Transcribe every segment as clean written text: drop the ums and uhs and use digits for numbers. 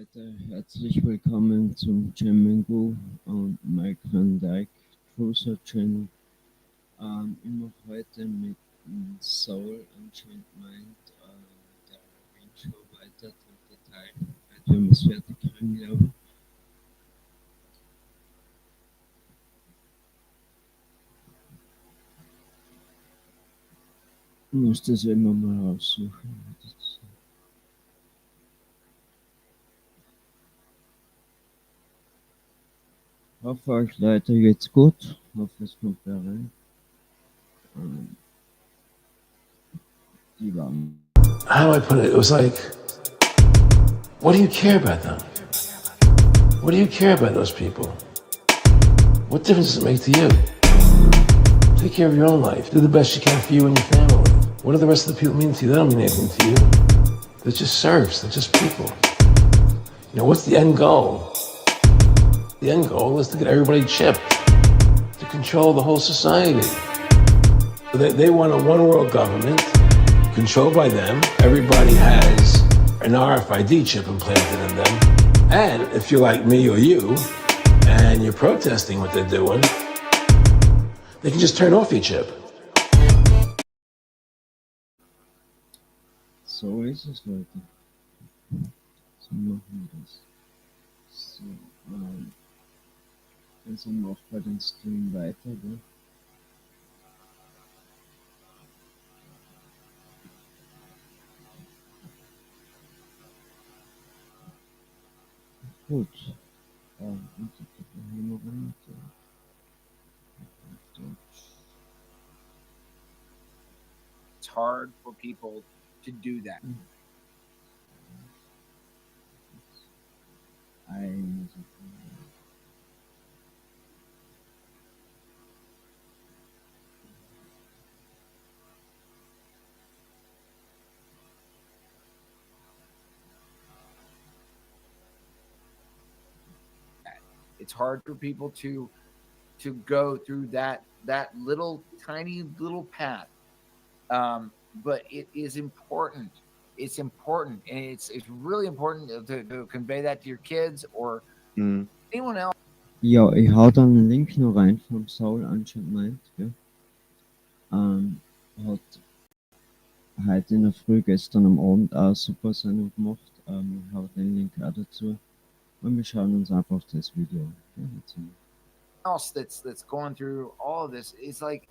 Leute, herzlich willkommen zum Jammingo und Mike Van Dyke Cruiser Channel. Ich mache heute mit dem Soul Unchained Mind der Helloween Show weiter, dritter Teil. Heute werden wir es fertig kriegen, glaube ich. Ich muss das immer mal raussuchen. Ich hoffe, euch Leute geht's gut. Ich hoffe, es kommt da rein. Die waren. How do I put it? It was like, what do you care about them? What do you care about those people? What difference does it make to you? Take care of your own life. Do the best you can for you and your family. What do the rest of the people mean to you? They don't mean anything to you. They're just serfs. They're just people. You know, what's the end goal? The end goal is to get everybody chipped, to control the whole society. They want a one-world government controlled by them. Everybody has an RFID chip implanted in them. And if you're like me or you, and you're protesting what they're doing, they can just turn off your chip. So ist es, Leute. So machen wir das. So, also noch bei den Stream weiter, gell? Gut. It's hard for people to do that. It's hard for people to go through that little tiny little path, but it is important. It's important, and it's really important to convey that to your kids or anyone else. Ja, ich hau dann einen Link noch rein vom Soul Unchained Mind, gell? Hat heute in der Früh, gestern am Abend auch eine super Sendung gemacht. Ich hau den Link auch dazu. Und wir schauen uns einfach das Video an. Ja, else that's going through all of this is like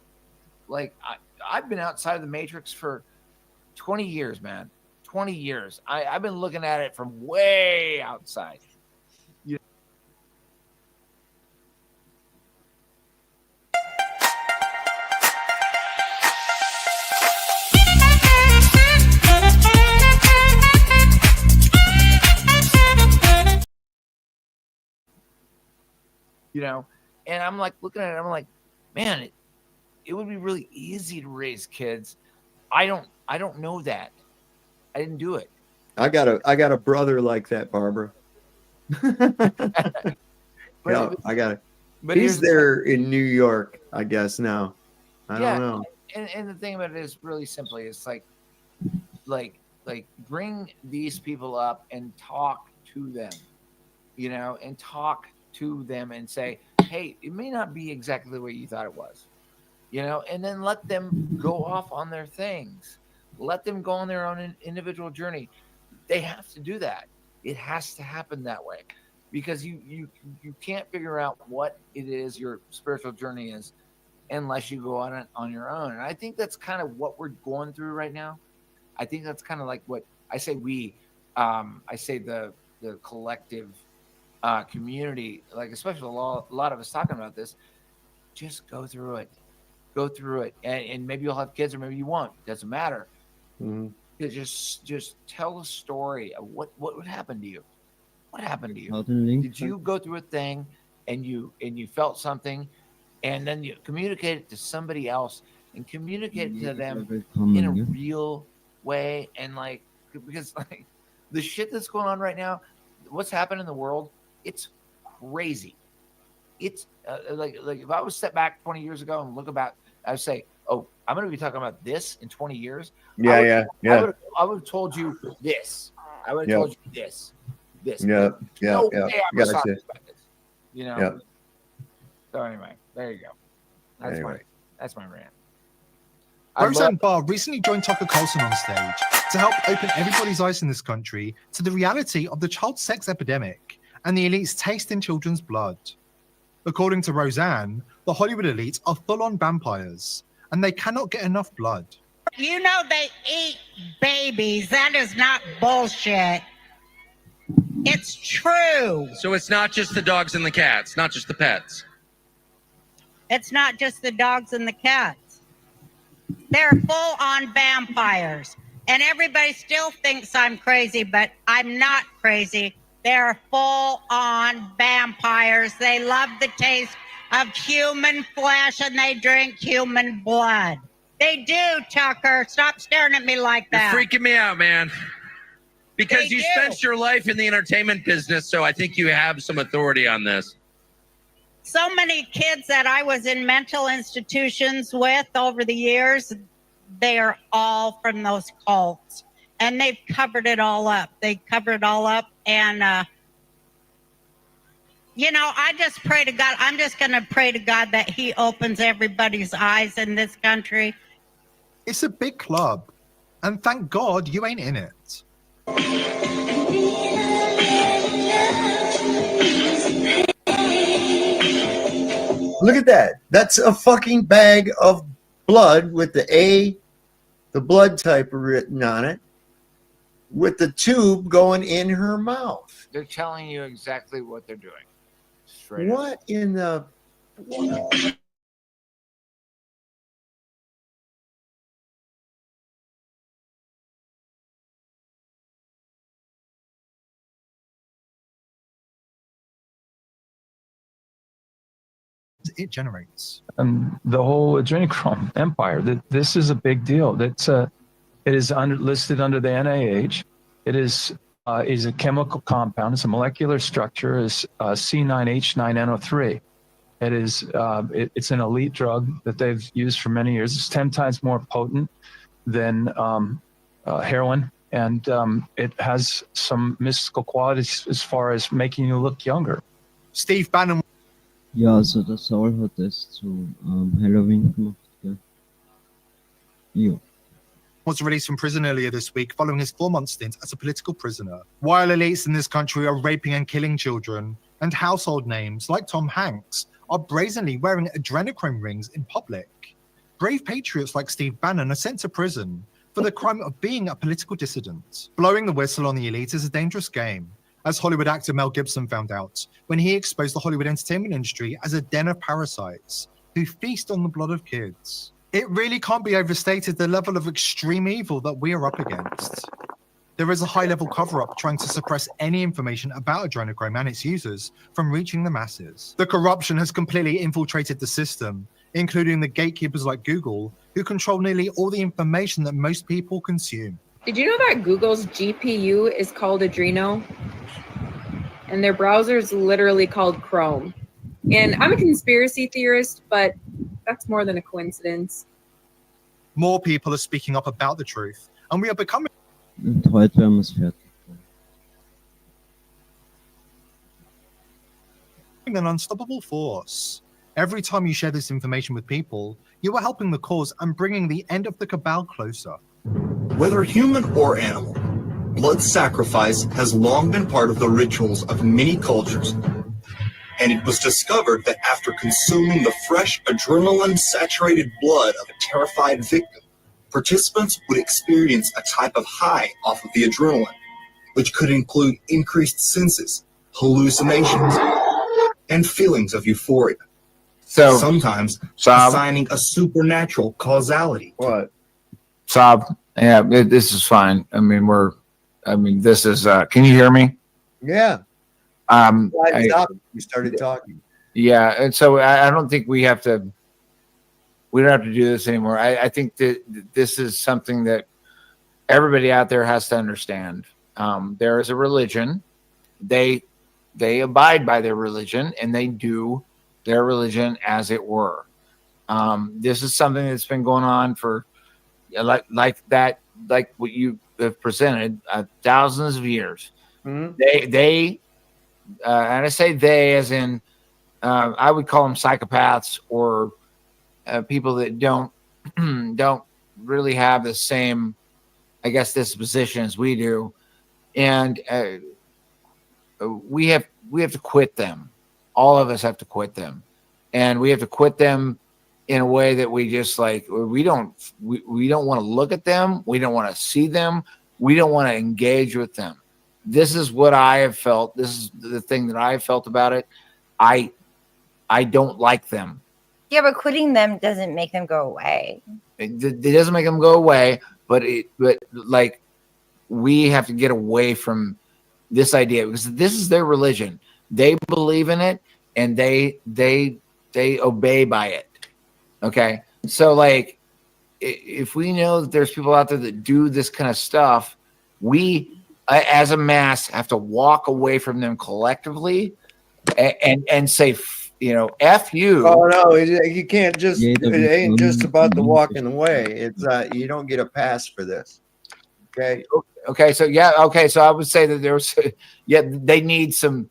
I've been outside of the matrix for 20 years, man. 20 years. I've been looking at it from way outside. You know, and I'm like looking at it, I'm like, man, it would be really easy to raise kids. I don't know that. I didn't do it. I got a brother like that, Barbara. Yeah, I got it. But he's there in New York, I guess now. I don't know. And the thing about it is really simply, it's like bring these people up and talk to them, you know, and talk to them and say, hey, it may not be exactly the way you thought it was, you know, and then let them go off on their things. Let them go on their own individual journey. They have to do that. It has to happen that way, because you can't figure out what it is your spiritual journey is unless you go on it on your own. And I think that's kind of what we're going through right now. I think that's kind of like what I say I say the collective community, like especially a lot of us talking about this. Just go through it, and maybe you'll have kids or maybe you won't. It doesn't matter. Mm-hmm. Just tell a story of what would happen to you. What happened to you? Did you go through a thing and you felt something, and then you communicate it to somebody else and communicate it to them in a real way? And like, because like the shit that's going on right now, what's happened in the world, it's crazy. It's like if I was step back 20 years ago and look about, I would say, oh, I'm going to be talking about this in 20 years. Yeah. I would have told you this. I would have told you this. this. Yeah, yeah, No yeah. way I was Gotcha. talking about this. You know. Yeah. So anyway, there you go. Anyway. That's my rant. I Roseanne love- Barr recently joined Tucker Carlson on stage to help open everybody's eyes in this country to the reality of the child sex epidemic and the elite's taste in children's blood. According to Roseanne, the Hollywood elites are full-on vampires, and they cannot get enough blood. You know they eat babies. That is not bullshit. It's true. So it's not just the dogs and the cats, not just the pets. It's not just the dogs and the cats. They're full-on vampires. And everybody still thinks I'm crazy, but I'm not crazy. They're full-on vampires. They love the taste of human flesh and they drink human blood. They do, Tucker. Stop staring at me like that. You're freaking me out, man. Because They you do. spent your life in the entertainment business, so I think you have some authority on this. So many kids that I was in mental institutions with over the years, they are all from those cults. And they've covered it all up. They covered it all up. And, I just pray to God. I'm just going to pray to God that he opens everybody's eyes in this country. It's a big club, and thank God you ain't in it. Look at that. That's a fucking bag of blood with the blood type written on it, with the tube going in her mouth. They're telling you exactly what they're doing. Straight up. What in the... It generates. The whole adrenochrome empire. This is a big deal. It is listed under the NIH. It is a chemical compound. It's a molecular structure. Is C9H9NO3. It is it's an elite drug that they've used for many years. It's 10 times more potent than heroin, and it has some mystical qualities as far as making you look younger. Steve Bannon Ja, also der Saul hat das zu Helloween gemacht, gell? Ja. was released from prison earlier this week following his 4-month stint as a political prisoner. While elites in this country are raping and killing children, and household names like Tom Hanks are brazenly wearing adrenochrome rings in public, brave patriots like Steve Bannon are sent to prison for the crime of being a political dissident. Blowing the whistle on the elite is a dangerous game, as Hollywood actor Mel Gibson found out when he exposed the Hollywood entertainment industry as a den of parasites who feast on the blood of kids. It really can't be overstated the level of extreme evil that we are up against. There is a high-level cover-up trying to suppress any information about adrenochrome and its users from reaching the masses. The corruption has completely infiltrated the system, including the gatekeepers like Google, who control nearly all the information that most people consume. Did you know that Google's GPU is called Adreno? And their browser is literally called Chrome. And I'm a conspiracy theorist, but that's more than a coincidence. More people are speaking up about the truth, and we are becoming Und heute werden wir es fertig. an unstoppable force. Every time you share this information with people, you are helping the cause and bringing the end of the cabal closer. Whether human or animal, blood sacrifice has long been part of the rituals of many cultures. And it was discovered that after consuming the fresh adrenaline-saturated blood of a terrified victim, participants would experience a type of high off of the adrenaline, which could include increased senses, hallucinations, and feelings of euphoria. So Sometimes Saab, assigning a supernatural causality. What? Saab, yeah, this is fine. This is. Can you hear me? Yeah. You started talking. Yeah, and so I don't think we don't have to do this anymore. I think that this is something that everybody out there has to understand. There is a religion. They abide by their religion, and they do their religion as it were. This is something that's been going on for like what you have presented thousands of years. Mhm. They and I say they as in I would call them psychopaths or people that don't really have the same, I guess, disposition as we do, and we have to quit them. All of us have to quit them, and we have to quit them in a way that we just like we don't want to look at them, we don't want to see them, we don't want to engage with them. This is what I have felt. This is the thing that I have felt about it. I don't like them. Yeah, but quitting them doesn't make them go away. It doesn't make them go away, but like we have to get away from this idea because this is their religion. They believe in it and they obey by it. Okay, so like if we know that there's people out there that do this kind of stuff, we as a mass have to walk away from them collectively and say, you know, F you. Oh no, you can't just. Yeah, It ain't just about the walking away. It's you don't get a pass for this. Okay. Okay. So yeah. Okay. So I would say that there's, they need some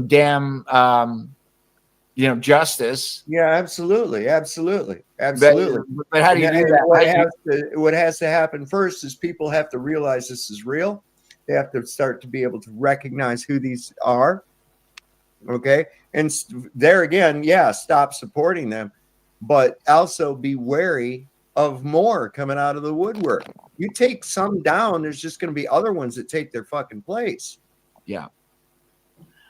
damn, justice. Yeah, absolutely. But how do you do that? What has to happen first is people have to realize this is real. They have to start to be able to recognize who these are. Okay. And there again, yeah, stop supporting them, but also be wary of more coming out of the woodwork. You take some down, there's just going to be other ones that take their fucking place. Yeah.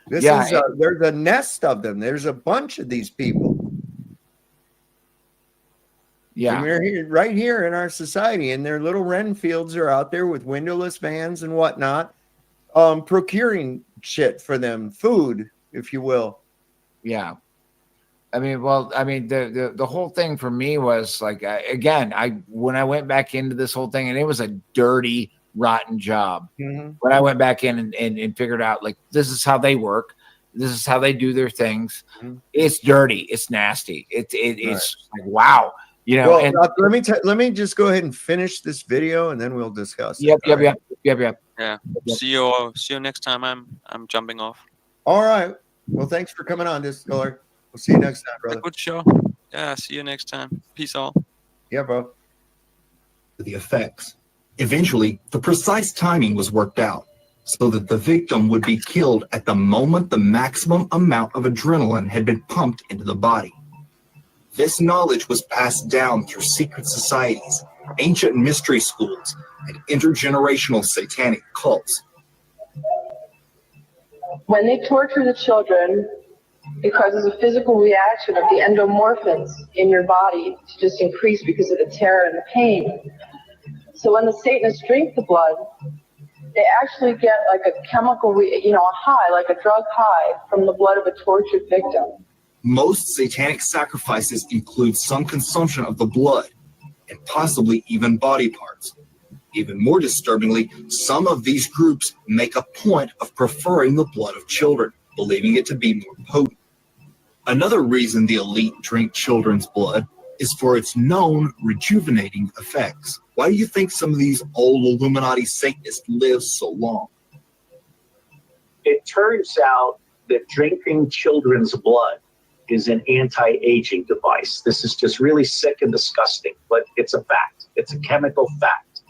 There's a nest of them. There's a bunch of these people. Yeah. And we're right here in our society, and their little Renfields are out there with windowless vans and whatnot, procuring shit for them, food, if you will. Yeah. I mean, the whole thing for me was like, when I went back into this whole thing, and it was a dirty, rotten job. Mm-hmm. When I went back in and figured out, like, this is how they work. This is how they do their things. Mm-hmm. It's dirty. It's nasty. It's like, wow. You know, well, let me just go ahead and finish this video, and then we'll discuss. Yep. Yeah. See you next time. I'm jumping off. All right. Well, thanks for coming on, Discolor. We'll see you next time, brother. A good show. Yeah. See you next time. Peace all. Yeah, bro. The effects. Eventually, the precise timing was worked out so that the victim would be killed at the moment the maximum amount of adrenaline had been pumped into the body. This knowledge was passed down through secret societies, ancient mystery schools, and intergenerational satanic cults. When they torture the children, it causes a physical reaction of the endomorphins in your body to just increase because of the terror and the pain. So when the Satanists drink the blood, they actually get like a chemical, a high, like a drug high from the blood of a tortured victim. Most satanic sacrifices include some consumption of the blood and possibly even body parts. Even more disturbingly, some of these groups make a point of preferring the blood of children, believing it to be more potent. Another reason the elite drink children's blood is for its known rejuvenating effects. Why do you think some of these old Illuminati Satanists live so long? It turns out that drinking children's blood is an anti-aging device. This is just really sick and disgusting, but it's a fact. It's a chemical fact.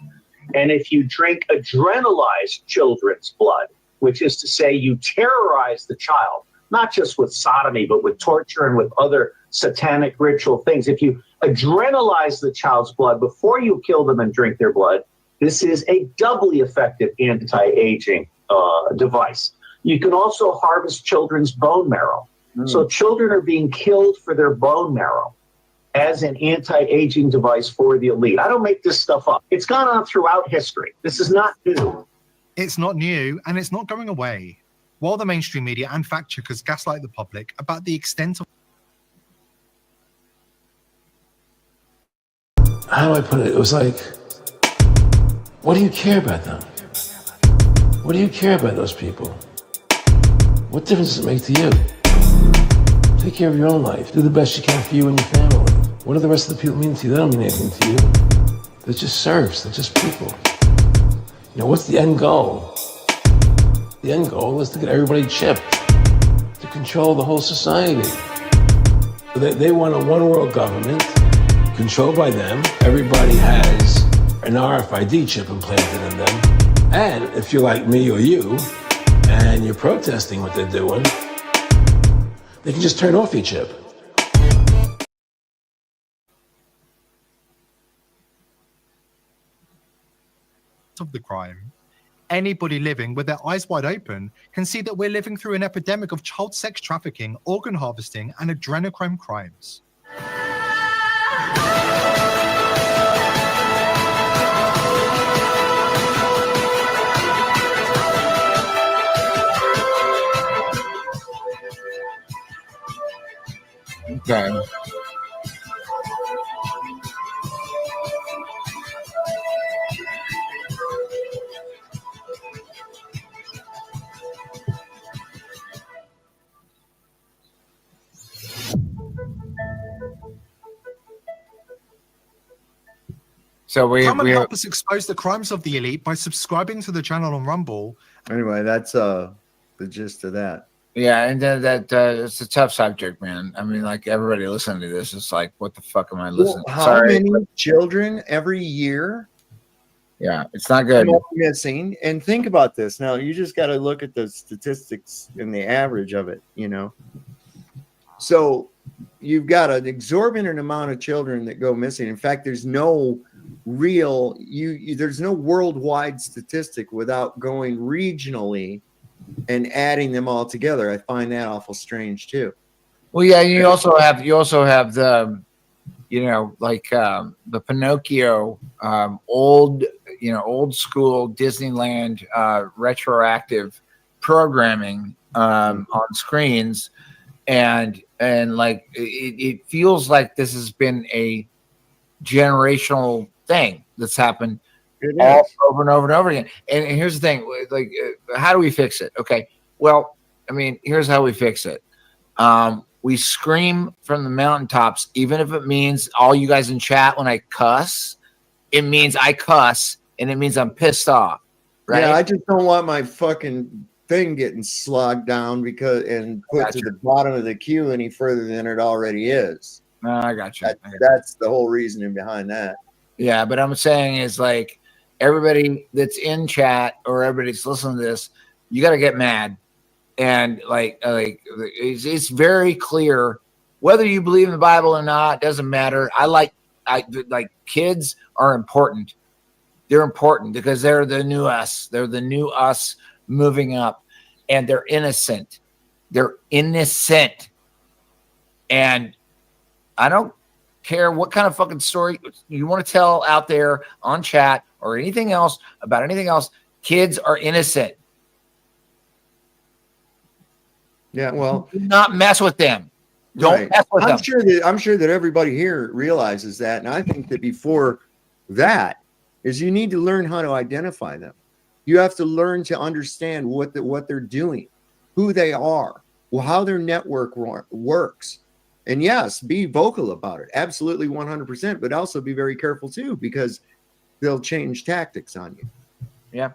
And if you drink adrenalized children's blood, which is to say you terrorize the child, not just with sodomy, but with torture and with other satanic ritual things. If you adrenalize the child's blood before you kill them and drink their blood, this is a doubly effective anti-aging device. You can also harvest children's bone marrow. So children are being killed for their bone marrow as an anti-aging device for the elite. I don't make this stuff up. It's gone on throughout history. This is not new. It's not new, and it's not going away. While the mainstream media and fact checkers gaslight the public about the extent of... How do I put it? It was like, what do you care about them? What do you care about those people? What difference does it make to you? Take care of your own life. Do the best you can for you and your family. What do the rest of the people mean to you? They don't mean anything to you. They're just serfs. They're just people. You know, what's the end goal? The end goal is to get everybody chipped, to control the whole society. They want a one-world government controlled by them. Everybody has an RFID chip implanted in them. And if you're like me or you, and you're protesting what they're doing, they can just turn off your chip. Of the crime. Anybody living with their eyes wide open can see that we're living through an epidemic of child sex trafficking, organ harvesting, and adrenochrome crimes. Okay. So we help us expose the crimes of the elite by subscribing to the channel on Rumble. Anyway, that's the gist of that. Yeah, and that it's a tough subject, man. I mean, like everybody listening to this is like, what the fuck am I listening? Well, how many children every year? Yeah, it's not good. Missing. And think about this. Now, you just got to look at the statistics and the average of it, you know. So you've got an exorbitant amount of children that go missing. In fact, there's no real there's no worldwide statistic without going regionally and adding them all together. I find that awful strange too. Well, yeah, you also have the, you know, like the Pinocchio old school Disneyland retroactive programming on screens, and like it feels like this has been a generational thing that's happened all over and over and over again. And here's the thing, like, how do we fix it? Okay, well, I mean, here's how we fix it. We scream from the mountaintops, even if it means all you guys in chat, when I cuss, it means I cuss, and it means I'm pissed off. Right? Yeah, I just don't want my fucking thing getting slogged down and put to the bottom of the queue any further than it already is. No, I got you. That's the whole reasoning behind that. Yeah, but I'm saying is, like, everybody that's in chat or everybody that's listening to this, you got to get mad. And like it's very clear, whether you believe in the Bible or not, doesn't matter. I like kids are important. They're important because they're the new us. They're the new us moving up, and they're innocent. They're innocent. And I don't care what kind of fucking story you want to tell out there on chat or anything else about anything else. Kids are innocent. Yeah, well, do not mess with them. Don't mess with them. I'm sure that everybody here realizes that, and I think that before that is you need to learn how to identify them. You have to learn to understand what they're doing, who they are, how their network works. And yes, be vocal about it. Absolutely 100%, but also be very careful too, because they'll change tactics on you. Yeah.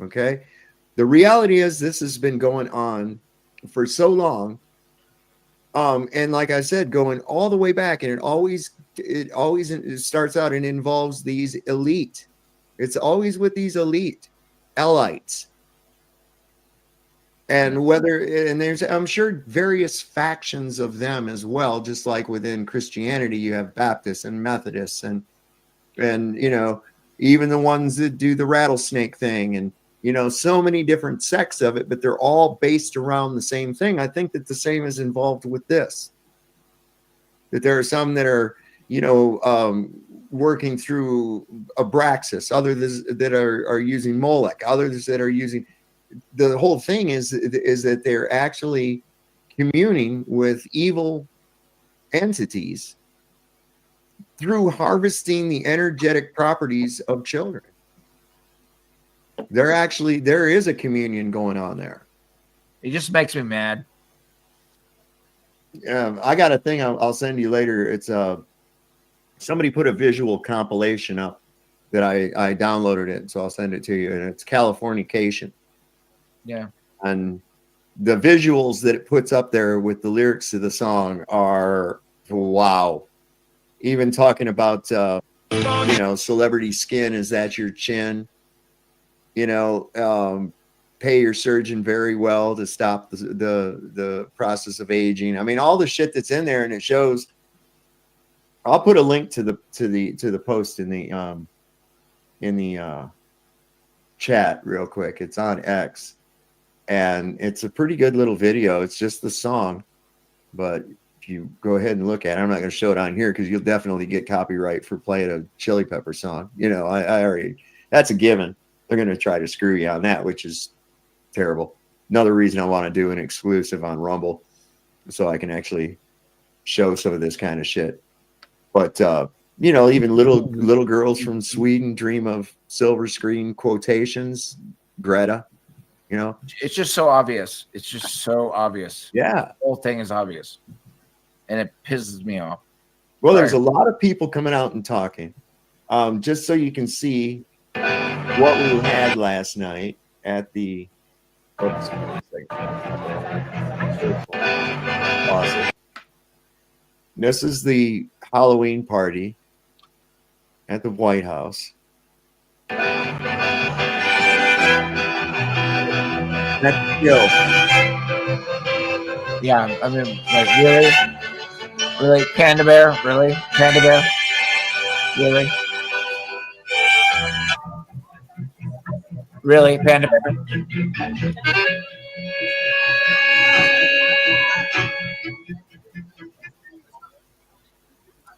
Okay. The reality is this has been going on for so long. And like I said, going all the way back, and it always starts out and involves these elite. It's always with these elites. And there's, I'm sure, various factions of them as well, just like within Christianity, you have Baptists and Methodists and you know, even the ones that do the rattlesnake thing, and you know, so many different sects of it, but they're all based around the same thing. I think that the same is involved with this. That there are some that are, you know, working through Abraxas, others that are using Molech, others that are using. The whole thing is that they're actually communing with evil entities through harvesting the energetic properties of children. There is a communion going on there. It just makes me mad. I got a thing I'll send you later. It's somebody put a visual compilation up that I downloaded it, so I'll send it to you. And it's Californication. Yeah. And the visuals that it puts up there with the lyrics to the song are wow. Even talking about celebrity skin, is that your chin? Pay your surgeon very well to stop the process of aging. I mean, all the shit that's in there, and it shows. I'll put a link to the post in the chat real quick. It's on X, and it's a pretty good little video. It's just the song, but if you go ahead and look at it, I'm not going to show it on here because you'll definitely get copyright for playing a Chili Pepper song. I already, that's a given. They're going to try to screw you on that, which is terrible. Another reason I want to do an exclusive on Rumble so I can actually show some of this kind of shit. But even little girls from Sweden dream of silver screen quotations. Greta, it's just so obvious. It's just so obvious. Yeah, the whole thing is obvious, and it pisses me off. Well, there's a lot of people coming out and talking. Just so you can see what we had last night at the. Oops, awesome. This is the Halloween party at the White House. That's Jill. Yeah, I mean, like, really, Panda Bear, really, Panda Bear, really, Panda Bear.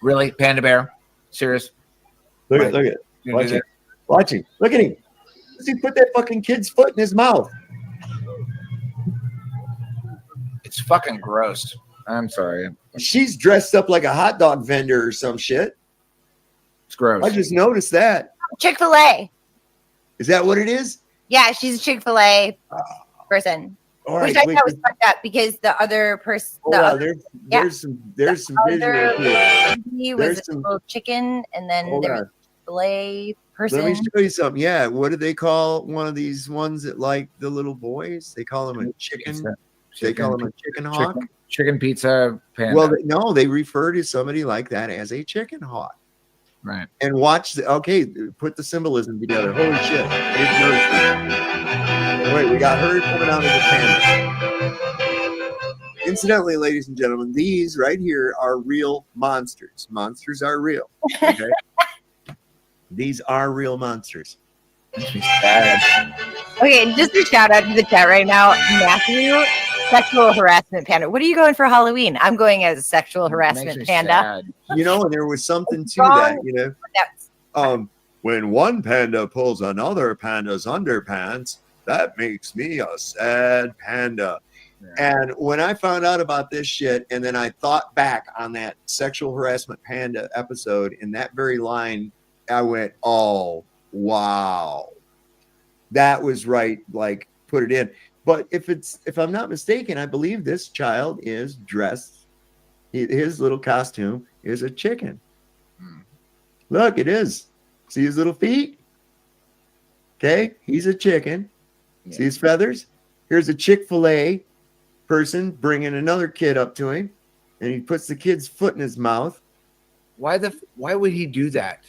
Really, Panda Bear? Serious? Look at watch him. Look at him. Does he put that fucking kid's foot in his mouth? It's fucking gross. I'm sorry. She's dressed up like a hot dog vendor or some shit. It's gross. I just noticed that. Chick-fil-A. Is that what it is? Yeah, she's a Chick-fil-A person. All Which right, I thought was fucked up because the other person. There's some visual here. He was a little chicken, and then there was a Chick-fil-A person. Let me show you something. Yeah, what do they call one of these ones that like the little boys? They call them a chicken. They call them a chicken hawk. Chicken pizza panda. Well, no, they refer to somebody like that as a chicken hawk. Right. And watch put the symbolism together. Holy shit. Wait, we got her coming out of the panda. Incidentally, ladies and gentlemen, these right here are real monsters. Monsters are real. Okay? These are real monsters. Okay, just a shout out to the chat right now. Matthew, sexual harassment panda. What are you going for Halloween? I'm going as a sexual harassment panda. And there was something to that, when one panda pulls another panda's underpants, that makes me a sad panda. Yeah. And when I found out about this shit, and then I thought back on that sexual harassment panda episode, in that very line, I went, oh, wow. That was right, like, put it in. But if I'm not mistaken, I believe this child is dressed, his little costume is a chicken. Look, it is. See his little feet? Okay, he's a chicken. Yeah. See his feathers? Here's a Chick-fil-A person bringing another kid up to him, and he puts the kid's foot in his mouth. Why would he do that?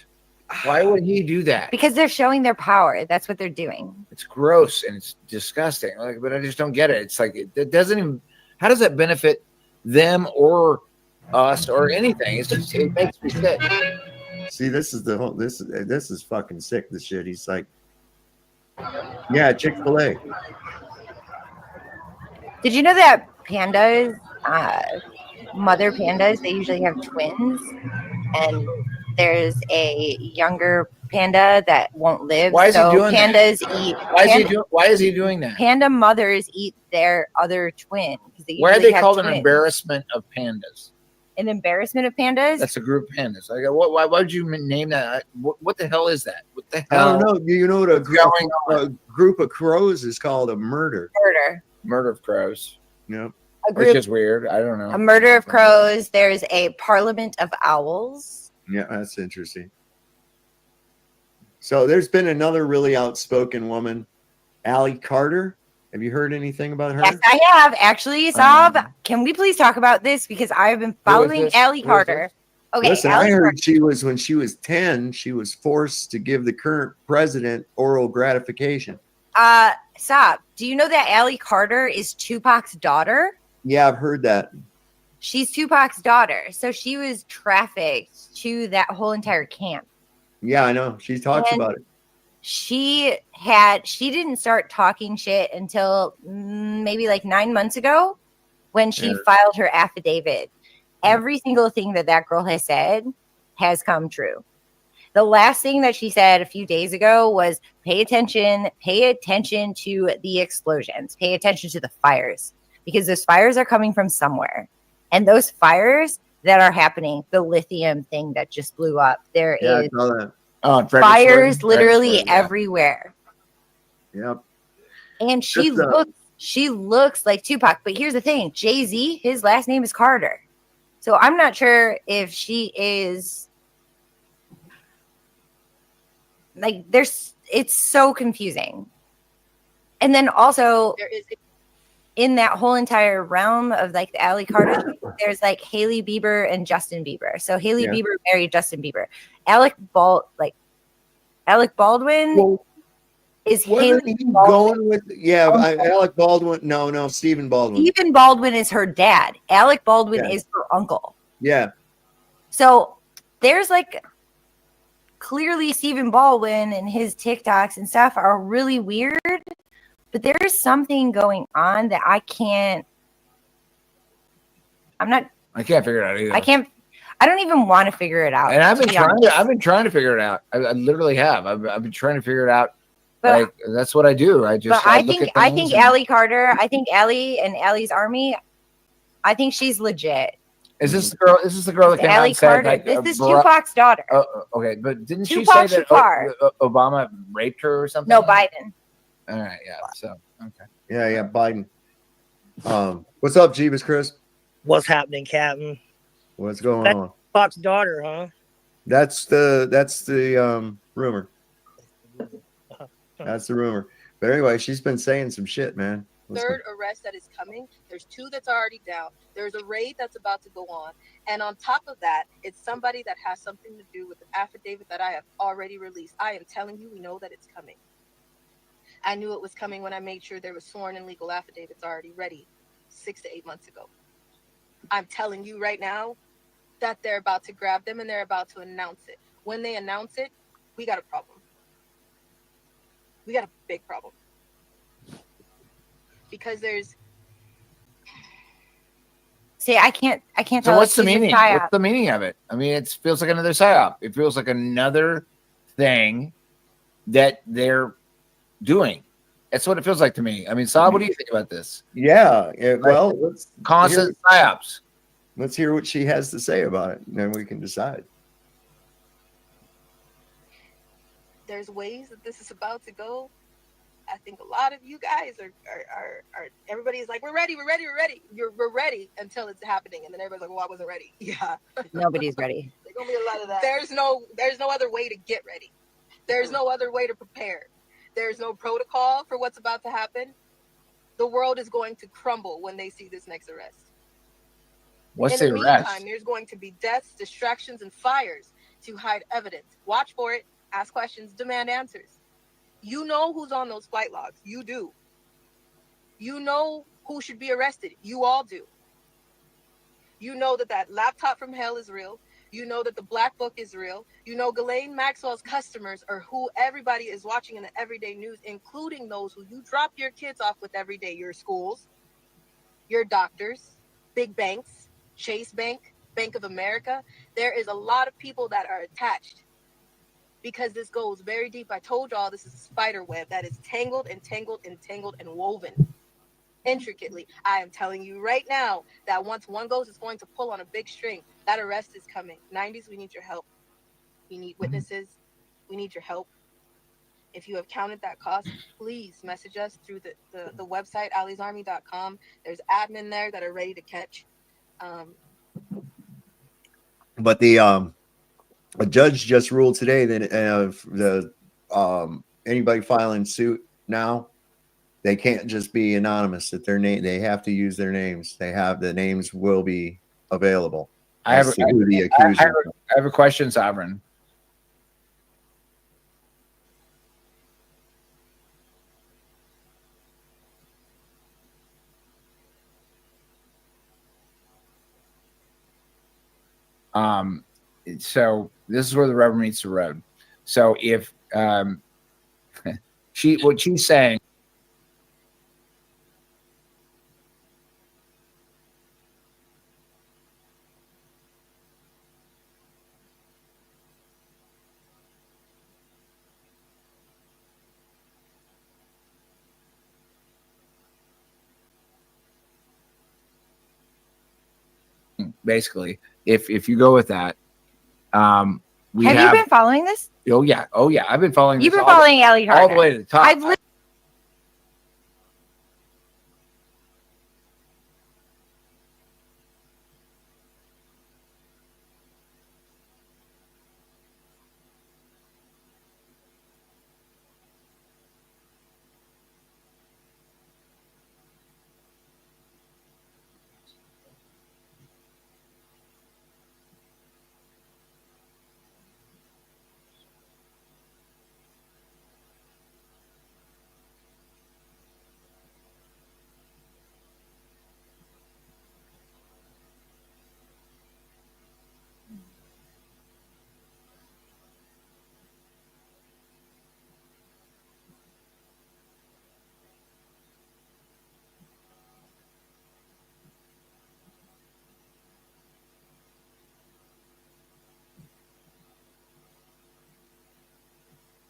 Why would he do that? Because they're showing their power. That's what they're doing. It's gross and it's disgusting. But I just don't get it. It's like it doesn't even. How does that benefit them or us or anything? It's just it makes me sick. See, this is the whole. This is fucking sick. This shit. He's like, yeah, Chick-fil-A. Did you know that pandas, mother pandas, they usually have twins, and there's a younger panda that won't live. Why is he doing pandas that? eat. Why is he doing that? Panda mothers eat their other twin. Why are they called an embarrassment of pandas? An embarrassment of pandas? That's a group of pandas. I go, why would you name that? What the hell is that? What the hell? I don't know. You know what a group of crows is called? A murder. Murder of crows. Yep. Which is weird. I don't know. A murder of crows. There's a parliament of owls. Yeah, that's interesting. So there's been another really outspoken woman, Allie Carter. Have you heard anything about her? Yes, I have actually. Saab, can we please talk about this because I've been following Allie Carter. Okay, Listen, Allie I heard Carter. when she was 10, she was forced to give the current president oral gratification. Saab, do you know that Allie Carter is Tupac's daughter? Yeah, I've heard that. She's Tupac's daughter, so she was trafficked to that whole entire camp. Yeah, I know. She talks about it. She didn't start talking shit until maybe like 9 months ago when she filed her affidavit. Every single thing that girl has said has come true. The last thing that she said a few days ago was pay attention to the explosions, pay attention to the fires, because those fires are coming from somewhere. And those fires that are happening, the lithium thing that just blew up, there is fires literally everywhere. Yep. And she looks like Tupac. But here's the thing, Jay-Z, his last name is Carter. So I'm not sure if she is like it's so confusing. And then also in that whole entire realm of like the Allie Carter, there's like Hailey Bieber and Justin Bieber. So Hailey Bieber married Justin Bieber. Alec Baldwin is Hailey going with Alec Baldwin. No, Stephen Baldwin. Stephen Baldwin is her dad. Alec Baldwin is her uncle. Yeah. So there's like clearly Stephen Baldwin and his TikToks and stuff are really weird, but there's something going on that I can't figure it out either. I don't even want to figure it out. And I've been trying to figure it out. I literally have. I've been trying to figure it out. But like, that's what I do. I think Allie Carter, I think Allie and Allie's army, I think she's legit. Is this the girl? Is this the girl that came out and said like, this is Tupac's daughter? Okay, but didn't Tupac she say that Obama raped her or something? No, Biden. All right, yeah. So okay. Yeah, Biden. What's up, Jeebus Chris? What's happening, Captain? What's going on? Tupac's daughter, huh? That's the rumor. That's the rumor. But anyway, she's been saying some shit, man. Third arrest that is coming. There's 2 that's already down. There's a raid that's about to go on. And on top of that, it's somebody that has something to do with the affidavit that I have already released. I am telling you, we know that it's coming. I knew it was coming when I made sure there was sworn and legal affidavits already ready 6 to 8 months ago. I'm telling you right now that they're about to grab them and they're about to announce it. When they announce it, we got a problem. We got a big problem. Because there's I can't So tell. what's the meaning? What's the meaning of it? I mean, it feels like another psyop. It feels like another thing that they're doing. That's what it feels like to me. I mean, Saab, what do you think about this? Yeah, well, constant psyops. Let's hear what she has to say about it, and then we can decide. There's ways that this is about to go. I think a lot of you guys are everybody's like, we're ready. We're ready until it's happening. And then everybody's like, well, I wasn't ready. Yeah. Nobody's ready. There's gonna be a lot of that. There's no other way to get ready. There's no other way to prepare. There's no protocol for what's about to happen. The world is going to crumble when they see this next arrest. What's the arrest? In the meantime, there's going to be deaths, distractions, and fires to hide evidence. Watch for it, ask questions, demand answers. You know who's on those flight logs. You do. You know who should be arrested. You all do. You know that laptop from hell is real. You know that the black book is real. You know Ghislaine Maxwell's customers are who everybody is watching in the everyday news, including those who you drop your kids off with every day. Your schools, your doctors, big banks, Chase Bank, Bank of America. There is a lot of people that are attached. Because this goes very deep. I told y'all this is a spider web that is tangled and tangled and tangled and woven intricately. I am telling you right now that once one goes, it's going to pull on a big string. That arrest is coming. 90s, we need your help. We need witnesses. We need your help. If you have counted that cost, please message us through the website, alliesarmy.com. There's admin there that are ready to catch. But a judge just ruled today that anybody filing suit now, They can't just be anonymous. That their name, they have to use their names. They have the names will be available. I have a question, Sovereign. So this is where the rubber meets the road. So if what she's saying, basically, if you go with that, have you been following this? Oh yeah, I've been following. You've been following Allie Carter all the way to the top.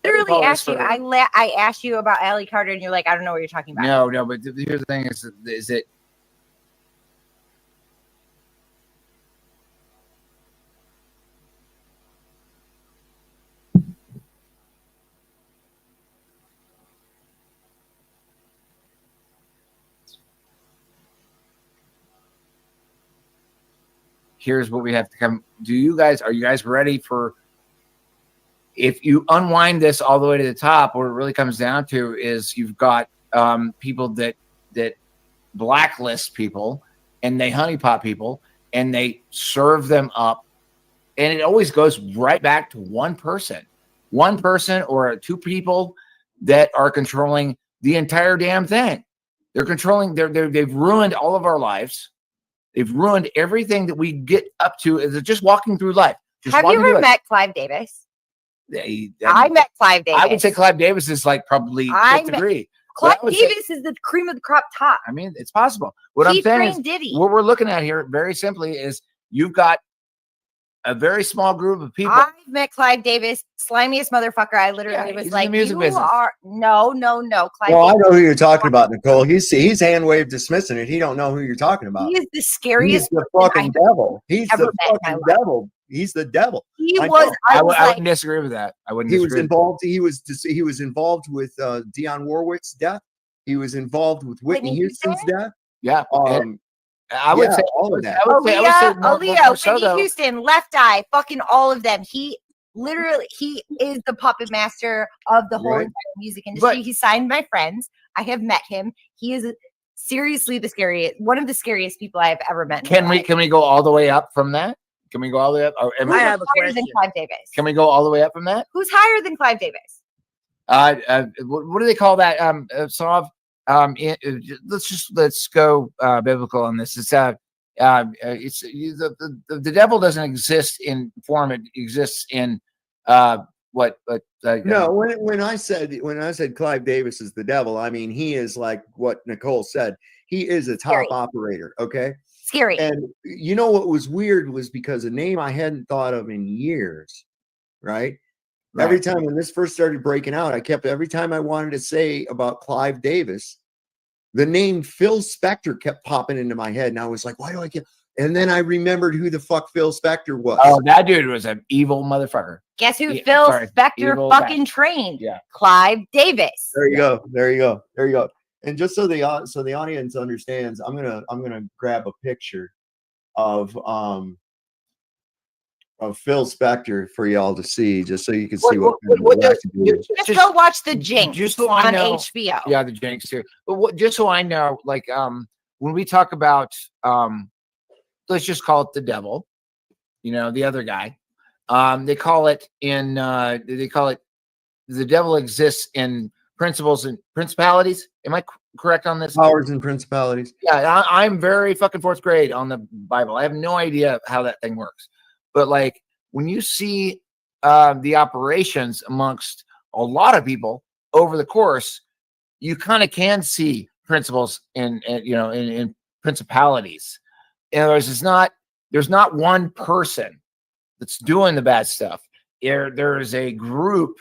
Literally asked you. I asked you about Allie Carter, and you're like, I don't know what you're talking about. No, but here's the thing: is that here's what we have to come. Are you guys ready for? If you unwind this all the way to the top, what it really comes down to is you've got people that blacklist people and they honeypot people and they serve them up, and it always goes right back to one person or two people that are controlling the entire damn thing. They're controlling. They've ruined all of our lives. They've ruined everything that we get up to. Is just walking through life. Have you ever met Clive Davis? I met Clive Davis. I would say Clive Davis is like probably fifth degree. Clive Davis is the cream of the crop top. I mean, it's possible. What I'm saying is, Diddy. what we're looking at here, very simply, is you've got a very small group of people. I've met Clive Davis, slimiest motherfucker. I literally was like, "You are no." Clive well, Davis. I know who you're talking about, Nicole. He's hand wave dismissing it. He don't know who you're talking about. He is the scariest. He's the fucking devil. He's the fucking devil. He's the devil. He was. I wouldn't disagree with that. I wouldn't. He was involved. He was involved with Dionne Warwick's death. He was involved with Whitney Houston's death. Yeah. I would say all of that. Aaliyah, Whitney Houston, Left Eye, fucking all of them. He is the puppet master of the whole entire music industry. He signed my friends. I have met him. He is seriously one of the scariest people I have ever met. Can we go all the way up from that? Can we go all the way up? Or I have a question. Than Clive Davis? Can we go all the way up from that? Who's higher than Clive Davis? What do they call that? Let's go biblical on this. It's the devil doesn't exist in form; it exists in no. When I said Clive Davis is the devil, I mean he is like what Nicole said. He is a top operator. Okay. Scary. And you know what was weird was because a name I hadn't thought of in years, right? Every time when this first started breaking out, every time I wanted to say about Clive Davis, the name Phil Spector kept popping into my head. And I was like, why do I get? And then I remembered who the fuck Phil Spector was. Oh, that dude was an evil motherfucker. Guess who Phil Spector fucking trained? Yeah. Clive Davis. There you go. And just so the audience understands, I'm gonna grab a picture of of Phil Spector for y'all to see, just so you can see what Just go watch the Jinx just so I on know, HBO. Yeah, the Jinx too. But just so I know, like when we talk about let's just call it the devil, the other guy. They call it the devil exists in principles and principalities. Am I correct on this? Powers and principalities. Yeah, I'm very fucking fourth grade on the Bible. I have no idea how that thing works. But like when you see the operations amongst a lot of people over the course, you kind of can see principles in principalities. In other words, there's not one person that's doing the bad stuff. There is a group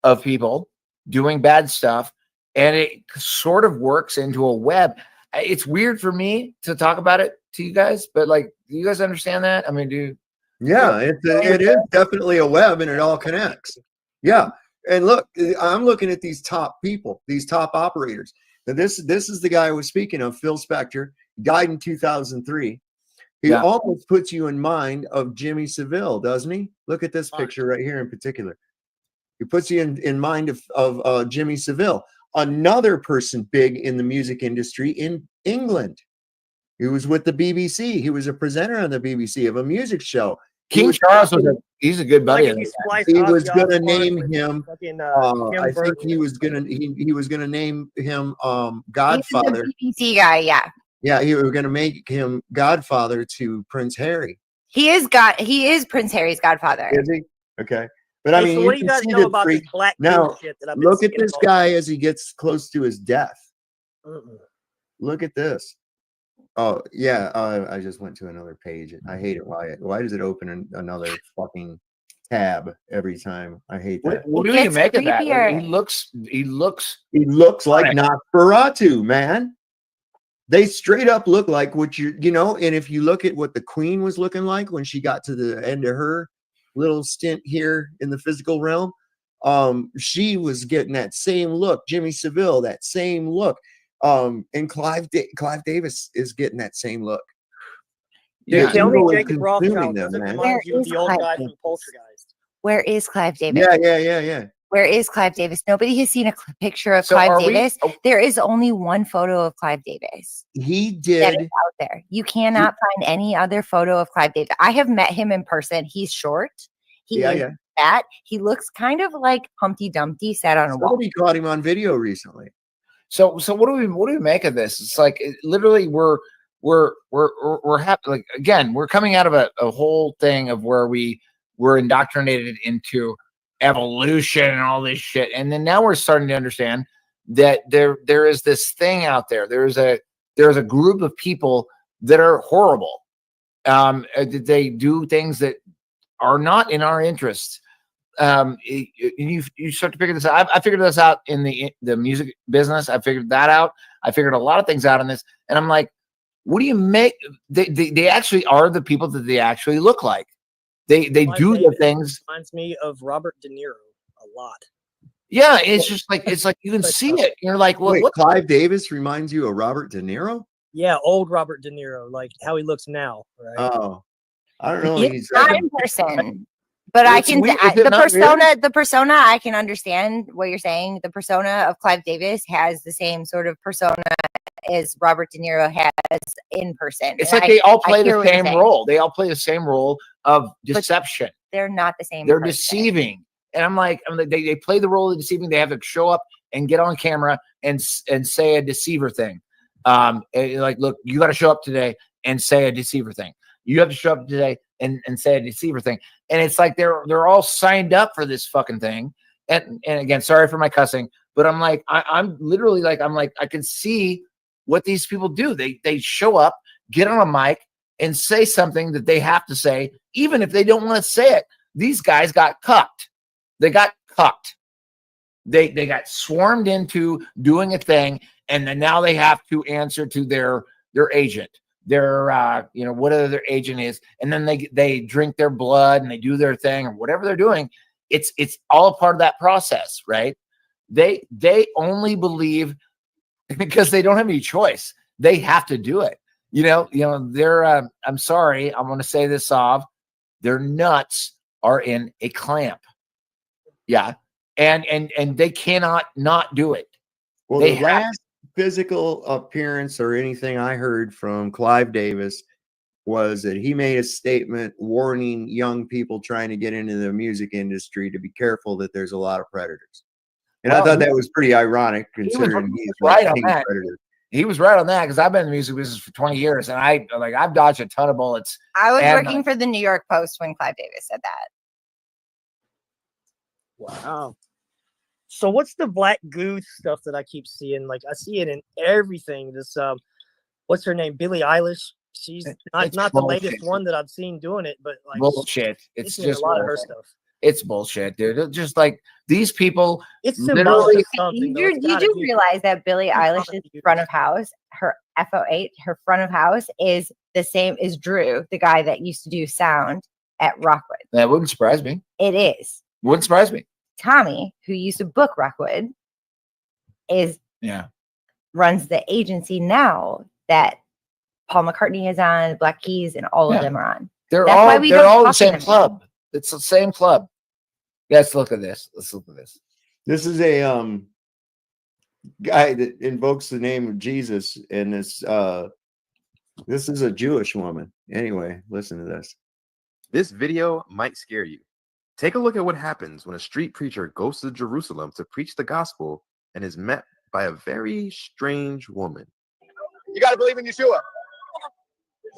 of people doing bad stuff, and it sort of works into a web. It's weird for me to talk about it to you guys, but like, do you guys understand that? I mean, Yeah, it is definitely a web, and it all connects. Yeah, and look, I'm looking at these top people, these top operators. Now, this is the guy I was speaking of, Phil Spector, died in 2003. He almost puts you in mind of Jimmy Savile, doesn't he? Look at this picture right here in particular. He puts you in mind of Jimmy Savile, another person big in the music industry in England. He was with the BBC. He was a presenter on the BBC of a music show. King Charles he's a good buddy. He was going to name him. I think he was going to name him Godfather. He's the BBC guy, yeah. Yeah, he was going to make him Godfather to Prince Harry. He is Prince Harry's godfather. Is he? Okay. But I mean, so what do you guys know about this black now, shit that I've been look at seeing this about? guy as he gets close to his death. Look at this. Oh, yeah. I just went to another page. I hate it. Why does it open another fucking tab every time? I hate that. What do you make of that? He looks like Nosferatu, man. They straight up look like what and if you look at what the Queen was looking like when she got to the end of her little stint here in the physical realm, she was getting that same look. Jimmy Savile, that same look. And Clive Davis is getting that same look. Yeah, tell me Jacob them, Rothschild doesn't remind you of the old guy from Poltergeist. Where is Clive Davis? Yeah. Where is Clive Davis? Nobody has seen a picture of Clive Davis. There is only one photo of Clive Davis. He did. That is out there. You cannot find any other photo of Clive Davis. I have met him in person. He's short. He is fat. He looks kind of like Humpty Dumpty sat on a wall. Somebody caught him on video recently. So what do we make of this? It's like literally we're happy. Like again, we're coming out of a whole thing of where we were indoctrinated into evolution and all this shit, and then now we're starting to understand that there is this thing out there. There's a group of people that are horrible. They do things that are not in our interests. You start to figure this out. I figured this out in the music business. I figured that out. I figured a lot of things out in this, and I'm like, what do you make? They actually are the people that they actually look like. They do the things. Reminds me of Robert De Niro a lot. Yeah, it's just like you can see it. You're like, well, wait, Clive Davis reminds you of Robert De Niro? Yeah, old Robert De Niro, like how he looks now. Right? Oh, I don't know. He's not in person, but I can the persona. I can understand what you're saying. The persona of Clive Davis has the same sort of persona as Robert De Niro has in person. It's like they all play the same role. They all play the same role of deception. But they're not the same. They're deceiving. And I'm like, they play the role of deceiving. They have to show up and get on camera and say a deceiver thing. Like, look, you got to show up today and say a deceiver thing. You have to show up today and say a deceiver thing. And it's like they're all signed up for this fucking thing. And again, sorry for my cussing, but I'm like, I'm literally like, I can see what these people do. They show up, get on a mic, and say something that they have to say, even if they don't want to say it. These guys got cucked. They got cucked. They got swarmed into doing a thing, and then now they have to answer to their agent, their whatever their agent is, and then they drink their blood and they do their thing or whatever they're doing. It's all a part of that process, right? They only believe because they don't have any choice. They have to do it. They're I'm sorry, I'm going to say this off. Their nuts are in a clamp. Yeah. And they cannot not do it. Well, They the last physical appearance or anything I heard from Clive Davis was that he made a statement warning young people trying to get into the music industry to be careful that there's a lot of predators. And I thought that was pretty ironic considering he's right on king that. predator. He was right on that because I've been in the music business for 20 years and I've dodged a ton of bullets. I was working for the New York Post when Clive Davis said that. Wow. So what's the black goo stuff that I keep seeing? Like I see it in everything. This what's her name? Billie Eilish. She's not the latest one that I've seen doing it, but like bullshit. It's just a lot of her stuff. It's bullshit, dude. It's just like these people. It's literally. You do realize that Billie Eilish's front of house, her FO8, her front of house is the same as Drew, the guy that used to do sound at Rockwood. That wouldn't surprise me. It is. Wouldn't surprise me. Tommy, who used to book Rockwood, runs the agency now that Paul McCartney is on, Black Keys, and all of them are on. They're all the same club. It's the same club. Let's look at this. This is a guy that invokes the name of Jesus, and this is a Jewish woman. Anyway, listen to this. This video might scare you. Take a look at what happens when a street preacher goes to Jerusalem to preach the gospel and is met by a very strange woman. You got to believe in Yeshua.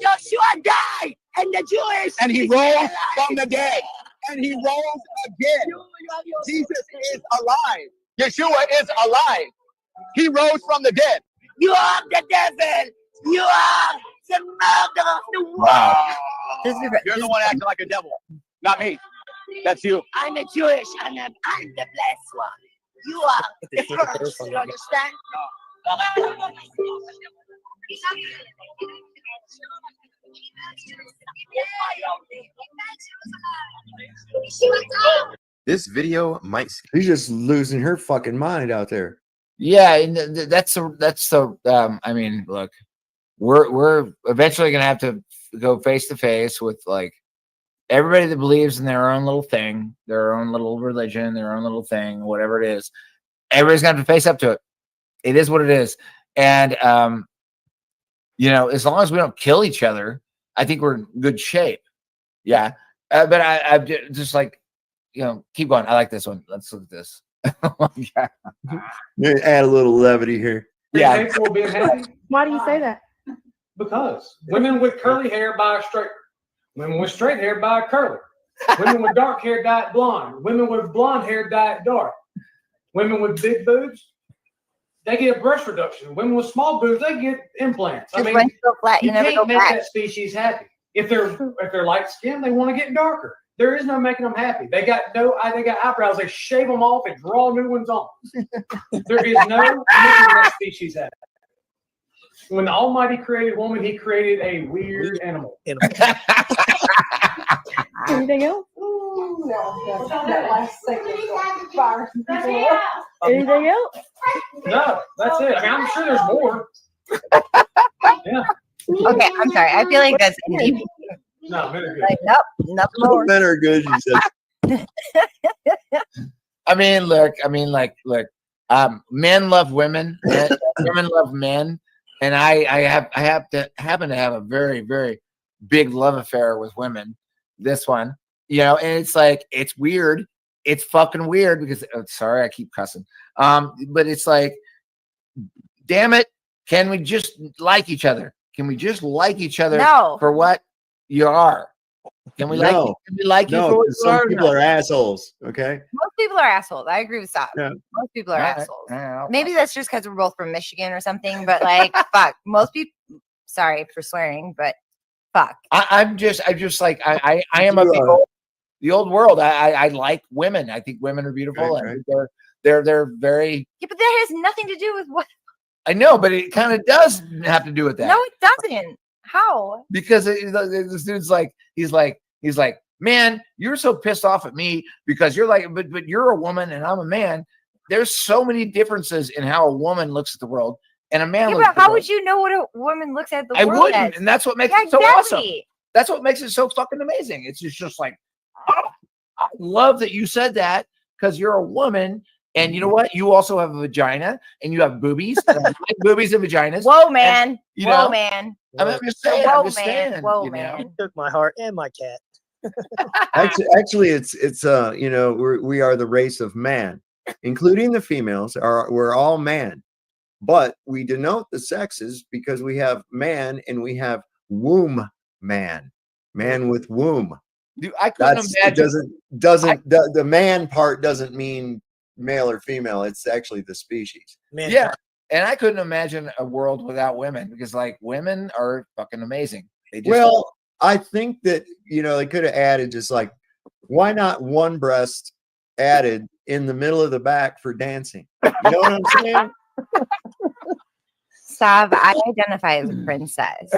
Yeshua died, and the Jewish, and he rose from the dead, and he rose again. Jesus is alive. Yeshua is alive. He rose from the dead. You are the devil. You are the murderer of the world. Wow. You're the one acting like a devil, not me. That's you. I'm a Jewish, and I'm the blessed one. You are the first. You understand? This video might. She's just losing her fucking mind out there. Yeah, and that's the. I mean, look, we're eventually gonna have to go face to face with like everybody that believes in their own little thing, their own little religion, their own little thing, whatever it is. Everybody's gonna have to face up to it. It is what it is, and as long as we don't kill each other, I think we're in good shape. Yeah, but I just like, keep going. I like this one. Let's look at this. Yeah. Add a little levity here. Yeah. Why do you say that? Because women with curly hair buy a straight. Women with straight hair buy a curly. Women with dark hair dye it blonde. Women with blonde hair dye it dark. Women with big boobs, they get a breast reduction. Women with small boobs, they get implants. I mean, you can't make that species happy. If they're light skinned, they want to get darker. There is no making them happy. They got eyebrows. They shave them off and draw new ones on. There is no making that species happy. When the Almighty created woman, He created a weird animal. Anything else? Anything else? No, that's it. I mean, I'm sure there's more. Yeah. Okay, I'm sorry. I feel like that's deep. No, men are good. Like, nope, more. Men are good, she said. I mean, look. Men love women. Women love men, and I happen to have a very, very big love affair with women. This one, and it's like it's weird. It's fucking weird because sorry, I keep cussing. But it's like, damn it, can we just like each other? Can we just like each other for what you are? Can we like you for what you are? Some people are assholes. Okay. Most people are assholes. I agree with Stop. Yeah. Most people are assholes. Maybe that's just because we're both from Michigan or something. But like, fuck, most people. Sorry for swearing, but fuck. I'm just like I am of the old world. I like women. I think women are beautiful. Right. And they're very. Yeah, but that has nothing to do with what. I know, but it kind of does have to do with that. No, it doesn't. How? Because this dude's like, he's like, man, you're so pissed off at me because you're like, but you're a woman and I'm a man. There's so many differences in how a woman looks at the world and a man. Yeah, looks but at the how world. would you know what a woman looks at the I world wouldn't, as? and that's what makes Yeah, it so awesome. That's what makes it so fucking amazing. It's just like, oh, I love that you said that because you're a woman. And you know what? You also have a vagina and you have boobies. And I like boobies and vaginas. Whoa, man. And, you Whoa, know, man. I'm just saying. Whoa, I'm just man. saying. Whoa, you know? man. Took my heart and my cat. Actually, it's you know, we are the race of man, including the females. We're all man, but we denote the sexes because we have man and we have womb man with womb. Dude, I couldn't It imagine. the man part doesn't mean male or female. It's actually the species. Yeah. And I couldn't imagine a world without women because, like, women are fucking amazing. They just, Well, I think that, you know, they could have added just like, why not one breast added in the middle of the back for dancing? You know what I'm saying? Sav, I identify as a princess.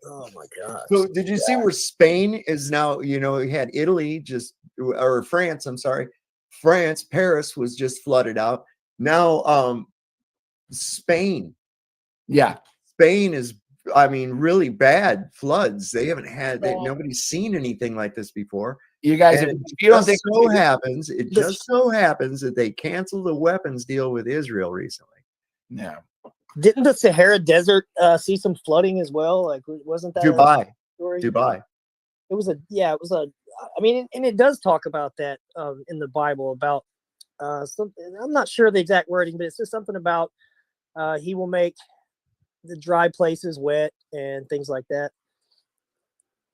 Oh my god. So did you see where Spain is now? You know, we had Italy or France, I'm sorry. France, Paris was just flooded out. Now Spain. Yeah. Spain is, I mean, really bad floods. They haven't had nobody's seen anything like this before. You guys, And if you don't think it just so happens that they canceled the weapons deal with Israel recently. Yeah. Didn't the Sahara Desert see some flooding as well? Like, wasn't that Dubai? Story? Dubai. It was I mean, and it does talk about that in the Bible about something. I'm not sure the exact wording, but it's just something about he will make the dry places wet and things like that.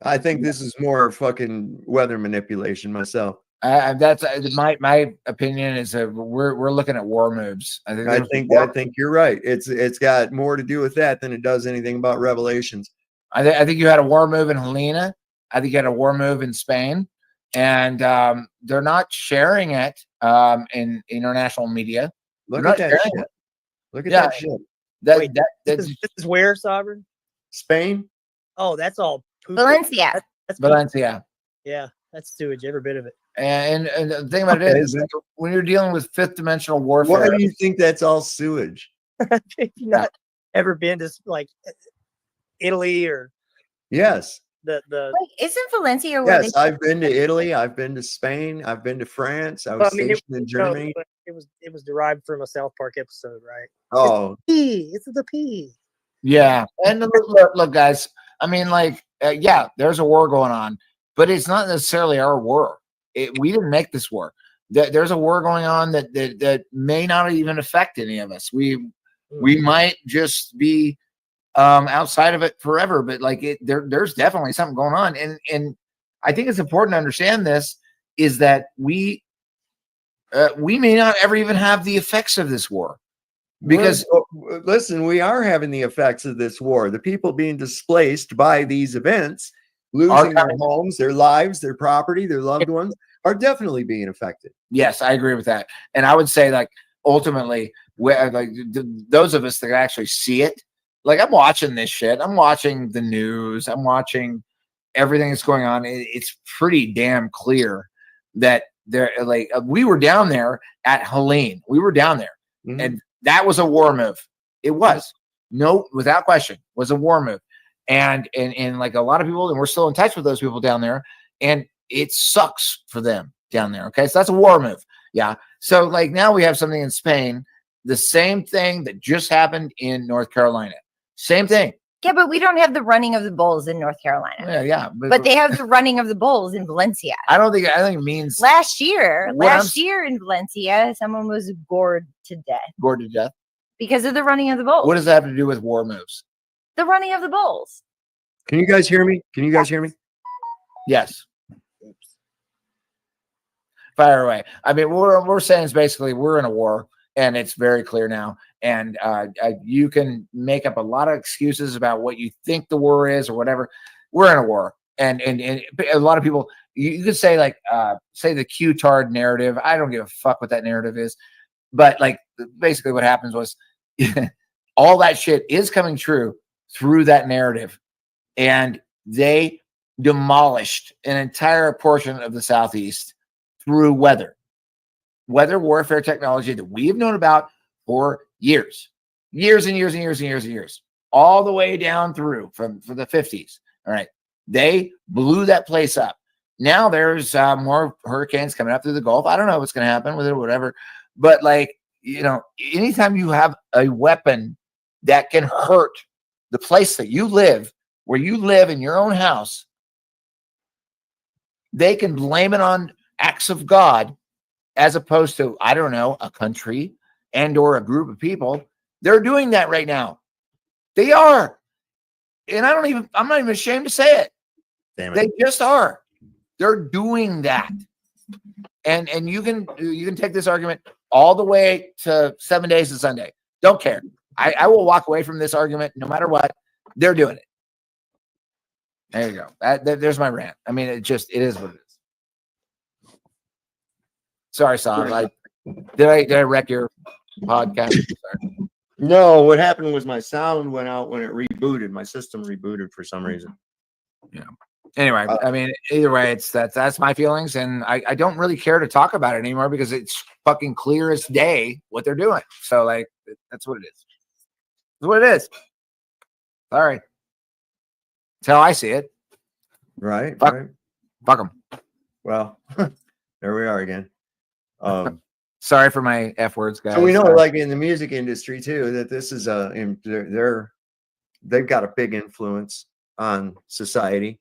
I think this is more fucking weather manipulation myself. That's my opinion is that we're looking at war moves. I think you're right. It's got more to do with that than it does anything about Revelations. I think you had a war move in Helena. I think you had a war move in Spain, and they're not sharing it in international media. Look at that shit. Look at that shit. This is where, Sovereign? Spain. Oh, that's all poop. Valencia. That's Valencia. Yeah, that's sewage, every bit of it. And the thing about it is, when you're dealing with fifth dimensional warfare, why do you think that's all sewage? You've not ever been to like Italy or yes. The Wait, isn't Valencia where yes, I've been to Italy, I've been to Spain, I've been to France, I was stationed in Germany. It was derived from a South Park episode, right? Oh, it's the P. Yeah, and look, guys. I mean, like, yeah, there's a war going on, but it's not necessarily our war. We didn't make this war. There's a war going on that may not even affect any of us. We might just be outside of it forever, but like there's definitely something going on, and I think it's important to understand this is that we may not ever even have the effects of this war. Because listen, we are having the effects of this war. The people being displaced by these events, losing their homes, their lives, their property, their loved ones are definitely being affected. Yes, I agree with that. And I would say, like, ultimately, like those of us that actually see it, like, I'm watching this shit. I'm watching the news. I'm watching everything that's going on. It's pretty damn clear that we were down there at Helloween. We were down there, and that was a war move. It was, no, without question, was a war move. And like a lot of people, and we're still in touch with those people down there, and it sucks for them down there. Okay, so that's a war move. Yeah. So like now we have something in Spain, the same thing that just happened in North Carolina. Same thing. Yeah, but we don't have the running of the bulls in North Carolina. Yeah. But they have the running of the bulls in Valencia. I think it means last year in Valencia, someone was gored to death. Gored to death because of the running of the bulls. What does that have to do with war moves? The running of the bulls. Can you guys hear me? Can you guys hear me? Yes. Fire away. I mean, what we're saying is basically we're in a war, and it's very clear now. And you can make up a lot of excuses about what you think the war is or whatever. We're in a war, and a lot of people. You could say like say the Q-tard narrative. I don't give a fuck what that narrative is, but like basically what happens was all that shit is coming true through that narrative, and they demolished an entire portion of the Southeast through weather warfare technology that we have known about for years and years and years and years and years. all the way down through from the 50s. All right. They blew that place up. Now there's more hurricanes coming up through the Gulf. I don't know what's going to happen with it or whatever. But like, you know, anytime you have a weapon that can hurt the place that you live, where you live in your own house, they can blame it on acts of God as opposed to, I don't know, a country and or a group of people. They're doing that right now. They are. And I'm not even ashamed to say it. Damn it. They just are. They're doing that. And you can take this argument all the way to 7 days to Sunday. Don't care. I will walk away from this argument no matter what. They're doing it. There you go. There's my rant. I mean, it is what it is. Sorry, Sam. Did I wreck your podcast? Sorry. No, what happened was my sound went out when it rebooted. My system rebooted for some reason. Yeah. Anyway, I mean, either way, that's my feelings, and I don't really care to talk about it anymore because it's fucking clear as day what they're doing. So like, that's what it is. That's what it is. Sorry. That's how I see it. Right. Fuck them. Well, there we are again. Sorry for my F words, guys. So we know, like in the music industry too, that this is they've got a big influence on society,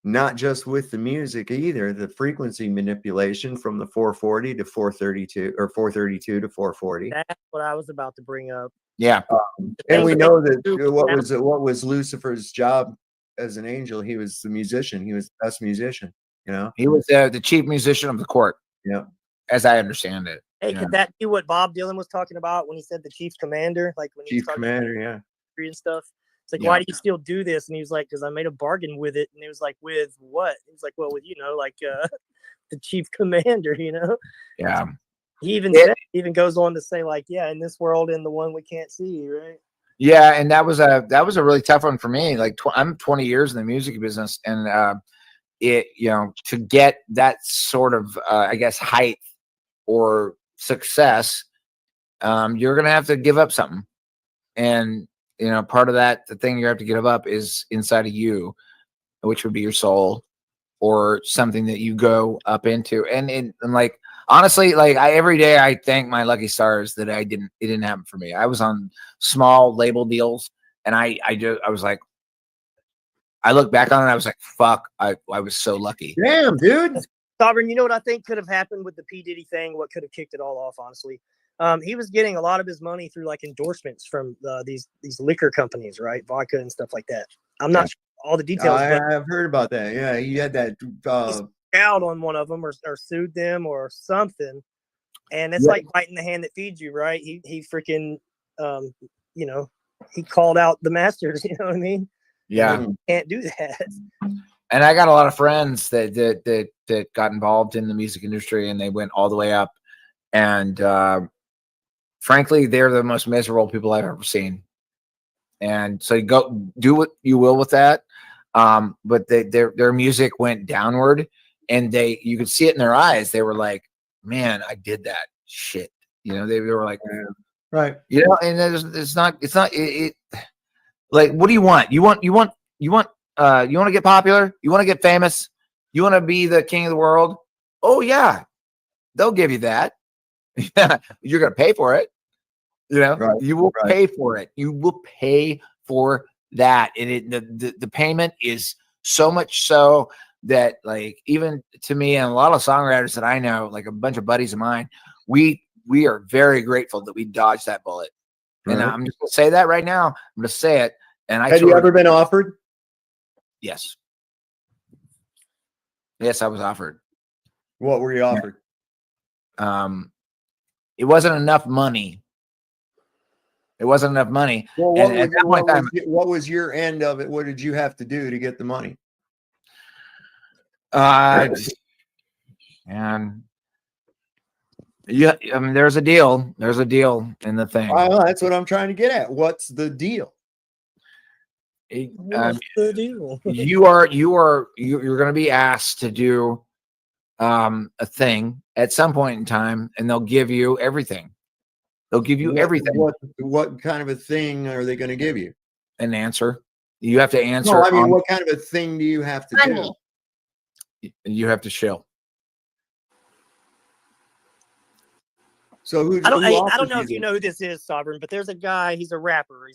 not just with the music either. The frequency manipulation from the 440 to 432 or 432 to 440. That's what I was about to bring up. Yeah, and we know that what was Lucifer's job as an angel? He was the musician. He was the best musician. You know, he was the chief musician of the court. Yeah, as I understand it. Hey, could that be what Bob Dylan was talking about when he said the chief commander? Like when chief commander, yeah, and stuff. It's like, why do you still do this? And he was like, because I made a bargain with it. And he was like, with what? He was like, well, with like the chief commander, Yeah. He even goes on to say, like, yeah, in this world, in the one we can't see, right? Yeah, and that was a really tough one for me. Like, I'm 20 years in the music business, and to get that sort of I guess height or success, you're gonna have to give up something, and part of that, the thing you have to give up is inside of you, which would be your soul or something that you go up into. And like, honestly, like every day I thank my lucky stars that it didn't happen for me. I was on small label deals, and I was like, I look back on it, I was like, fuck, I was so lucky. Damn, dude. Sovereign, you know what I think could have happened with the P. Diddy thing? What could have kicked it all off, honestly? He was getting a lot of his money through like endorsements from these liquor companies, right? Vodka and stuff like that. I'm not sure all the details. I've heard about that. Yeah, he had that out on one of them or sued them or something. And it's like biting the hand that feeds you, right? He freaking he called out the masters, you know what I mean? Yeah. Can't do that. And I got a lot of friends that got involved in the music industry, and they went all the way up. And frankly, they're the most miserable people I've ever seen. And so you go do what you will with that. But their music went downward, and you could see it in their eyes. They were like, man, I did that shit. They were like, right. And it's not like, what do you want? You want to get popular? You want to get famous? You want to be the king of the world? Oh yeah. They'll give you that. You're going to pay for it. You will pay for it. You will pay for that. And the payment is so much so that, like, even to me and a lot of songwriters that I know, like a bunch of buddies of mine, we are very grateful that we dodged that bullet. Right. And I'm just going to say that right now. I'm going to say it. And have you ever been offered? Yes. Yes, I was offered. What were you offered? It wasn't enough money. Well, what was your end of it? What did you have to do to get the money? And yeah, I mean, there's a deal. There's a deal in the thing. That's what I'm trying to get at. What's the deal? What's the deal? You're going to be asked to do a thing at some point in time, and they'll give you everything. They'll give you everything. What kind of a thing are they going to give you? an answer. You have to answer. No, I mean, what kind of a thing do you have to Money. do? You have to shill. So I don't know if you know who this is, Sovereign, but there's a guy. He's a rapper.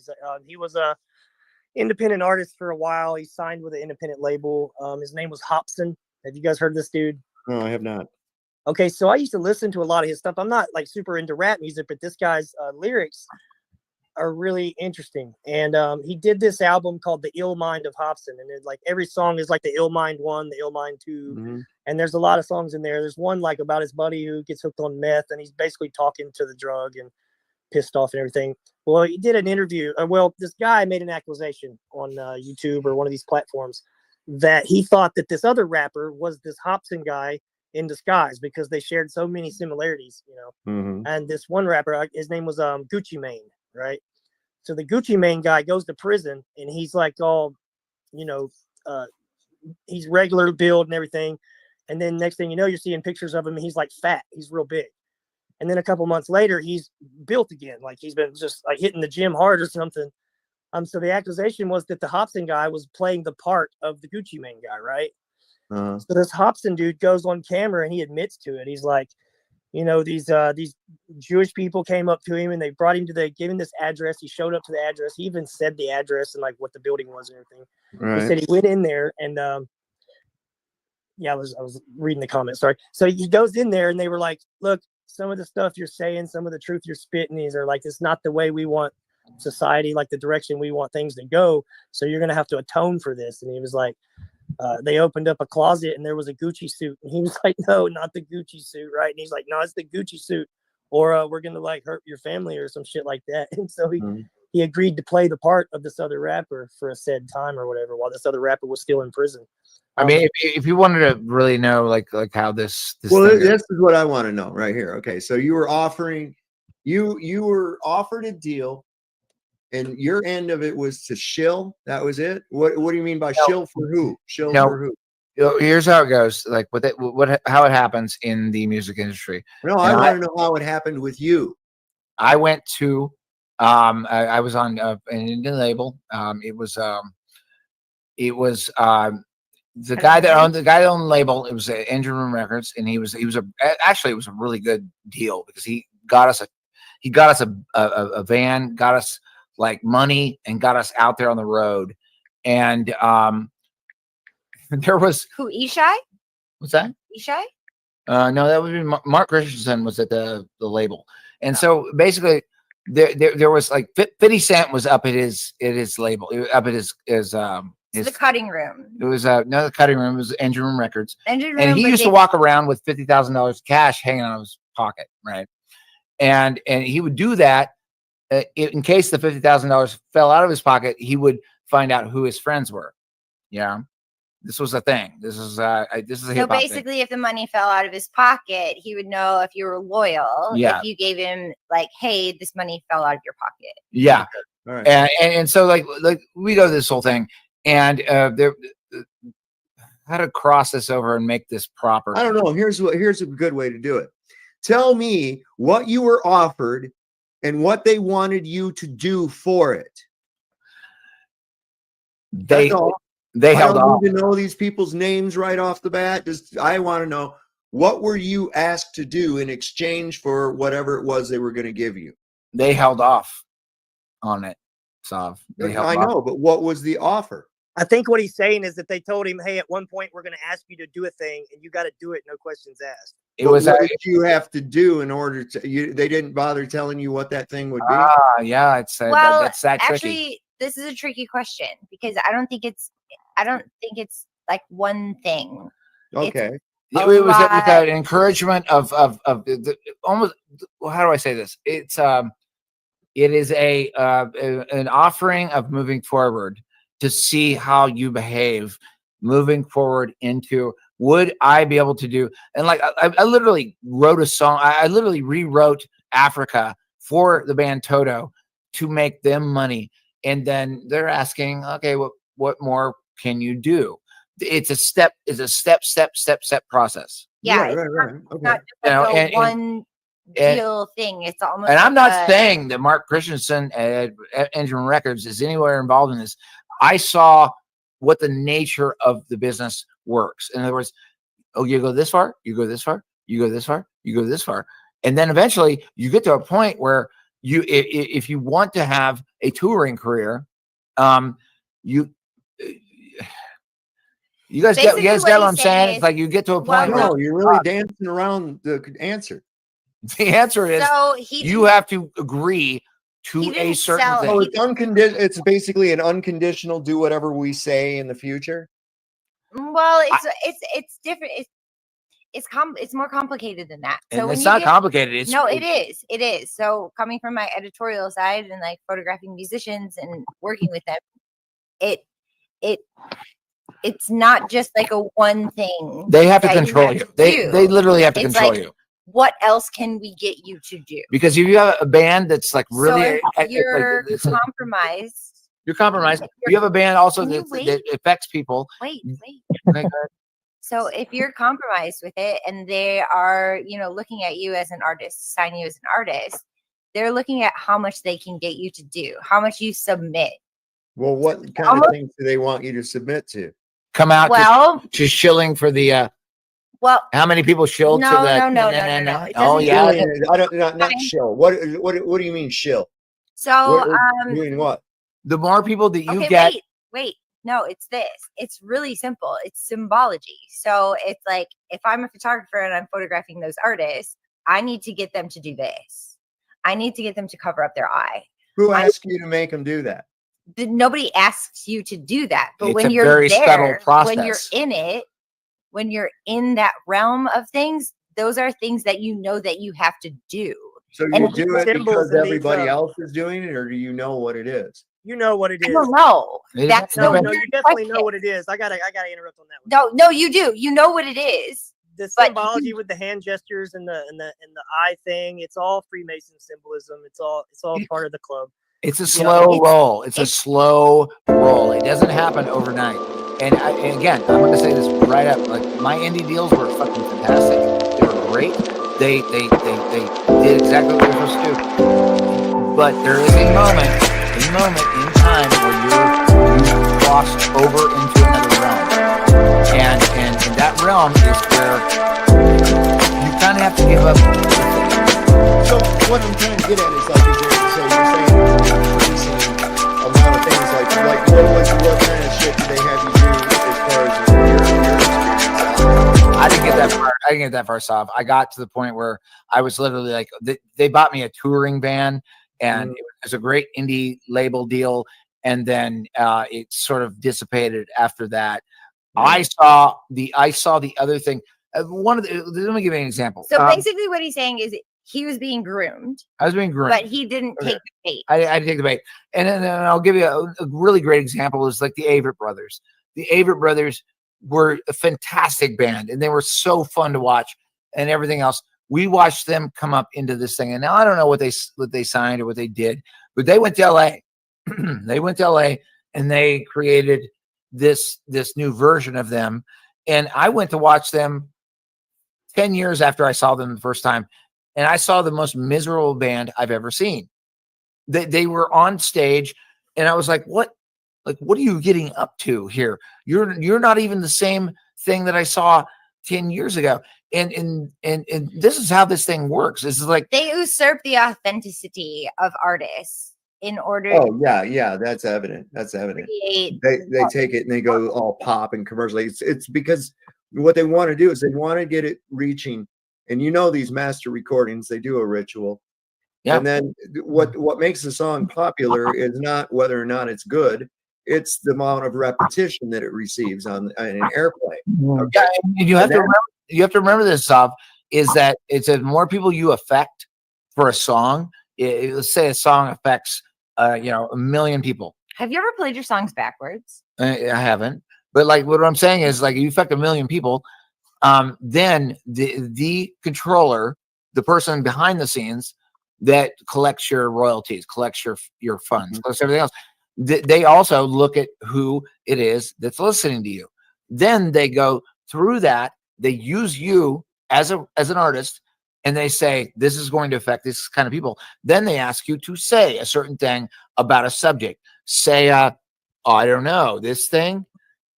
He was a independent artist for a while. He signed with an independent label. His name was Hobson. Have you guys heard this dude? No, I have not. Okay, so I used to listen to a lot of his stuff. I'm not like super into rap music, but this guy's lyrics are really interesting. And he did this album called The Ill Mind of Hobson, and like every song is like the Ill Mind 1, the Ill Mind 2, and there's a lot of songs in there. There's one like about his buddy who gets hooked on meth, and he's basically talking to the drug and pissed off and everything. Well, he did an interview. This guy made an accusation on YouTube or one of these platforms that he thought that this other rapper was this Hobson guy in disguise because they shared so many similarities, And this one rapper, his name was Gucci Mane, right? So the Gucci Mane guy goes to prison, and he's like all, he's regular build and everything. And then next thing you know, you're seeing pictures of him, and he's like fat. He's real big. And then a couple months later, he's built again. Like he's been just like hitting the gym hard or something. So the accusation was that the Hobson guy was playing the part of the Gucci Mane guy, right? So this Hobson dude goes on camera and he admits to it. He's like, these Jewish people came up to him and they brought him gave him this address. He showed up to the address. He even said the address and like what the building was and everything. Right. He said he went in there and I was reading the comments. Sorry. So he goes in there and they were like, look, some of the stuff you're saying, some of the truth you're spitting, these are like, it's not the way we want society, like the direction we want things to go. So you're going to have to atone for this. And he was like, they opened up a closet and there was a Gucci suit. And he was like, no, not the Gucci suit. Right. And he's like, no, it's the Gucci suit, or we're going to like hurt your family or some shit like that. And so he agreed to play the part of this other rapper for a said time or whatever, while this other rapper was still in prison. I mean, if you wanted to really know, like how this well, this is what I want to know right here. Okay, so you were offering, you were offered a deal, and your end of it was to shill. That was it. What do you mean by shill for who? Shill for who? Here's how it goes. Like how it happens in the music industry. No, I want to know how it happened with you. I went to, I was on an Indian label. It was the guy that owned the label. It was Engine Room Records, and it was a really good deal because he got us a van, got us like money, and got us out there on the road. And there was who, Ishai? What's that? Ishai? No, that would be Mark Christensen was at the label, and so basically there was like 50 Cent was up at his label, up at his the cutting room. It was no, the cutting room. It was Engine Room Records. Engine Room, and he used to walk around with $50,000 cash hanging out of his pocket, right? And he would do that in case the $50,000 fell out of his pocket. He would find out who his friends were. Yeah, this was a thing. This is a so basically thing. If the money fell out of his pocket, he would know if you were loyal. Yeah. If you gave him like, hey, this money fell out of your pocket. Yeah. All right. And so like we go this whole thing. And there, how to cross this over and make this proper? I don't know. Here's a good way to do it. Tell me what you were offered and what they wanted you to do for it. They held off. I don't need to know these people's names right off the bat. I want to know, what were you asked to do in exchange for whatever it was they were going to give you? They held off on it. I know, but what was the offer? I think what he's saying is that they told him, hey, at one point we're going to ask you to do a thing, and you got to do it, no questions asked. What did you have to do in order to? They didn't bother telling you what that thing would be. Yeah, it's that's that tricky. Actually, this is a tricky question because I don't think it's like one thing. Okay. It was an encouragement of almost. How do I say this? It is an offering of moving forward to see how you behave moving forward into, would I be able to do? And like, I literally wrote a song. I literally rewrote Africa for the band Toto to make them money. And then they're asking, okay, what more can you do? It's a step process. Yeah. Right. Okay. Not just one deal thing. It's almost. And I'm like not saying that Mark Christensen at Engine Records is anywhere involved in this. I saw what the nature of the business works. In other words, oh, you go this far, you go this far, you go this far, you go this far, and then eventually you get to a point where if you want to have a touring career, you guys get what I'm saying? It's like you get to a point No, where you're really dancing around the answer. the answer is you have to agree to a certain thing. So it's unconditional. It's basically an unconditional do whatever we say in the future. Well, it's different. It's more complicated than that. So And when it's you not complicated. It's it is. So coming from my editorial side and like photographing musicians and working with them, it's not just like a one thing. They have to control you. They literally have to control you. What else can we get you to do? Because if you have a band that's like really, so if you're compromised. You're compromised. You have a band also that affects people. Wait. Okay, go ahead. So if you're compromised with it and they are, looking at you as an artist, sign you as an artist, they're looking at how much they can get you to do, how much you submit. Well, what kind of things do they want you to submit to? Come out to shilling for the how many people shilled to the no. Oh yeah. I don't not shill. What do you mean shill? So doing what? The more people that you okay, get. Wait. No, it's this. It's really simple. It's symbology. So it's like if I'm a photographer and I'm photographing those artists, I need to get them to do this. I need to get them to cover up their eye. Who asked you to make them do that? Nobody asks you to do that. But It's when a you're very subtle there, process. when you're in it, when you're in that realm of things, those are things that you know that you have to do. So you do it because everybody else is doing it, or do you know what it is? You know what it is. I don't know. That's the no, weird you definitely question. know what it is. I gotta interrupt on that one. No, you do. You know what it is. The symbology with the hand gestures and the eye thing, it's all Freemason symbolism. It's all part of the club. It's a slow roll. It's a slow roll. It doesn't happen overnight. And again, I'm going to say this right up. Like my indie deals were fucking fantastic. They were great. They did exactly what they were supposed to do. But there is a moment in time where you crossed over into another realm, and that realm is where you kind of have to give up. So what I'm trying to get at is like, so you're saying a lot of things like what kind of shit do they have you do as far as your experience? I didn't get that far. I didn't get that far off. I got to the point where I was literally like, they bought me a touring van, and it was a great indie label deal, and then it sort of dissipated after that. I saw the other thing. Let me give you an example. So basically, what he's saying is he was being groomed. I was being groomed, but he didn't take the bait. I didn't take the bait, and then I'll give you a really great example. Is like the Avett Brothers. The Avett Brothers were a fantastic band, and they were so fun to watch, and everything else. We watched them come up into this thing, and now I don't know what they signed or what they did, but they went to LA. They went to LA, and they created this new version of them, and I went to watch them 10 years after I saw them the first time, and I saw the most miserable band I've ever seen. They were on stage, and I was like, what are you getting up to here? You're not even the same thing that I saw 10 years ago. And this is how this thing works. This is like they usurp the authenticity of artists in order. Oh yeah, that's evident. They take it and they go all pop and commercial. It's because what they want to do is they want to get it reaching. And these master recordings, they do a ritual. Yeah. And then what makes the song popular is not whether or not it's good. It's the amount of repetition that it receives on an airplay. Okay? Yeah, and you have to remember this, Sav, is that it's the more people you affect for a song. Let's say a song affects, 1 million people. Have you ever played your songs backwards? I haven't, but like what I'm saying is like you affect 1 million people. Then the controller, the person behind the scenes that collects your royalties, collects your funds, collects everything else. They also look at who it is that's listening to you. Then they go through that. They use you as an artist, and they say this is going to affect this kind of people, then they ask you to say a certain thing about a subject. Say, I don't know, this thing,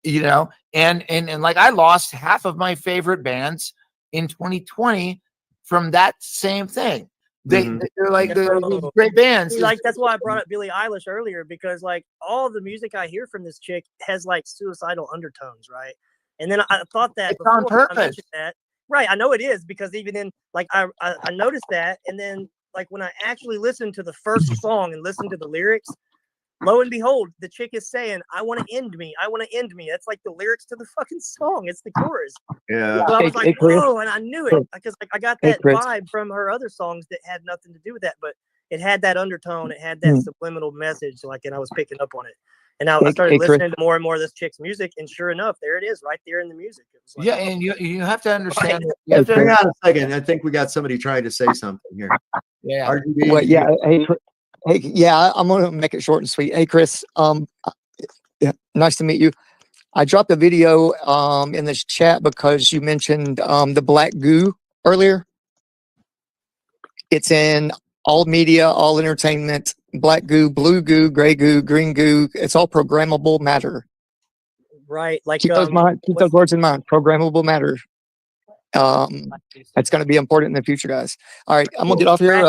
you know, and like I lost half of my favorite bands in 2020 from that same thing. They're like they're great bands. See, like that's why I brought up Billie Eilish earlier, because like all the music I hear from this chick has like suicidal undertones, right? And then I thought that It's on before I purpose. mentioned that. Right, I know it is, because even in like I noticed that, and then like when I actually listened to the first song and listened to the lyrics, lo and behold, the chick is saying, "I want to end me. I want to end me." That's like the lyrics to the fucking song. It's the chorus. Yeah. So I was Hey, like, hey, Chris. whoa, and I knew it because like I got Hey, that Chris. vibe from her other songs that had nothing to do with that, but it had that undertone. It had that subliminal message, like, and I was picking up on it. And now I started Hey, Chris. listening to more and more of this chick's music, and sure enough, there it is, right there in the music. It was like, Yeah, and you have to understand. Right. You have to Hang on a second. I think we got somebody trying to say something here. Yeah. RGB, Well, yeah. Hey, yeah. I'm gonna make it short and sweet. Hey, Chris. Yeah, nice to meet you. I dropped a video in this chat because you mentioned the black goo earlier. It's in all media, all entertainment. Black goo, blue goo, gray goo, green goo. It's all programmable matter. right, like Keep those words in mind. Programmable matter. That's going to be important in the future, guys. All right, I'm gonna get off here.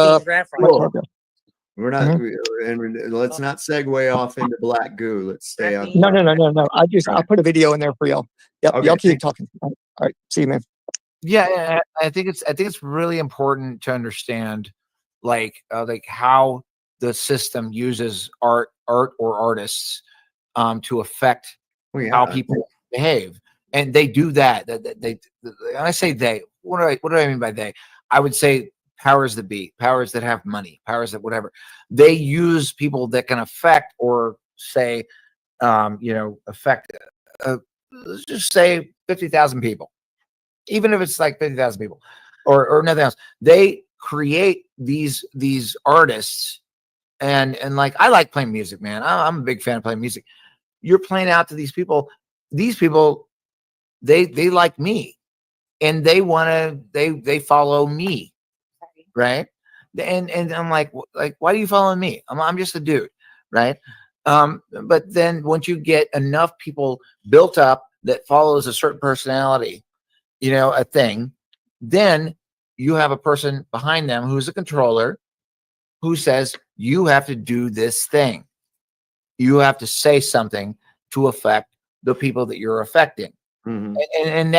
We're not, and let's not segue off into black goo. Let's stay on. No. I'll put a video in there for y'all. Yep, Okay, y'all keep talking. All right, see you, man. Yeah, I think it's really important to understand like how the system uses art or artists to affect how people behave, and they do that. They and I say they. What do I mean by they? I would say powers that be, powers that have money, powers that whatever. They use people that can affect or say, affect. Let's just say 50,000 people. Even if it's like 50,000 people or nothing else, they create these artists and like I like playing music, man. I'm a big fan of playing music. You're playing out to these people. These people, they like me, and they they follow me, right? And I'm like, why do you follow me? I'm just a dude, right? But then once you get enough people built up that follows a certain personality, a thing, then you have a person behind them who's a controller who says, you have to do this thing. You have to say something to affect the people that you're affecting. And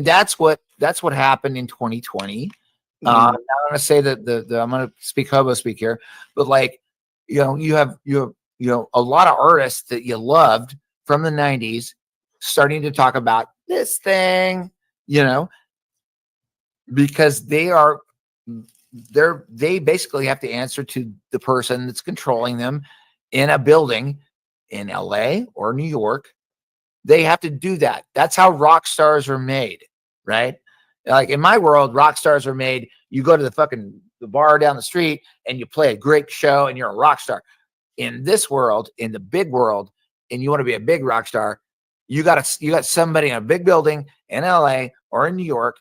that's what happened in 2020. I'm going to say that I'm going to speak hobo speak here, but like, you have a lot of artists that you loved from the 90s starting to talk about this thing, because they basically have to answer to the person that's controlling them in a building in LA or New York. They have to do that. That's how rock stars are made, right? Like in my world, rock stars are made. You go to the bar down the street and you play a great show and you're a rock star. In this world, in the big world, and you want to be a big rock star, you got somebody in a big building in LA or in New York.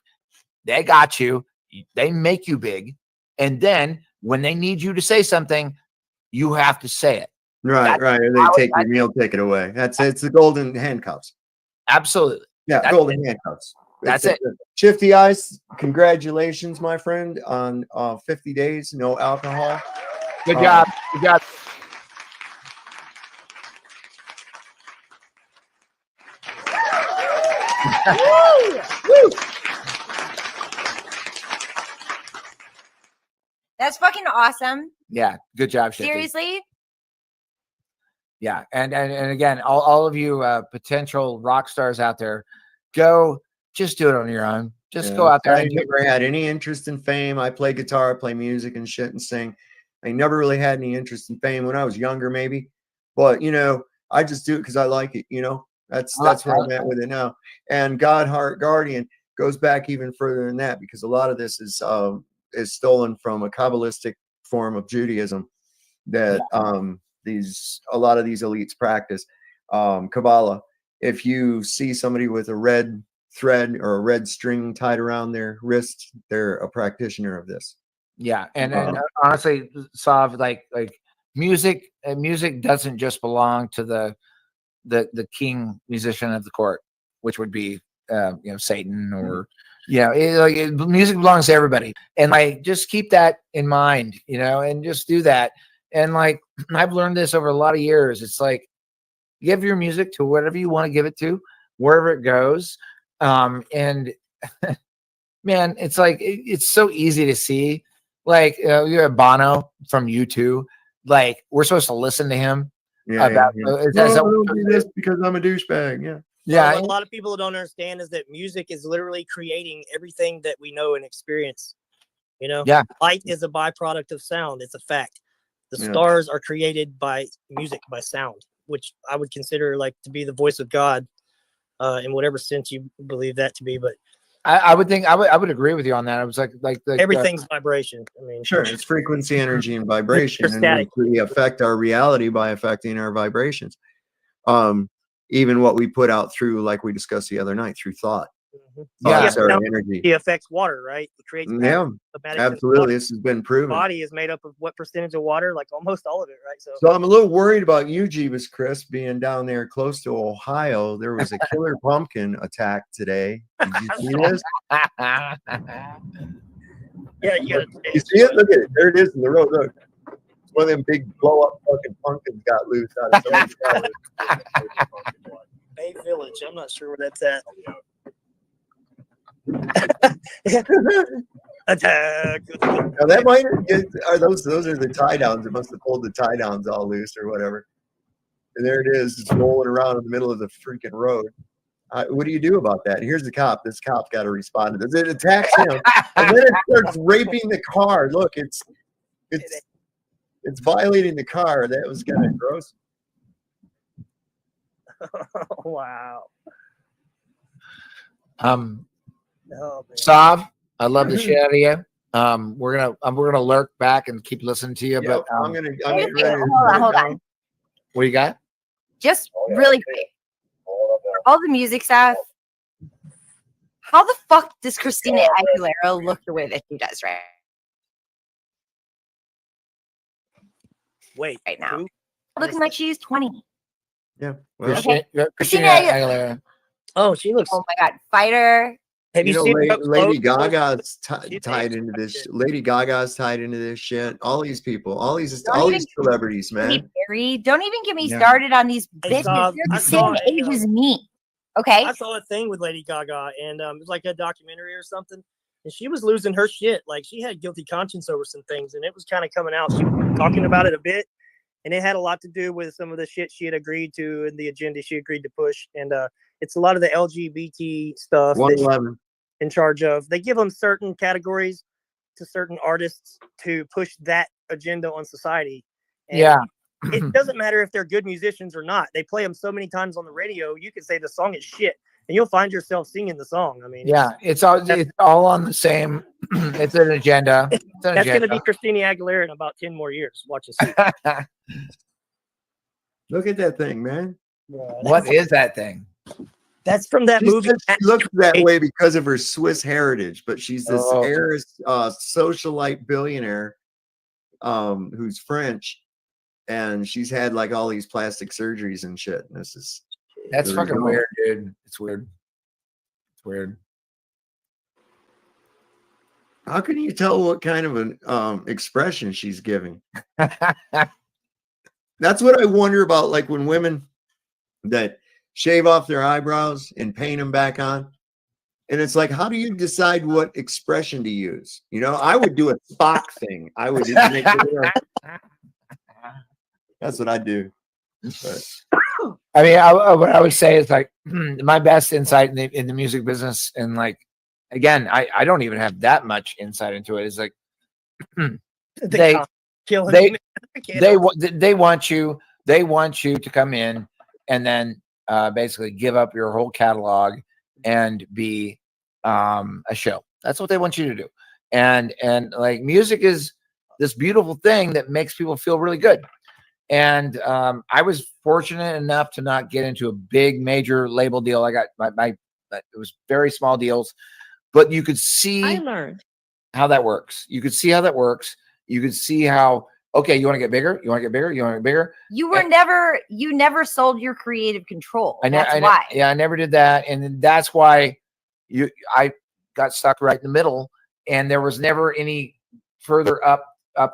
They got you. They make you big. And then when they need you to say something, you have to say it. Right. Or they take your meal ticket away. It's the golden handcuffs. Absolutely. Yeah, golden handcuffs. That's it. Shifty Eyes, congratulations, my friend, on 50 days, no alcohol. Good job. Good job. Woo! That's fucking awesome. Yeah, good job, Shifty. Seriously? Yeah, and again, all of you potential rock stars out there, go just do it on your own. Just go out there. I never had any interest in fame. I play guitar, play music and shit and sing. I never really had any interest in fame when I was younger, maybe. But I just do it because I like it. That's where I'm at with it now. And God Heart Guardian goes back even further than that, because a lot of this is stolen from a Kabbalistic form of Judaism that a lot of these elites practice. Kabbalah. If you see somebody with a red thread or a red string tied around their wrist, they're a practitioner of this. Yeah, and honestly, Sav, like music doesn't just belong to the king musician of the court, which would be Satan, or music belongs to everybody, and like just keep that in mind, and just do that. And like I've learned this over a lot of years. It's like give your music to whatever you want to give it to, wherever it goes. And man, it's like it's so easy to see. Like you have Bono from U2. Like we're supposed to listen to him. Yeah, about I don't do this because I'm a douchebag. Yeah. Well, what a lot of people don't understand is that music is literally creating everything that we know and experience. Yeah. Light is a byproduct of sound. It's a fact. The Yeah. stars are created by music, by sound, which I would consider like to be the voice of God, in whatever sense you believe that to be. But I would think I would agree with you on that. I was like everything's vibration. I mean, Sure, it's frequency, energy, and vibration, and static. we affect our reality by affecting our vibrations. Even what we put out through, like we discussed the other night, through thought. Thoughts are energy. It affects water, right? It creates Yeah, absolutely. This has been proven. The body is made up of what percentage of water? Like almost all of it, right? So I'm a little worried about you, Jeebus Chris, being down there close to Ohio. There was a killer pumpkin attack today. Did you see this? Yeah, you see it? Look at it. There it is in the road. Look. One of them big blow up fucking pumpkins got loose out of somebody's car. Bay Village. I'm not sure where that's at. Attack. Now that might are those are the tie downs. It must have pulled the tie downs all loose or whatever. And there it is. It's rolling around in the middle of the freaking road. What do you do about that? Here's the cop. This cop's got to respond to this. It attacks him, and then it starts raping the car. Look, it's violating the car. That was kind of gross. Wow. Sav, I love the shit out of you. We're gonna lurk back and keep listening to you. Yep, But I'm getting ready to hold on. What do you got? Just really quick. All the music stuff. How the fuck does Christina Aguilera look the way that she does right now? Who? Looking like she's 20. Yeah. Well, Okay. Christina Aguilera. Oh, she looks. Oh my god, fighter. Have you seen Lady Gaga's tied into this? Lady Gaga's tied into this shit. All these people, all these celebrities, man. Don't even get me started on these bitches. They're the same age as me. Okay. I saw a thing with Lady Gaga, and it was like a documentary or something, and she was losing her shit. Like she had guilty conscience over some things, and it was kind of coming out. She was talking about it a bit, and it had a lot to do with some of the shit she had agreed to and the agenda she agreed to push. And it's a lot of the LGBT stuff. 111. In charge of. They give them certain categories to certain artists to push that agenda on society. And yeah. It doesn't matter if they're good musicians or not. They play them so many times on the radio. You can say the song is shit, and you'll find yourself singing the song. I mean, yeah, it's all on the same. It's an agenda. That's going to be Christina Aguilera in about 10 more years. Watch this. Look at that thing, man. What is that thing? That's from that movie. She looks that way because of her Swiss heritage, but she's this heiress, socialite billionaire who's French, and she's had like all these plastic surgeries and shit. And that's fucking weird, dude. It's weird. It's weird. How can you tell what kind of an expression she's giving? That's what I wonder about, like when women that shave off their eyebrows and paint them back on. And it's like, how do you decide what expression to use? You know, I would do a Spock thing. I would just make it that's what I do. But. I mean, what I would say is like my best insight in the music business, and like again, I don't even have that much insight into it. Is like they want you to come in and then basically give up your whole catalog and be a show. That's what they want you to do. And like music is this beautiful thing that makes people feel really good. And I was fortunate enough to not get into a big major label deal. I got my It was very small deals, but you could see I learned. how that works. You could see how that works. You could see how, okay, you want to get bigger? You want to get bigger? You want to get bigger? You were you never sold your creative control. That's why. Yeah, I never did that. And that's why I got stuck right in the middle, and there was never any further up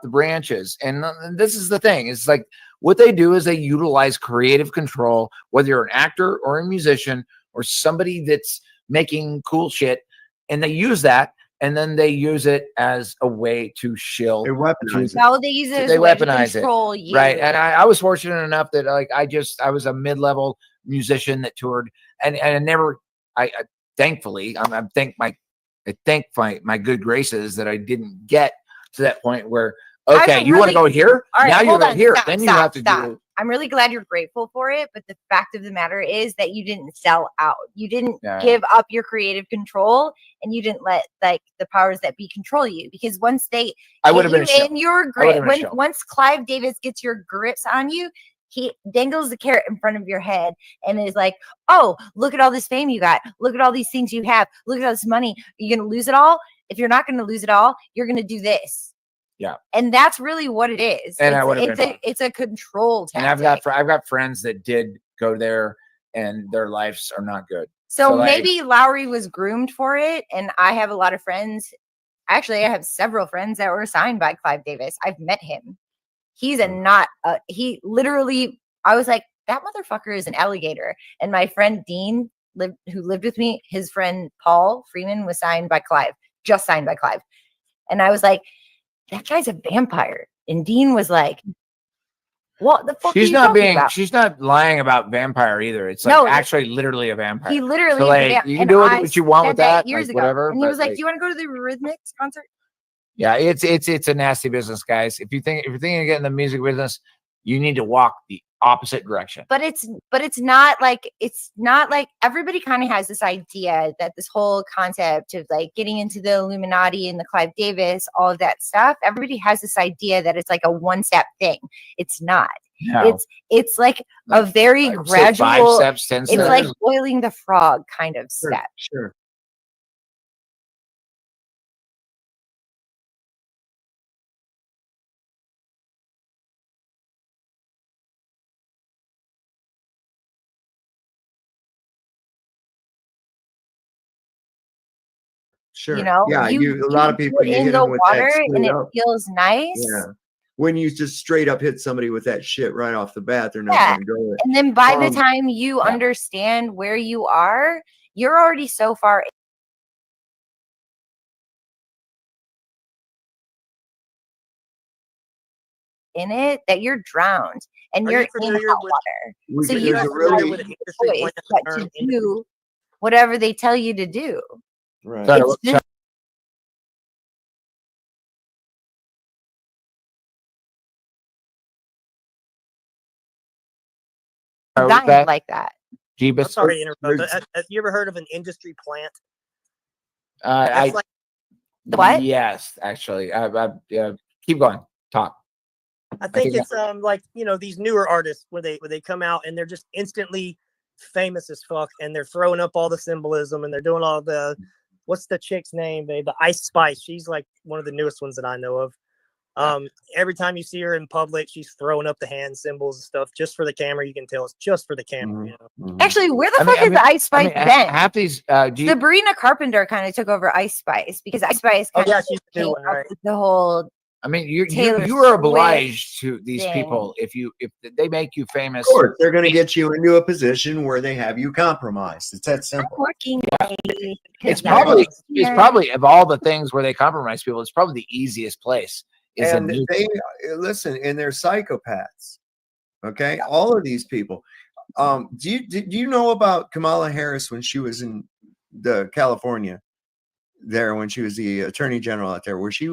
the branches. And this is the thing. It's like what they do is they utilize creative control, whether you're an actor or a musician or somebody that's making cool shit, and they use that, and then they use it as a way to shill. They weaponize No, they use it as They a way to weaponize control it, you. right? And I was fortunate enough that like I was a mid-level musician that toured, and I never, I thankfully, I thank my good graces that I didn't get to that point where, okay, you want to go here? All right, Now you're hold right on, here. stop, Then you stop, have to stop. do. I'm really glad you're grateful for it, but the fact of the matter is that you didn't sell out. You didn't Yeah. give up your creative control, and you didn't let like the powers that be control you. Because once they I would have been a get you shell. in your I would grip, have been a shell. once Clive Davis gets your grips on you, he dangles the carrot in front of your head and is like, "Oh, look at all this fame you got. Look at all these things you have. Look at all this money. Are you going to lose it all? If you're not going to lose it all, you're going to do this." Yeah. And that's really what it is. And I would have been. It's a control And tactic. I've got friends that did go there, and their lives are not good. So like, maybe Lowry was groomed for it. And I have a lot of friends. Actually, I have several friends that were signed by Clive Davis. I've met him. He's he literally, I was like, that motherfucker is an alligator. And my friend Dean who lived with me, his friend Paul Freeman was signed by Clive, just signed by Clive. And I was like, that guy's a vampire. And Dean was like, what the fuck? she's not lying about vampire either. It's like No, actually literally a vampire. He literally so, like, you can do what you want with that, years like, ago. whatever. And he was but, like, "Do you want to go to the Eurythmics concert?" yeah, it's a nasty business, guys. If you're thinking of getting in the music business, you need to walk the opposite direction. But it's not like everybody kind of has this idea that this whole concept of like getting into the Illuminati and the Clive Davis, all of that stuff. Everybody has this idea that it's like a one-step thing. It's not. No. It's like a very gradual. 5 steps, 10 steps. It's like boiling the frog kind of step. Sure. Sure. You know, yeah, you a lot of people put you in hit the them with that water and straight it up. feels nice. Yeah. When you just straight up hit somebody with that shit right off the bat, they're not Yeah. going to go it. And then by the Um, time you understand where you are, you're already so far in it that you're drowned and Are you're you in familiar hot with- water. So you there's have a really- no with an industry choice plan but term to do whatever they tell you to do. Right. It's just designed like that. I'm sorry to interrupt. But have you ever heard of an industry plant? I like- The what? Yes, actually. Keep going. Talk. I think think it's like, you know, these newer artists where they come out and they're just instantly famous as fuck, and they're throwing up all the symbolism and they're doing all the, what's the chick's name, babe? The Ice Spice. She's like one of the newest ones that I know of. Every time you see her in public, she's throwing up the hand symbols and stuff just for the camera. You can tell it's just for the camera. You know? Actually, where the fuck is the Ice Spice been? Half these Sabrina Carpenter kind of took over Ice Spice because Ice Spice kind of she's the new one, right? the whole. I mean, you Taylor are Swift obliged to these thing. people if they make you famous. Of course, they're going to get you into a position where they have you compromised. It's that simple. Working It's probably of all the things where they compromise people, it's probably the easiest place. And they listen, and they're psychopaths. Okay, all of these people. Do you know about Kamala Harris when she was in the California there, when she was the attorney general out there, where she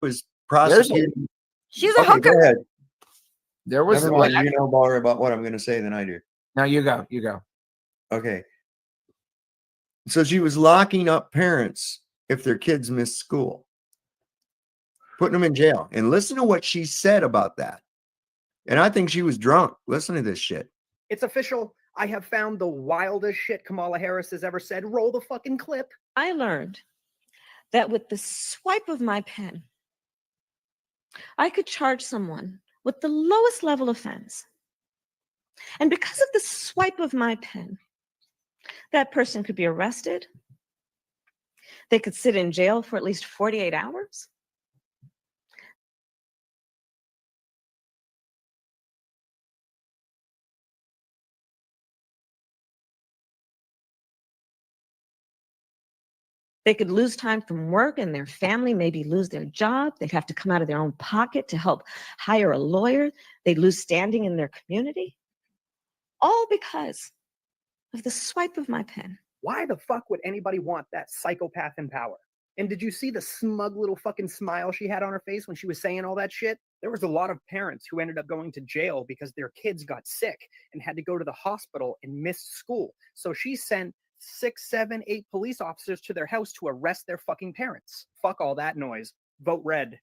was prosecuting. She's a Okay, hooker. go ahead. There was Never mind. You know more about what I'm going to say than I do. No, you go. You go. Okay. So she was locking up parents if their kids missed school, putting them in jail. And listen to what she said about that. And I think she was drunk. Listen to this shit. It's official. I have found the wildest shit Kamala Harris has ever said. Roll the fucking clip. I learned that with the swipe of my pen, I could charge someone with the lowest level offense. And because of the swipe of my pen, that person could be arrested. They could sit in jail for at least 48 hours. They could lose time from work and their family maybe lose their job. They'd have to come out of their own pocket to help hire a lawyer. They'd lose standing in their community. All because of the swipe of my pen. Why the fuck would anybody want that psychopath in power? And did you see the smug little fucking smile she had on her face when she was saying all that shit? There was a lot of parents who ended up going to jail because their kids got sick and had to go to the hospital and missed school. So she sent 6, 7, 8 police officers to their house to arrest their fucking parents. Fuck all that noise. Vote red.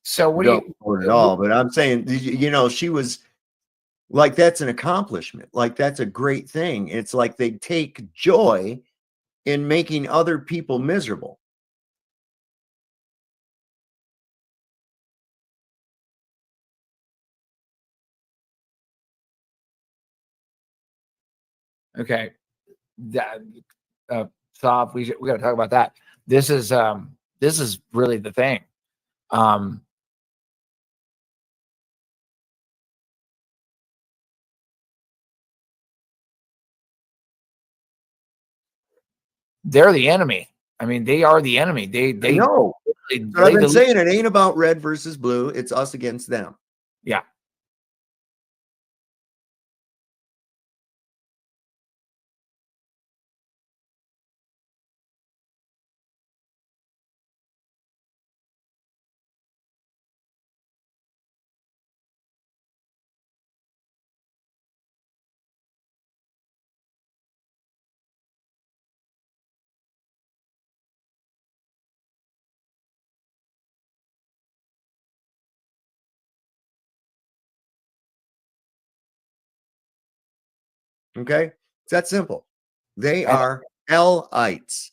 So what do you at all? But I'm saying, you know, she was like, that's an accomplishment. Like, that's a great thing. It's like they take joy in making other people miserable. Okay. That Sav, we got to talk about that. This is really the thing. They're the enemy. I mean, they are the enemy. They know. But I've been saying it ain't about red versus blue. It's us against them. Yeah. Okay. It's that simple. They are L-ites.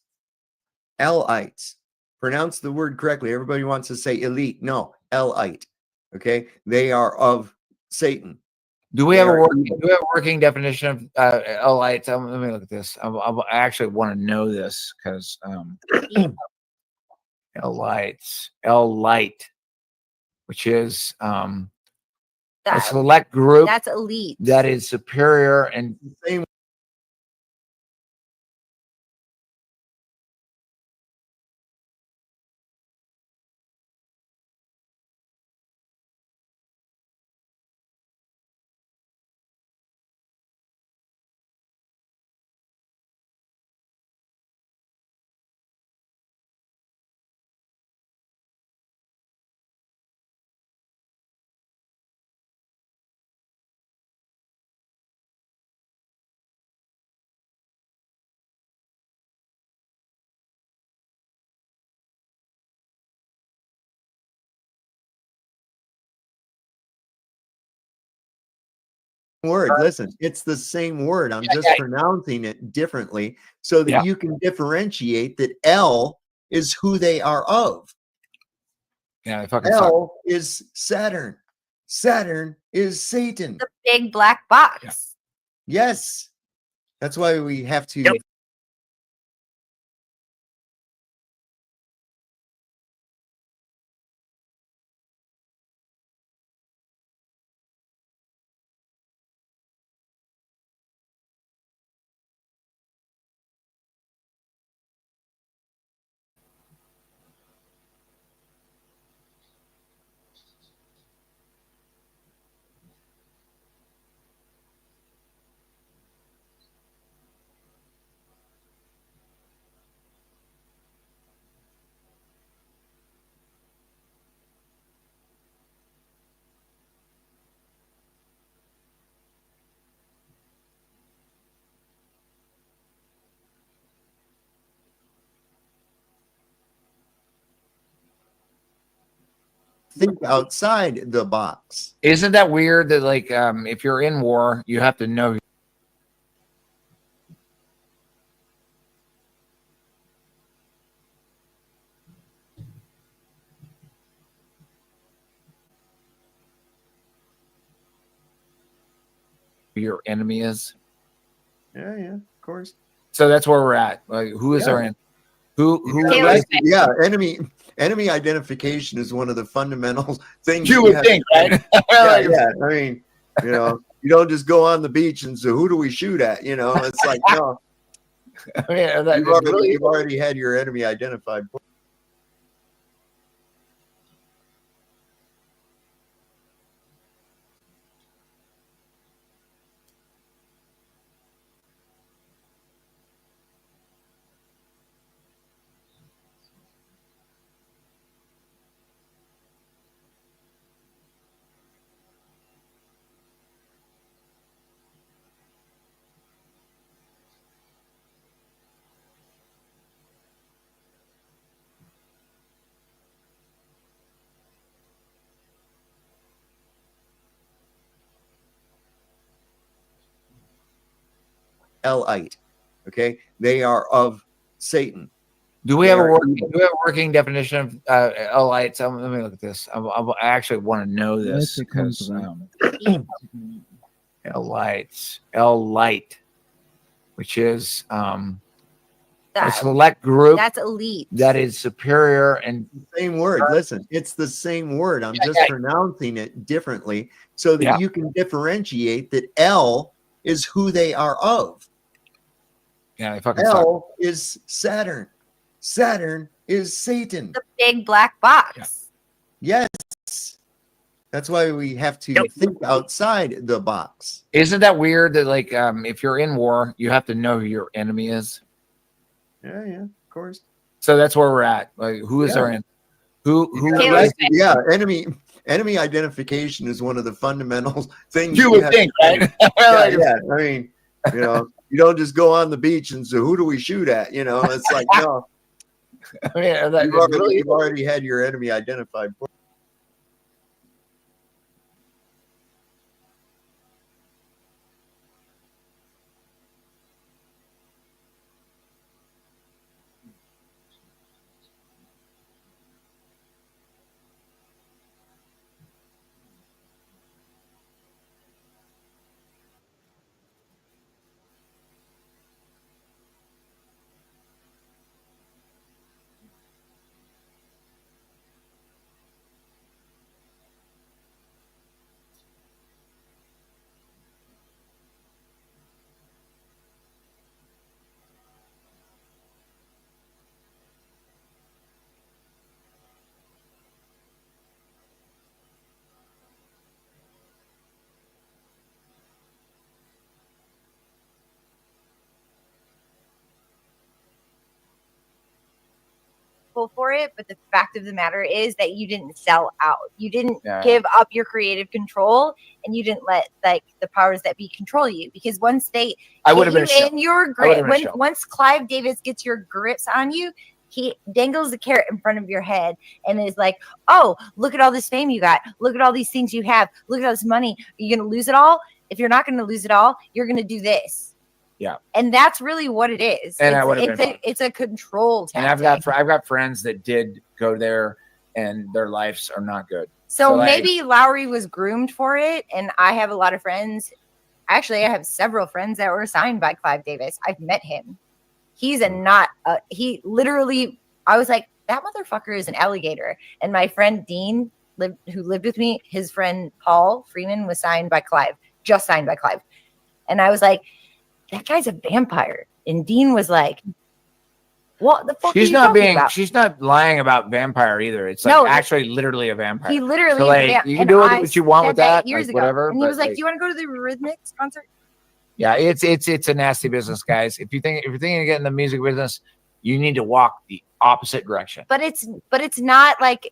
L-ites. Pronounce the word correctly. Everybody wants to say elite. No, L-ite. Okay. They are of Satan. Do we have a working definition of L-lights? Let me look at this. I actually want to know this because L-light, which is a select group That's elite. that is superior and same. Word. Listen, it's the same word. I'm just pronouncing it differently so that you can differentiate that L is who they are of. Yeah, fucking L is Saturn. Saturn is Satan. The big black box. Yes. That's why we have to think outside the box. Isn't that weird that like if you're in war, you have to know who your enemy is? Yeah, of course. So that's where we're at. Like, who is our enemy? Who? Yeah, enemy identification is one of the fundamental things. You would think, right? Yeah. I mean, you don't just go on the beach and say, "Who do we shoot at?" It's like no. I mean, You've already had your enemy identified. Elite. Okay, they are of Satan. Do we have a working definition of Elites? Let me look at this. I actually want to know this because Elites, Elite, which is a select group that's elite. that is superior and same word. Listen, it's the same word. I'm just pronouncing it differently so that you can differentiate that L is who they are of. Yeah, they fucking L is Saturn. Saturn is Satan. The big black box. Yes. That's why we have to think outside the box. Isn't that weird that like if you're in war, you have to know who your enemy is? Yeah, of course. So that's where we're at. Like, who is our enemy? Enemy identification is one of the fundamental things. You would think, right? I mean, you don't just go on the beach and say, "Who do we shoot at?" It's like no. I mean, you've already had your enemy identified. For it, but the fact of the matter is that you didn't sell out. You didn't give up your creative control, and you didn't let like the powers that be control you. Because once they in your grip, once Clive Davis gets your grips on you, he dangles a carrot in front of your head and is like, "Oh, look at all this fame you got. Look at all these things you have. Look at all this money. Are you going to lose it all? If you're not going to lose it all, you're going to do this." Yeah, and that's really what it is. And it's a control tactic. And I've got friends that did go there, and their lives are not good. So maybe Lowry was groomed for it, and I have a lot of friends. Actually, I have several friends that were signed by Clive Davis. I've met him. He's he literally. I was like, that motherfucker is an alligator. And my friend Dean, who lived with me, his friend Paul Freeman was signed by Clive, just signed by Clive, and I was like, that guy's a vampire. And Dean was like, what the fuck? She's not lying about vampire either. It's like actually literally a vampire. He literally so like you can do what you want with that years ago. Whatever. And he was like, do you want to go to the Eurythmics concert? Yeah, it's a nasty business, guys. If you're thinking of getting in the music business, you need to walk the opposite direction. But it's not like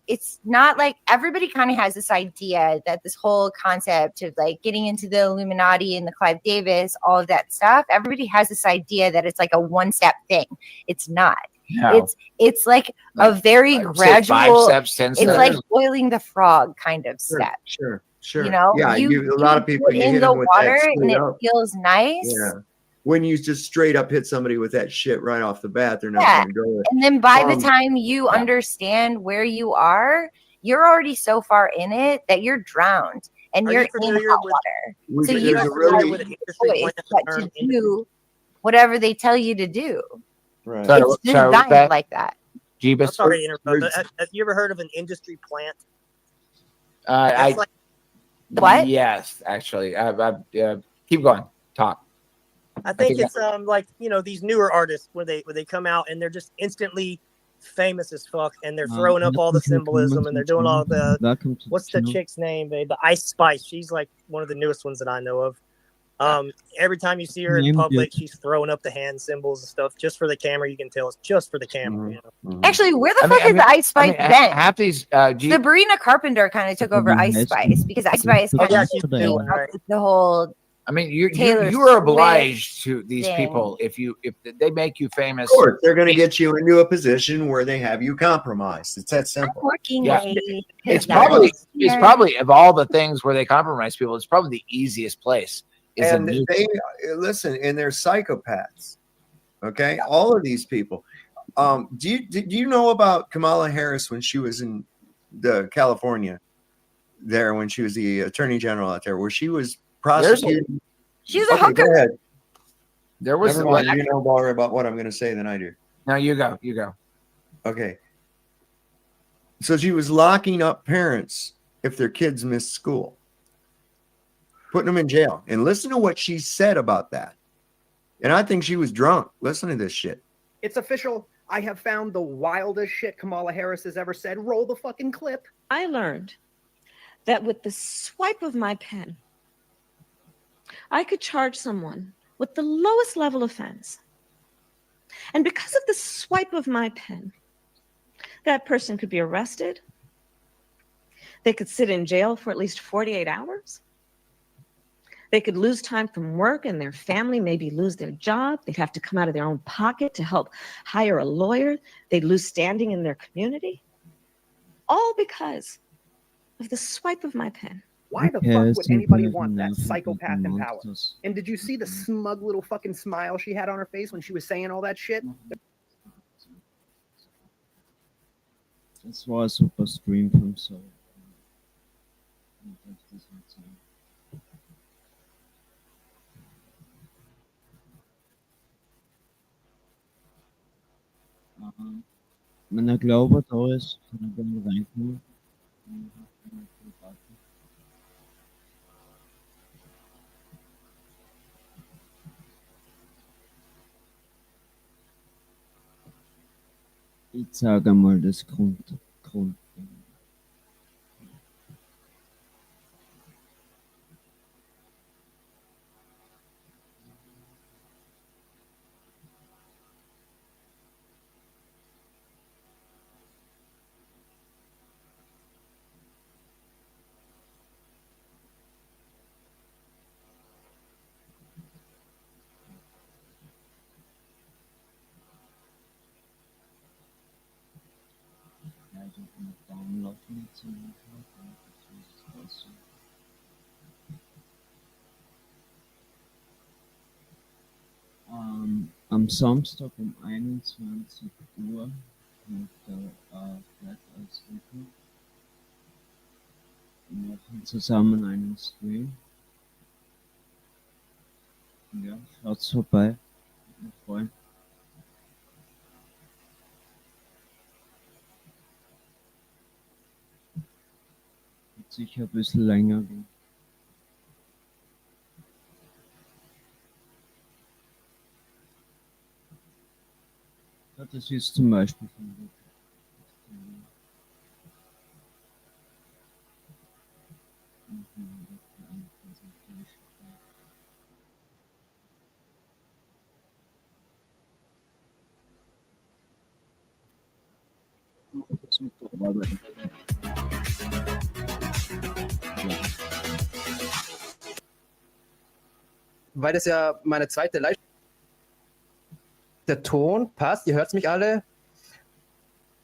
everybody kind of has this idea that this whole concept of like getting into the Illuminati and the Clive Davis, all of that stuff, everybody has this idea that it's like a one-step thing. It's not. No. It's like a very Like, say 5 gradual. steps, 10 It's steps. like boiling the frog kind of Sure, step. sure. You know, Yeah, you a lot of people put you in hit the them with water that and straight it up. feels nice. Yeah. When you just straight up hit somebody with that shit right off the bat, they're not Yeah. going to go with. And then by the Um, time you understand where you are, you're already so far in it that you're drowned and Are you're you in familiar hot with? water. So you there's don't a really have with an any industry choice plant but term to do whatever they tell you to do. right. Sorry, It's sorry, what's designed that? like that. I'm Jeebus? sorry to interrupt, but have you ever heard of an industry plant? I It's like What? Yes, actually. Keep going. Talk. I think think it's like these newer artists where they come out and they're just instantly famous as fuck and they're throwing up all the symbolism and they're doing all the Welcome to what's the chick's name, babe? The Ice Spice. She's like one of the newest ones that I know of. Every time you see her in Name public, good. she's throwing up the hand symbols and stuff just for the camera. You can tell it's just for the camera. Actually, where the I mean- fuck I is mean- Ice Spice I mean, been? half these Sabrina Carpenter kind of took over Ice Spice because Ice Spice Oh, kind yeah, of she's took new one, right? the whole I mean, you Taylor you are Swift obliged to these thing. people if they make you famous. Of course, they're going to get you into a position where they have you compromised. It's that simple. working Yeah. lady. It's Yeah. probably of all the things where they compromise people, it's probably the easiest place. Is And in they listen, and they're psychopaths. Okay, all of these people. Did you know about Kamala Harris when she was in California? There, when she was the attorney general out there, where she was prosecuted. She was a Okay, hooker. go ahead. There was Never mind. You know more about what I'm going to say than I do. No, you go. You go. Okay. So she was locking up parents if their kids missed school, putting them in jail. And listen to what she said about that. And I think she was drunk. Listen to this shit. It's official. I have found the wildest shit Kamala Harris has ever said. Roll the fucking clip. I learned that with the swipe of my pen, I could charge someone with the lowest level offense. And because of the swipe of my pen, that person could be arrested. They could sit in jail for at least 48 hours. They could lose time from work and their family maybe lose their job. They'd have to come out of their own pocket to help hire a lawyer. They'd lose standing in their community. All because of the swipe of my pen. Why the fuck would anybody want that psychopath in power? And did you see the smug little fucking smile she had on her face when she was saying all that shit? Das war ein super Stream vom Soul. Men jeg glaube, da ist, kann ich gerne reinkommen. Ich sage mal das Grund. Am Samstag um 21 Uhr mit der Flat als Rücken. Wir machen zusammen einen Stream. Ja, schaut's vorbei. Wir freuen. Wird sicher ein bisschen länger gehen. Ja, das ist zum Beispiel von Weil das ja meine zweite Live. Der Ton passt, ihr hört mich alle.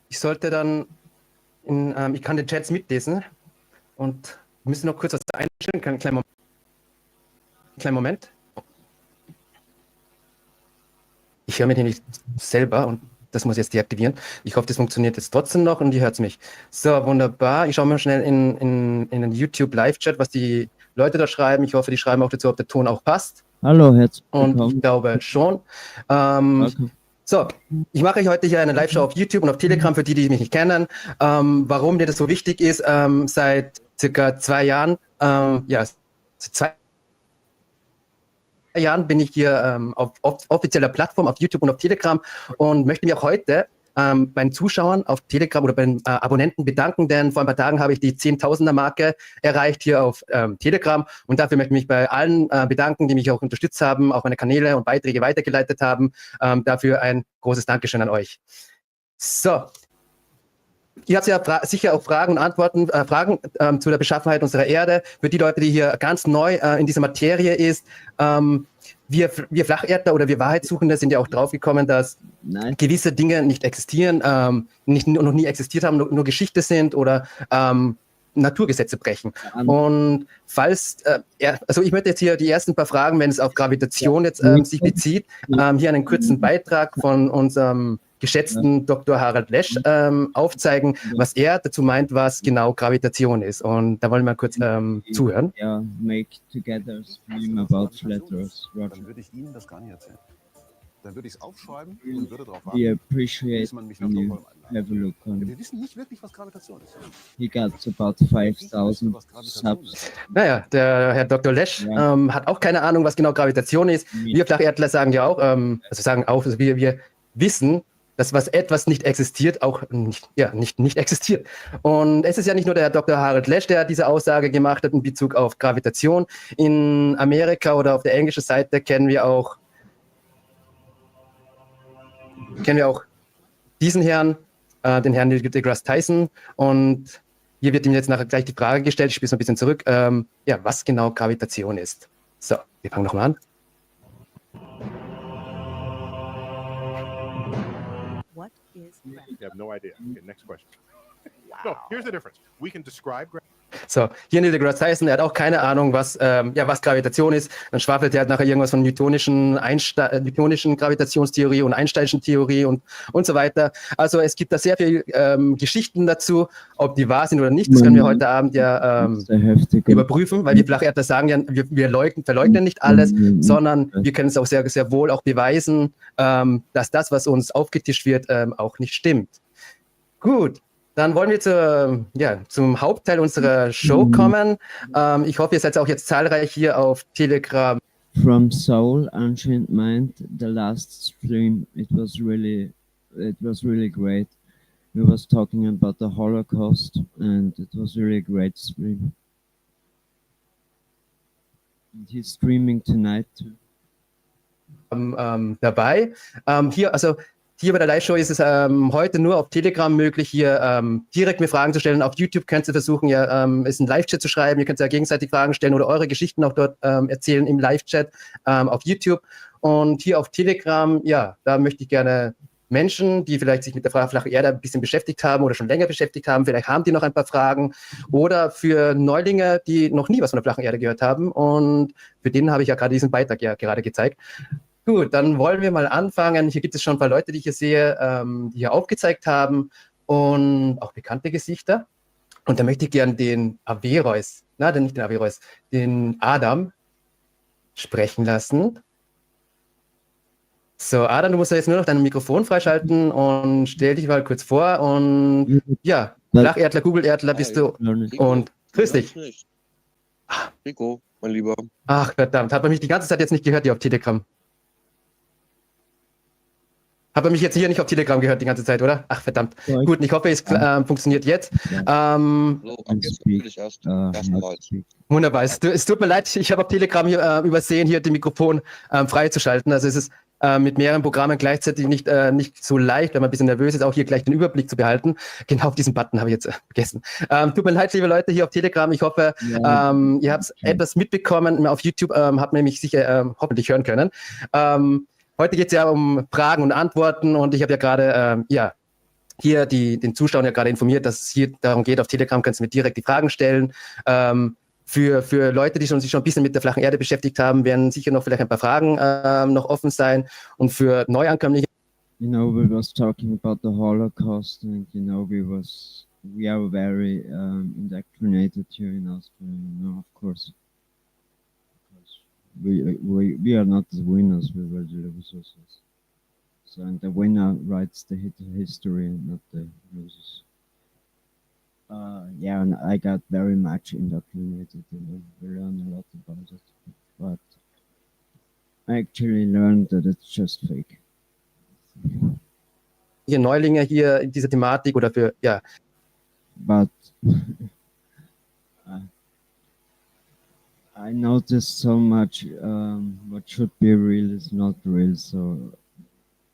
ich sollte dann, ich kann den Chats mitlesen und wir müssen noch kurz was einstellen. Kleinen Moment. Ich höre mich nicht selber und das muss ich jetzt deaktivieren. Ich hoffe, das funktioniert jetzt trotzdem noch und ihr hört mich. So, wunderbar. Ich schaue mal schnell in den YouTube-Live-Chat, was die Leute da schreiben. Ich hoffe, die schreiben auch dazu, ob der Ton auch passt. Hallo, herzlich Und willkommen. ich glaube schon. So, ich mache euch heute hier eine Live-Show auf YouTube und auf Telegram für die, die mich nicht kennen. Warum mir das so wichtig ist, seit circa 2 Jahren, seit 2 Jahren bin ich hier auf offizieller Plattform auf YouTube und auf Telegram und möchte mich auch heute bei den Zuschauern auf Telegram oder bei den Abonnenten bedanken, denn vor ein paar Tagen habe ich die 10.000er-Marke erreicht hier auf Telegram und dafür möchte ich mich bei allen bedanken, die mich auch unterstützt haben, auch meine Kanäle und Beiträge weitergeleitet haben. Dafür ein großes Dankeschön an euch. So. Ihr habt ja sicher auch Fragen und Antworten, Fragen zu der Beschaffenheit unserer Erde. Für die Leute, die hier ganz neu in dieser Materie ist, wir Flacherdler oder wir Wahrheitssuchende sind ja auch draufgekommen, dass gewisse Dinge nicht existieren, noch nie existiert haben, nur Geschichte sind oder Naturgesetze brechen. Und falls, also ich möchte jetzt hier die ersten paar Fragen, wenn es auf Gravitation jetzt sich bezieht, hier einen kurzen Beitrag von unserem geschätzten Dr. Harald Lesch aufzeigen, was er dazu meint, was genau Gravitation ist. Und da wollen wir mal kurz zuhören. Yeah, make together stream about flat Earth. Roger. Dann würde ich Ihnen das gar nicht erzählen. Dann würde ich es aufschreiben und würde darauf We warten, appreciate bis man mich nach when you Stockholm einladet. have a look on. Wir wissen nicht wirklich, was Gravitation ist. He got about 5,000 subs. Naja, der Herr Dr. Lesch hat auch keine Ahnung, was genau Gravitation ist. Wir Flacherdler sagen ja auch, also wir wissen, dass was etwas nicht existiert, auch nicht existiert. Und es ist ja nicht nur der Herr Dr. Harald Lesch, der diese Aussage gemacht hat in Bezug auf Gravitation. In Amerika oder auf der englischen Seite kennen wir auch diesen Herrn, den Herrn Neil deGrasse Tyson. Und hier wird ihm jetzt nachher gleich die Frage gestellt, ich spiele es ein bisschen zurück, was genau Gravitation ist. So, wir fangen nochmal an. You have no idea. Okay, next question. No, here's the difference. We can describe So, hier Neil deGrasse Tyson, er hat auch keine Ahnung, was Gravitation ist. Dann schwafelt er halt nachher irgendwas von newtonischen Gravitationstheorie und Einsteinschen Theorie und so weiter. Also es gibt da sehr viele Geschichten dazu, ob die wahr sind oder nicht. Das können wir heute Abend ja überprüfen, weil wir Flacherdler sagen ja, wir verleugnen nicht alles, sondern wir können es auch sehr, sehr wohl auch beweisen, dass das, was uns aufgetischt wird, auch nicht stimmt. Gut. Dann wollen wir zum Hauptteil unserer Show kommen. Ich hoffe, ihr seid auch jetzt zahlreich hier auf Telegram. From Seoul, Ancient Mind, the last stream, it was really great. We was talking about the Holocaust, and it was really a great stream. And he's streaming tonight too. Dabei. Hier bei der Live-Show ist es heute nur auf Telegram möglich, hier direkt mir Fragen zu stellen. Auf YouTube könnt ihr versuchen, ist ein Live-Chat zu schreiben. Ihr könnt ja gegenseitig Fragen stellen oder eure Geschichten auch dort erzählen im Live-Chat auf YouTube. Und hier auf Telegram, da möchte ich gerne Menschen, die vielleicht sich mit der Frage flache Erde ein bisschen beschäftigt haben oder schon länger beschäftigt haben, vielleicht haben die noch ein paar Fragen. Oder für Neulinge, die noch nie was von der flachen Erde gehört haben. Und für denen habe ich ja gerade diesen Beitrag gerade gezeigt. Gut, dann wollen wir mal anfangen. Hier gibt es schon ein paar Leute, die ich hier sehe, die hier aufgezeigt haben und auch bekannte Gesichter. Und da möchte ich gerne den den Adam sprechen lassen. So, Adam, du musst ja jetzt nur noch dein Mikrofon freischalten und stell dich mal kurz vor. Und ja, Flacherdler, Kugelerdler bist du. Und grüß dich. Rico, mein Lieber. Ach, verdammt, hat man mich die ganze Zeit jetzt nicht gehört hier auf Telegram? Hat man mich jetzt hier nicht auf Telegram gehört die ganze Zeit, oder? Ach, verdammt. Ja, gut, ich hoffe, es funktioniert jetzt. Wunderbar. Es tut mir leid, ich habe auf Telegram hier übersehen, hier das Mikrofon freizuschalten. Also es ist mit mehreren Programmen gleichzeitig nicht so leicht, wenn man ein bisschen nervös ist, auch hier gleich den Überblick zu behalten. Genau auf diesen Button habe ich jetzt vergessen. Tut mir leid, liebe Leute hier auf Telegram. Ich hoffe, ihr habt etwas mitbekommen. Auf YouTube habt ihr mich sicher hoffentlich hören können. Heute geht es ja um Fragen und Antworten und ich habe ja gerade hier den Zuschauern ja gerade informiert, dass es hier darum geht, auf Telegram kannst du mir direkt die Fragen stellen. Für Leute, die sich schon ein bisschen mit der flachen Erde beschäftigt haben, werden sicher noch vielleicht ein paar Fragen noch offen sein. Und für Neuankömmliche. We was talking about the Holocaust, and we are very indoctrinated here in Austria. Of course, we are not the winners; we were the losers. So, and the winner writes the history, and not the losers. And I got very much indoctrinated, and I learned a lot about it. But I actually learned that it's just fake. Hier Neulinge hier in dieser Thematik oder für, ja. But I noticed so much what should be real is not real, so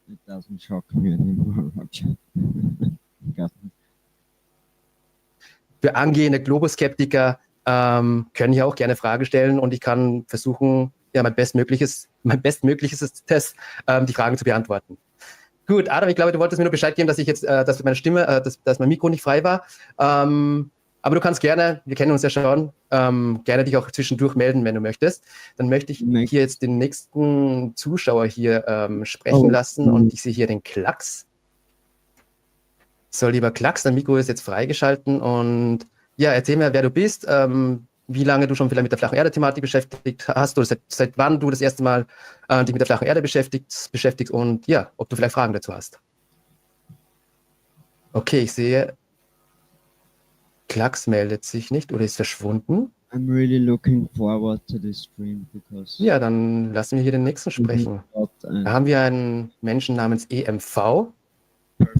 it doesn't shock me anymore, Roger. Für angehende Globoskeptiker können hier auch gerne Fragen stellen und ich kann versuchen, ja, mein bestmögliches Test, die Fragen zu beantworten. Gut, Adam, ich glaube, du wolltest mir nur Bescheid geben, dass ich jetzt, dass meine Stimme, dass mein Mikro nicht frei war. Aber du kannst gerne, wir kennen uns ja schon, gerne dich auch zwischendurch melden, wenn du möchtest. Dann möchte ich hier jetzt den nächsten Zuschauer hier sprechen lassen und ich sehe hier den Klacks. So, lieber Klacks, dein Mikro ist jetzt freigeschalten und ja, erzähl mir, wer du bist, wie lange du schon vielleicht mit der flachen Erde-Thematik beschäftigt hast oder seit wann du das erste Mal dich mit der flachen Erde beschäftigst und ja, ob du vielleicht Fragen dazu hast. Okay, ich sehe, Klacks meldet sich nicht oder ist verschwunden. I'm really looking forward to this stream because... Ja, dann lassen wir hier den nächsten sprechen. Da haben wir einen Menschen namens EMV.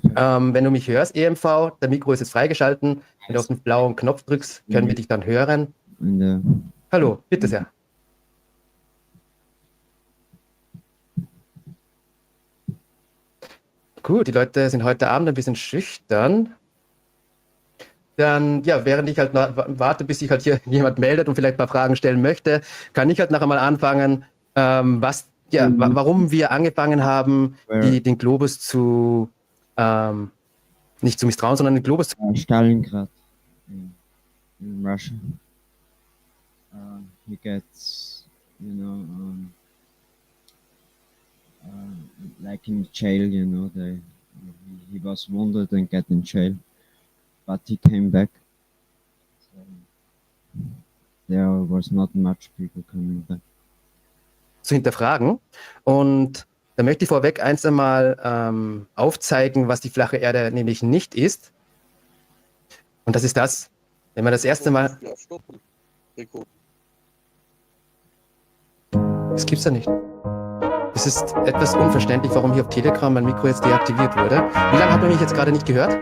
Wenn du mich hörst, EMV, der Mikro ist jetzt freigeschalten. Wenn du auf den blauen Knopf drückst, können wir dich dann hören. Hallo, bitte sehr. Gut, die Leute sind heute Abend ein bisschen schüchtern. Dann, ja, während ich halt warte, bis sich halt hier jemand meldet und vielleicht ein paar Fragen stellen möchte, kann ich halt nachher mal anfangen, warum wir angefangen haben, den Globus zu nicht zu misstrauen, sondern den Globus zu... Stalingrad in Russia. He gets, like in jail, he was wounded and got in jail, but he came back. So there was not much people coming back. Zu hinterfragen und da möchte ich vorweg eins einmal aufzeigen, was die flache Erde nämlich nicht ist. Und das ist das, wenn man das erste Mal... Das gibt's ja nicht. Es ist etwas unverständlich, warum hier auf Telegram mein Mikro jetzt deaktiviert wurde. Wie lange hat man mich jetzt gerade nicht gehört?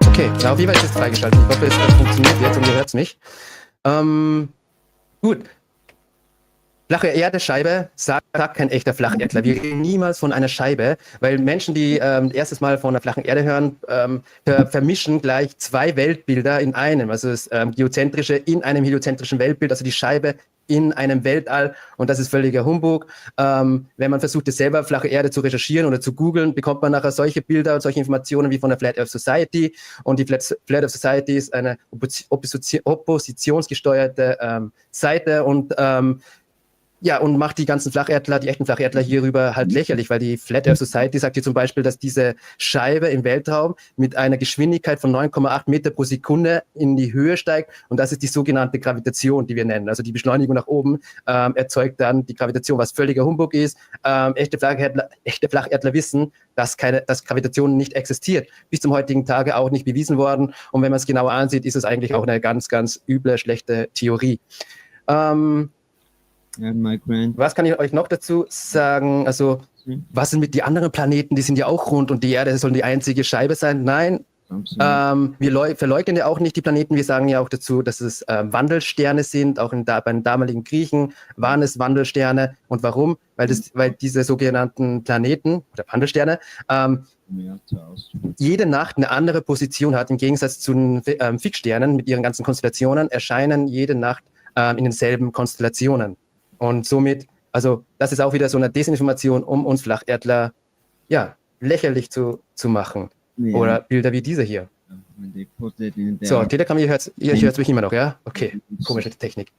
Okay, na, auf jeden Fall ist es freigeschaltet. Ich hoffe, es funktioniert jetzt und ihr hört es mich. Gut. Flache Erde-Scheibe sagt kein echter Flacherdler. Wir reden niemals von einer Scheibe, weil Menschen, die erstes Mal von einer flachen Erde hören, vermischen gleich zwei Weltbilder in einem. Also das geozentrische in einem heliozentrischen Weltbild, also die Scheibe in einem Weltall und das ist völliger Humbug. Wenn man versucht, das selber flache Erde zu recherchieren oder zu googeln, bekommt man nachher solche Bilder und solche Informationen wie von der Flat Earth Society und die Flat Earth Society ist eine oppositionsgesteuerte Seite und ja, und macht die ganzen Flacherdler, die echten Flacherdler hierüber halt lächerlich, weil die Flat Earth Society sagt hier zum Beispiel, dass diese Scheibe im Weltraum mit einer Geschwindigkeit von 9,8 Meter pro Sekunde in die Höhe steigt und das ist die sogenannte Gravitation, die wir nennen. Also die Beschleunigung nach oben erzeugt dann die Gravitation, was völliger Humbug ist. Echte Flacherdler wissen, dass Gravitation nicht existiert. Bis zum heutigen Tage auch nicht bewiesen worden und wenn man es genauer ansieht, ist es eigentlich auch eine ganz, ganz üble, schlechte Theorie. Was kann ich euch noch dazu sagen? Also, was sind mit den anderen Planeten? Die sind ja auch rund und die Erde soll die einzige Scheibe sein. Nein, wir verleugnen ja auch nicht die Planeten. Wir sagen ja auch dazu, dass es Wandelsterne sind. Auch bei den damaligen Griechen waren es Wandelsterne. Und warum? Weil diese sogenannten Planeten oder Wandelsterne jede Nacht eine andere Position hat. Im Gegensatz zu den Fixsternen mit ihren ganzen Konstellationen erscheinen jede Nacht in denselben Konstellationen. Und somit Also das ist auch wieder so eine Desinformation, um uns Flacherdler ja, lächerlich zu machen. Ja. Oder Bilder wie diese hier. When they put it in So, their Telegram, ihr hört's mich immer noch, ja? Okay, komische Technik.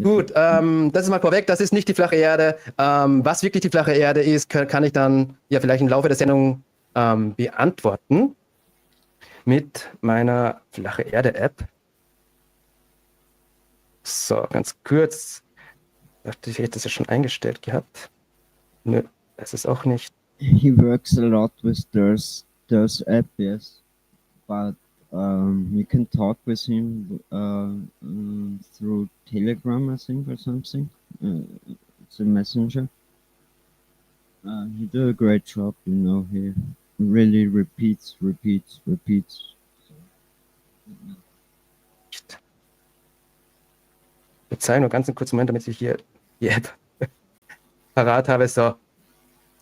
Gut, das ist mal vorweg, das ist nicht die flache Erde. Was wirklich die flache Erde ist, kann ich dann ja vielleicht im Laufe der Sendung beantworten mit meiner flache Erde-App. So, ganz kurz. Dachte ich, hätte das ja schon eingestellt gehabt. Nö, das ist auch nicht. He works a lot with there's app, yes, but you can talk with him through Telegram, I think, or something. It's a messenger. He do a great job, you know. He really repeats. Verzeihung, nur ganz einen kurzen Moment, damit ich hier die App parat habe. So,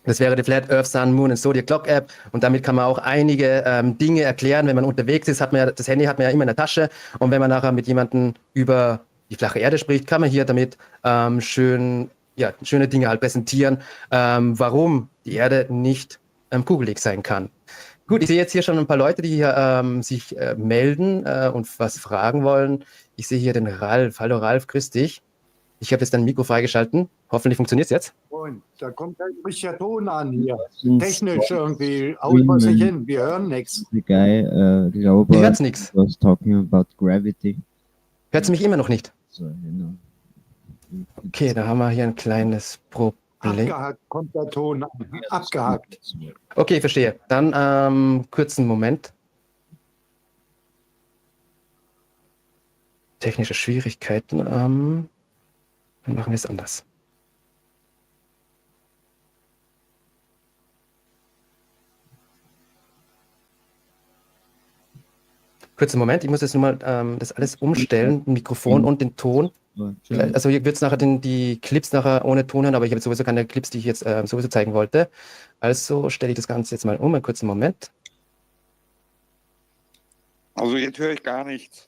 das wäre die Flat Earth Sun Moon and Zodiac Clock App und damit kann man auch einige Dinge erklären, wenn man unterwegs ist. Das Handy hat man ja immer in der Tasche und wenn man nachher mit jemandem über die flache Erde spricht, kann man hier damit schöne Dinge halt präsentieren, warum die Erde nicht kugelig sein kann. Gut, ich sehe jetzt hier schon ein paar Leute, die hier sich melden und was fragen wollen. Ich sehe hier den Ralf. Hallo Ralf, grüß dich. Ich habe jetzt dein Mikro freigeschalten. Hoffentlich funktioniert es jetzt. Und da kommt ein richtiger Ton an hier. Technisch irgendwie haut man sich hin. Wir hören nichts. The guy, Robert, Ihr hört's nix. was talking about gravity. Hört sie mich immer noch nicht? So, you know. Okay, da haben wir hier ein kleines Problem. Abgehackt kommt der Ton an. Abgehackt. Okay, verstehe. Dann kurzen Moment. Technische Schwierigkeiten. Dann machen wir es anders. Kurzen Moment, ich muss jetzt nur mal das alles umstellen, Mikrofon und den Ton. Also hier wird es nachher die Clips nachher ohne Ton hören, aber ich habe sowieso keine Clips, die ich jetzt sowieso zeigen wollte. Also stelle ich das Ganze jetzt mal um, einen kurzen Moment. Also jetzt höre ich gar nichts.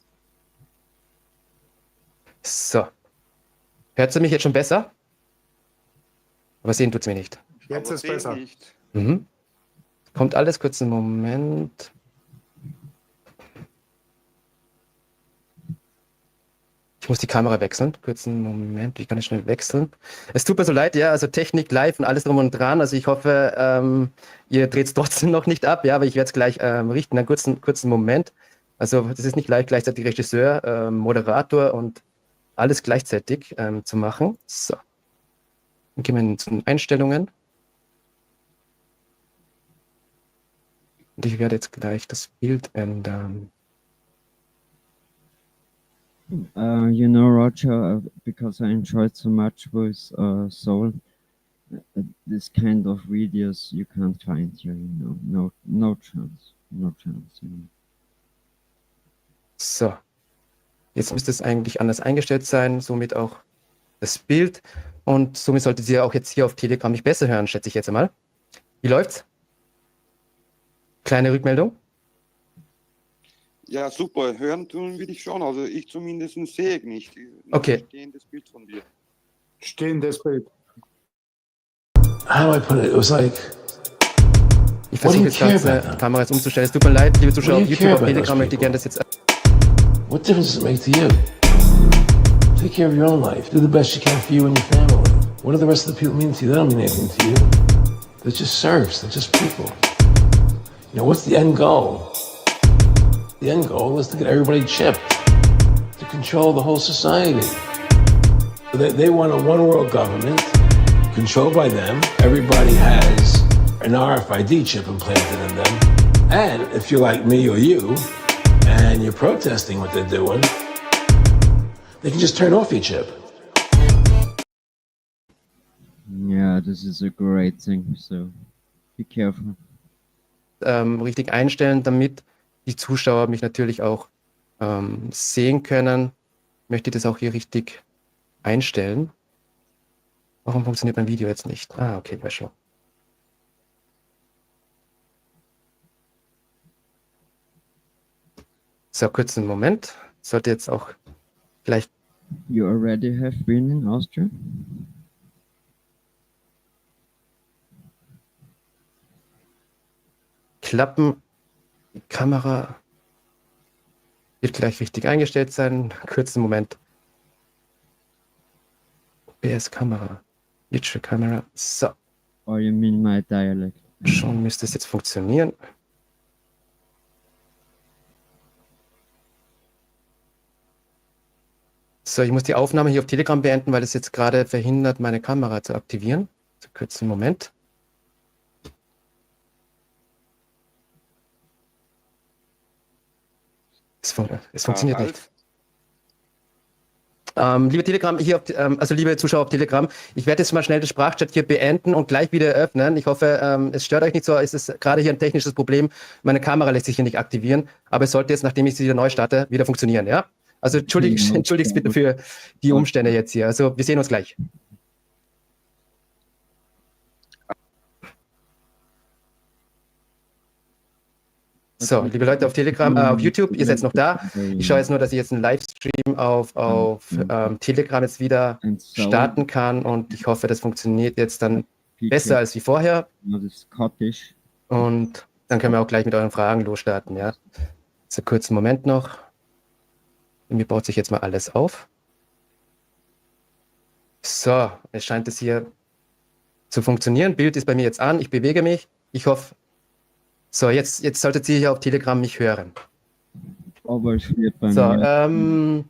So. Hört ihr mich jetzt schon besser? Aber sehen tut es mir nicht. Jetzt ist besser. Mhm. Kommt alles, kurzen Moment. Ich muss die Kamera wechseln. Kurzen Moment, ich kann nicht schnell wechseln. Es tut mir so leid, ja, also Technik live und alles drum und dran. Also ich hoffe, ihr dreht es trotzdem noch nicht ab, ja, aber ich werde es gleich richten. Einen kurzen Moment. Also das ist nicht leicht, gleichzeitig Regisseur, Moderator und alles gleichzeitig zu machen. So. Dann gehen wir zu den Einstellungen. Und ich werde jetzt gleich das Bild ändern. You know, Roger, because I enjoyed so much with Soul, this kind of videos you can't find here, you know, no chance, you know. So, jetzt müsste es eigentlich anders eingestellt sein, somit auch das Bild und somit solltet ihr auch jetzt hier auf Telegram mich besser hören, schätze ich jetzt einmal. Wie läuft's? Kleine Rückmeldung? Ja, super. Hören tun will ich schon. Also ich zumindest sehe ich nicht. Okay. Stehendes Bild von dir. Stehendes Bild. How do I put it? It was like, Ich versuche jetzt gerade die Kamera jetzt umzustellen. Es tut mir leid, liebe Zuschauer auf YouTube, auf Telegram möchte ich gerne das jetzt... what difference does it make to you? Take care of your own life. Do the best you can for you and your family. What do the rest of the people mean to you? They don't mean anything to you. They're just serfs. They're just people. You know, what's the end goal? The end goal is to get everybody chipped, to control the whole society. They want a one-world government, controlled by them. Everybody has an RFID chip implanted in them. And if you're like me or you, and you're protesting what they're doing, they can just turn off your chip. Yeah, this is a great thing, so be careful. Richtig einstellen, damit die Zuschauer mich natürlich auch sehen können. Ich möchte das auch hier richtig einstellen. Warum funktioniert mein Video jetzt nicht? Ah, okay, weiß schon. So, kurzen Moment. Sollte jetzt auch gleich... You already have been in Austria? klappen. Die Kamera wird gleich richtig eingestellt sein. Kurzen Moment. OBS-Kamera. Kamera. So. Or you mean my dialect? Schon müsste es jetzt funktionieren. So, ich muss die Aufnahme hier auf Telegram beenden, weil es jetzt gerade verhindert, meine Kamera zu aktivieren. So, kurzen Moment. Es funktioniert nicht. Liebe Telegram, also liebe Zuschauer auf Telegram, ich werde jetzt mal schnell den Sprachchat hier beenden und gleich wieder eröffnen. Ich hoffe, es stört euch nicht so. Es ist gerade hier ein technisches Problem. Meine Kamera lässt sich hier nicht aktivieren, aber es sollte jetzt, nachdem ich sie wieder neu starte, wieder funktionieren. Ja? Also entschuldigt bitte für die Umstände jetzt hier. Also wir sehen uns gleich. So, liebe Leute auf Telegram, auf YouTube, ihr seid noch da. Ich schaue jetzt nur, dass ich jetzt einen Livestream auf Telegram jetzt wieder starten kann und ich hoffe, das funktioniert jetzt dann besser als wie vorher. Und dann können wir auch gleich mit euren Fragen losstarten, ja. So, kurzen Moment noch. Mir baut sich jetzt mal alles auf. So, es scheint es hier zu funktionieren. Bild ist bei mir jetzt an, ich bewege mich. Ich hoffe, so, jetzt solltet ihr hier auf Telegram mich hören. Aber es wird bei So, mir.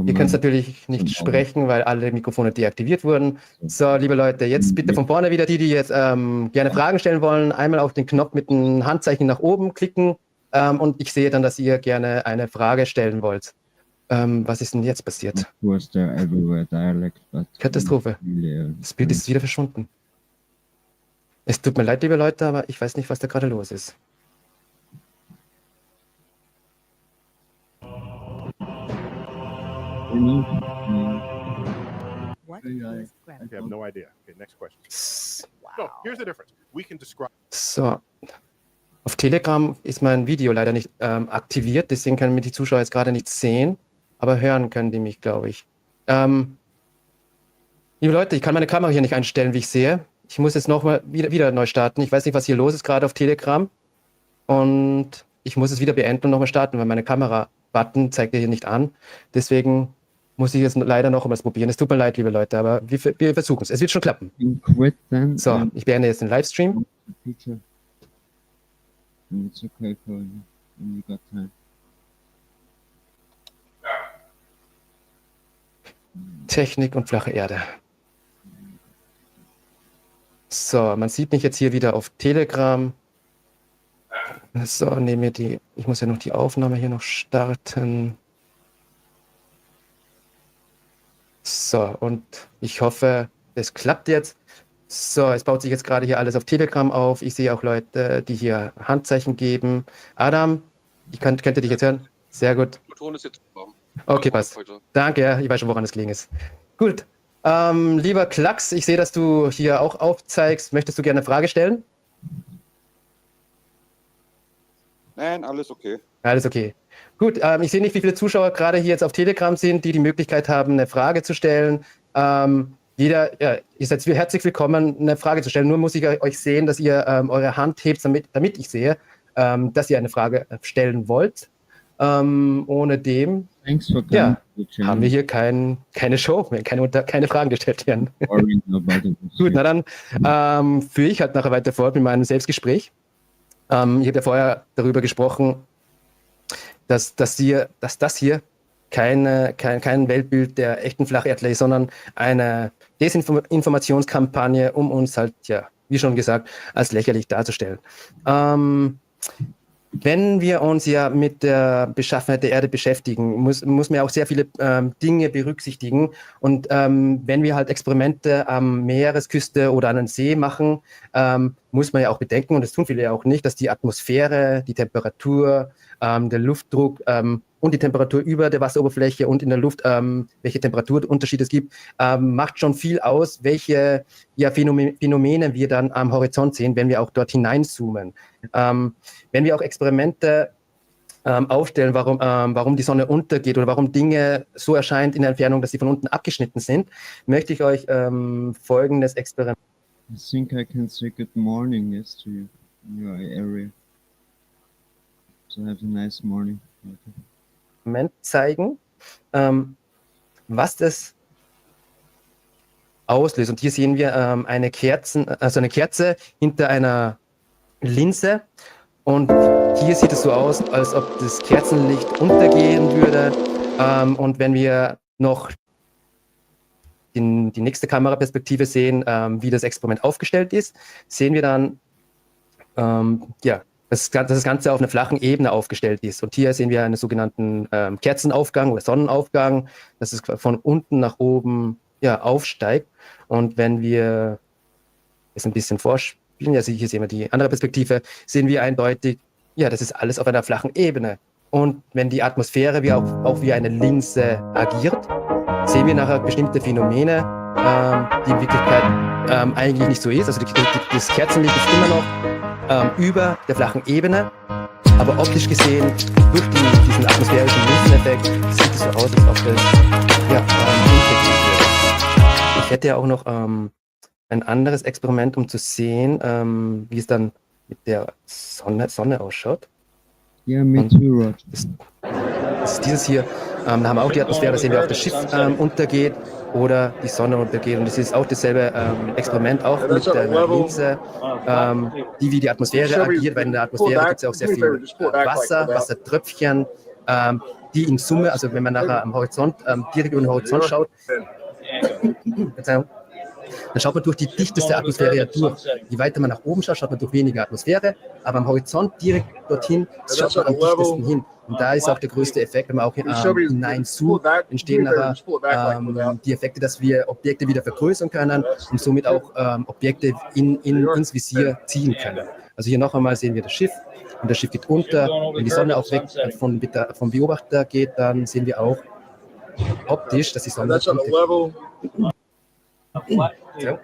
ihr könnt natürlich nicht sprechen, weil alle Mikrofone deaktiviert wurden. So, liebe Leute, jetzt bitte von vorne wieder die jetzt gerne Fragen stellen wollen. Einmal auf den Knopf mit dem Handzeichen nach oben klicken und ich sehe dann, dass ihr gerne eine Frage stellen wollt. Was ist denn jetzt passiert? Katastrophe. Das Bild ist wieder verschwunden. Es tut mir leid, liebe Leute, aber ich weiß nicht, was da gerade los ist. I have no idea. Okay, next question. No, here's the difference. We can describe. So. Auf Telegram ist mein Video leider nicht aktiviert, deswegen können mir die Zuschauer jetzt gerade nicht sehen, aber hören können die mich, glaube ich. Liebe Leute, ich kann meine Kamera hier nicht einstellen, wie ich sehe. Ich muss jetzt nochmal wieder neu starten. Ich weiß nicht, was hier los ist gerade auf Telegram. Und ich muss es wieder beenden und nochmal starten, weil meine Kamera-Button zeigt ja hier nicht an. Deswegen muss ich jetzt leider noch einmal probieren. Es tut mir leid, liebe Leute, aber wir versuchen es. Es wird schon klappen. So, ich beende jetzt den Livestream. It's okay for you when you got time. Technik und flache Erde. So, man sieht mich jetzt hier wieder auf Telegram. So, nehme die. Ich muss ja noch die Aufnahme hier noch starten. So, und ich hoffe, es klappt jetzt. So, es baut sich jetzt gerade hier alles auf Telegram auf. Ich sehe auch Leute, die hier Handzeichen geben. Adam, könnt ihr dich jetzt hören? Sehr gut. Der Ton ist jetzt warm. Okay, passt. Danke, ja, ich weiß schon, woran es gelegen ist. Gut. Lieber Klacks, ich sehe, dass du hier auch aufzeigst. Möchtest du gerne eine Frage stellen? Nein, alles okay. Alles okay. Gut, ich sehe nicht, wie viele Zuschauer gerade hier jetzt auf Telegram sind, die die Möglichkeit haben, eine Frage zu stellen. Ihr seid herzlich willkommen, eine Frage zu stellen. Nur muss ich euch sehen, dass ihr eure Hand hebt, damit ich sehe, dass ihr eine Frage stellen wollt. Ohne dem haben wir hier keine Show, wenn keine Fragen gestellt werden. Gut, na dann führe ich halt nachher weiter fort mit meinem Selbstgespräch. Ich habe ja vorher darüber gesprochen, dass das hier kein Weltbild der echten Flacherdler ist, sondern eine Desinformationskampagne, um uns halt, ja, wie schon gesagt, als lächerlich darzustellen. Wenn wir uns ja mit der Beschaffenheit der Erde beschäftigen, muss man ja auch sehr viele Dinge berücksichtigen. Und wenn wir halt Experimente am Meeresküste oder an einem See machen, muss man ja auch bedenken, und das tun viele ja auch nicht, dass die Atmosphäre, die Temperatur, der Luftdruck und die Temperatur über der Wasseroberfläche und in der Luft, welche Temperaturunterschiede es gibt, macht schon viel aus, welche Phänomene wir dann am Horizont sehen, wenn wir auch dort hineinzoomen. Wenn wir auch Experimente aufstellen, warum die Sonne untergeht oder warum Dinge so erscheinen in der Entfernung, dass sie von unten abgeschnitten sind, möchte ich euch folgendes Experiment. I think I can say good morning, yes, to you in your area. So have a nice morning. Moment zeigen, was das auslöst. Und hier sehen wir eine Kerze hinter einer Linse. Und hier sieht es so aus, als ob das Kerzenlicht untergehen würde. Und wenn wir noch die nächste Kameraperspektive sehen, wie das Experiment aufgestellt ist, sehen wir dann, dass das Ganze auf einer flachen Ebene aufgestellt ist. Und hier sehen wir einen sogenannten Kerzenaufgang oder Sonnenaufgang, dass es von unten nach oben aufsteigt. Und wenn wir es ein bisschen vorspielen, also hier sehen wir die andere Perspektive, sehen wir eindeutig, das ist alles auf einer flachen Ebene. Und wenn die Atmosphäre auch wie eine Linse agiert, sehen wir nachher bestimmte Phänomene, die in Wirklichkeit eigentlich nicht so ist. Also das Kerzenlicht ist immer noch über der flachen Ebene, aber optisch gesehen, durch diesen atmosphärischen Linseneffekt, sieht es so aus, als ob das infektiert wird. Ich hätte ja auch noch ein anderes Experiment, um zu sehen, wie es dann mit der Sonne ausschaut. Ja, me too, Rod. Das ist dieses hier. Da haben wir auch die Atmosphäre, da sehen wir auch das Schiff untergeht oder die Sonne untergeht. Und es ist auch dasselbe Experiment, auch mit der Linse, die wie die Atmosphäre agiert, weil in der Atmosphäre gibt es ja auch sehr viel Wassertröpfchen, die in Summe, also wenn man nachher am Horizont, direkt über den Horizont schaut, dann schaut man durch die dichteste Atmosphäre ja durch. Je weiter man nach oben schaut, schaut man durch weniger Atmosphäre, aber am Horizont direkt dorthin schaut man am dichtesten hin. Und da ist auch der größte Effekt, wenn man auch hineinzoomt, entstehen nachher die Effekte, dass wir Objekte wieder vergrößern können und somit auch Objekte ins Visier ziehen können. Also hier noch einmal sehen wir das Schiff und das Schiff geht unter. Wenn die Sonne auch weg vom Beobachter geht, dann sehen wir auch optisch, dass die Sonne untergeht. Ja.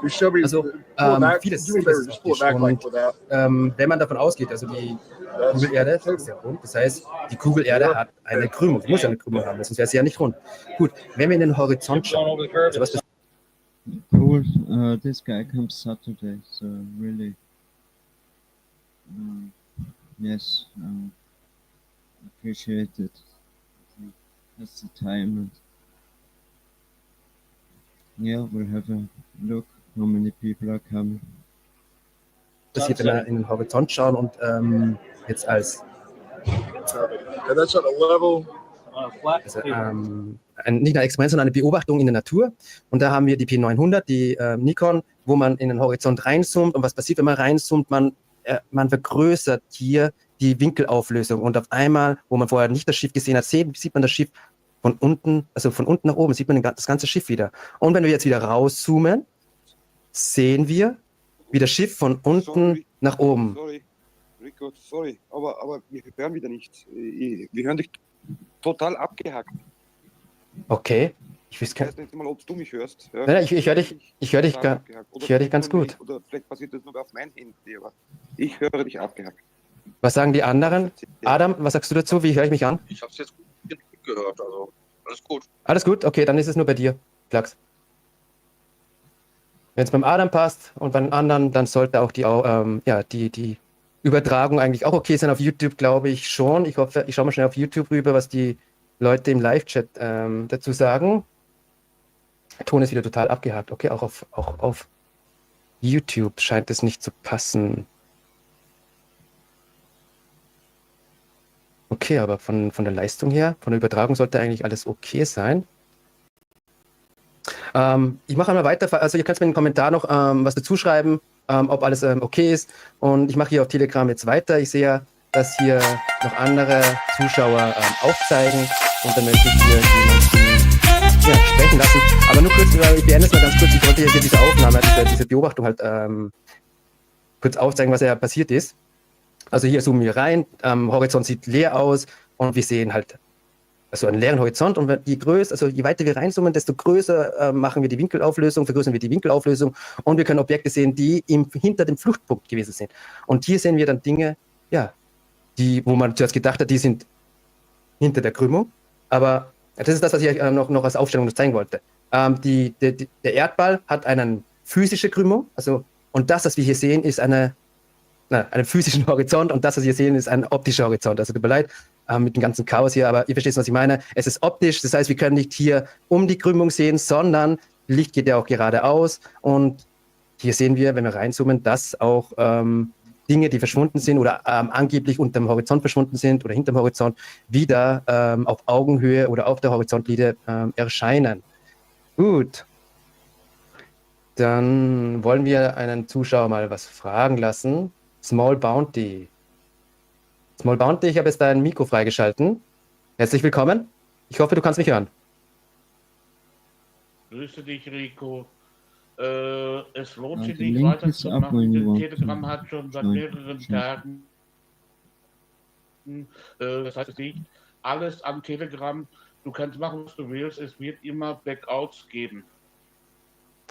Also vieles ist optisch. Und wenn man davon ausgeht, also die Kugelerde ist ja rund, das heißt, die Kugelerde hat eine Krümmung, muss ja eine Krümmung haben, sonst wäre sie ja nicht rund. Gut, wenn wir in den Horizont schauen, also was Cool. This guy comes Saturday, so really, yes, appreciate it. That's the time. And yeah, we'll have a look how many people are coming. passiert, wenn wir in den Horizont schauen und jetzt als nicht ein Experiment, sondern eine Beobachtung in der Natur. Und da haben wir die P900, die Nikon, wo man in den Horizont reinzoomt. Und was passiert, wenn man reinzoomt? Man vergrößert hier die Winkelauflösung. Und auf einmal, wo man vorher nicht das Schiff gesehen hat, sieht man das Schiff von unten, also von unten nach oben, sieht man das ganze Schiff wieder. Und wenn wir jetzt wieder rauszoomen, sehen wir, wie das Schiff von unten nach oben. Sorry, Rico, sorry, aber wir hören wieder nichts. Wir hören dich total abgehackt. Okay. Ich weiß nicht mal, ob du mich hörst. Ja? Nein, ich höre dich ganz gut. Oder vielleicht passiert das nur auf mein Handy, aber ich höre dich abgehackt. Was sagen die anderen? Adam, was sagst du dazu? Wie höre ich mich an? Ich habe es jetzt gut gehört, also alles gut. Alles gut? Okay, dann ist es nur bei dir, Flachs. Wenn es beim Adam passt und beim anderen, dann sollte auch die Übertragung eigentlich auch okay sein. Auf YouTube glaube ich schon. Ich hoffe, ich schaue mal schnell auf YouTube rüber, was die Leute im Live-Chat dazu sagen. Der Ton ist wieder total abgehakt. Okay, auch auf YouTube scheint es nicht zu passen. Okay, aber von der Leistung her, von der Übertragung sollte eigentlich alles okay sein. Ich mache einmal weiter. Also ihr könnt mir in den Kommentar noch was dazu schreiben, ob alles okay ist. Und ich mache hier auf Telegram jetzt weiter. Ich sehe ja, dass hier noch andere Zuschauer aufzeigen. Und dann möchte ich hier jemanden sprechen lassen. Aber nur kurz, ich beende es mal ganz kurz. Ich wollte hier diese Aufnahme, diese Beobachtung halt kurz aufzeigen, was ja passiert ist. Also hier zoomen wir rein, Horizont sieht leer aus und wir sehen halt also einen leeren Horizont und je weiter wir reinzoomen, desto größer machen wir die Winkelauflösung, vergrößern wir die Winkelauflösung und wir können Objekte sehen, die hinter dem Fluchtpunkt gewesen sind. Und hier sehen wir dann Dinge, wo man zuerst gedacht hat, die sind hinter der Krümmung, aber das ist das, was ich euch noch als Aufstellung zeigen wollte. Der Erdball hat eine physische Krümmung, und das, was wir hier sehen, ist eine einen physischen Horizont und das, was wir sehen, ist ein optischer Horizont. Also tut mir leid mit dem ganzen Chaos hier, aber ihr versteht, was ich meine. Es ist optisch, das heißt, wir können nicht hier um die Krümmung sehen, sondern Licht geht ja auch geradeaus und hier sehen wir, wenn wir reinzoomen, dass auch Dinge, die verschwunden sind oder angeblich unter dem Horizont verschwunden sind oder hinterm Horizont, wieder auf Augenhöhe oder auf der Horizontlinie erscheinen. Gut. Dann wollen wir einen Zuschauer mal was fragen lassen. Small Bounty. Small Bounty, ich habe jetzt dein Mikro freigeschalten. Herzlich willkommen. Ich hoffe, du kannst mich hören. Grüße dich, Rico. Es lohnt sich The nicht link is up weiterzumachen, when you denn want Telegram to hat schon seit join. mehreren Tagen, das heißt, es liegt alles am Telegram. Du kannst machen, was du willst, es wird immer Backouts geben.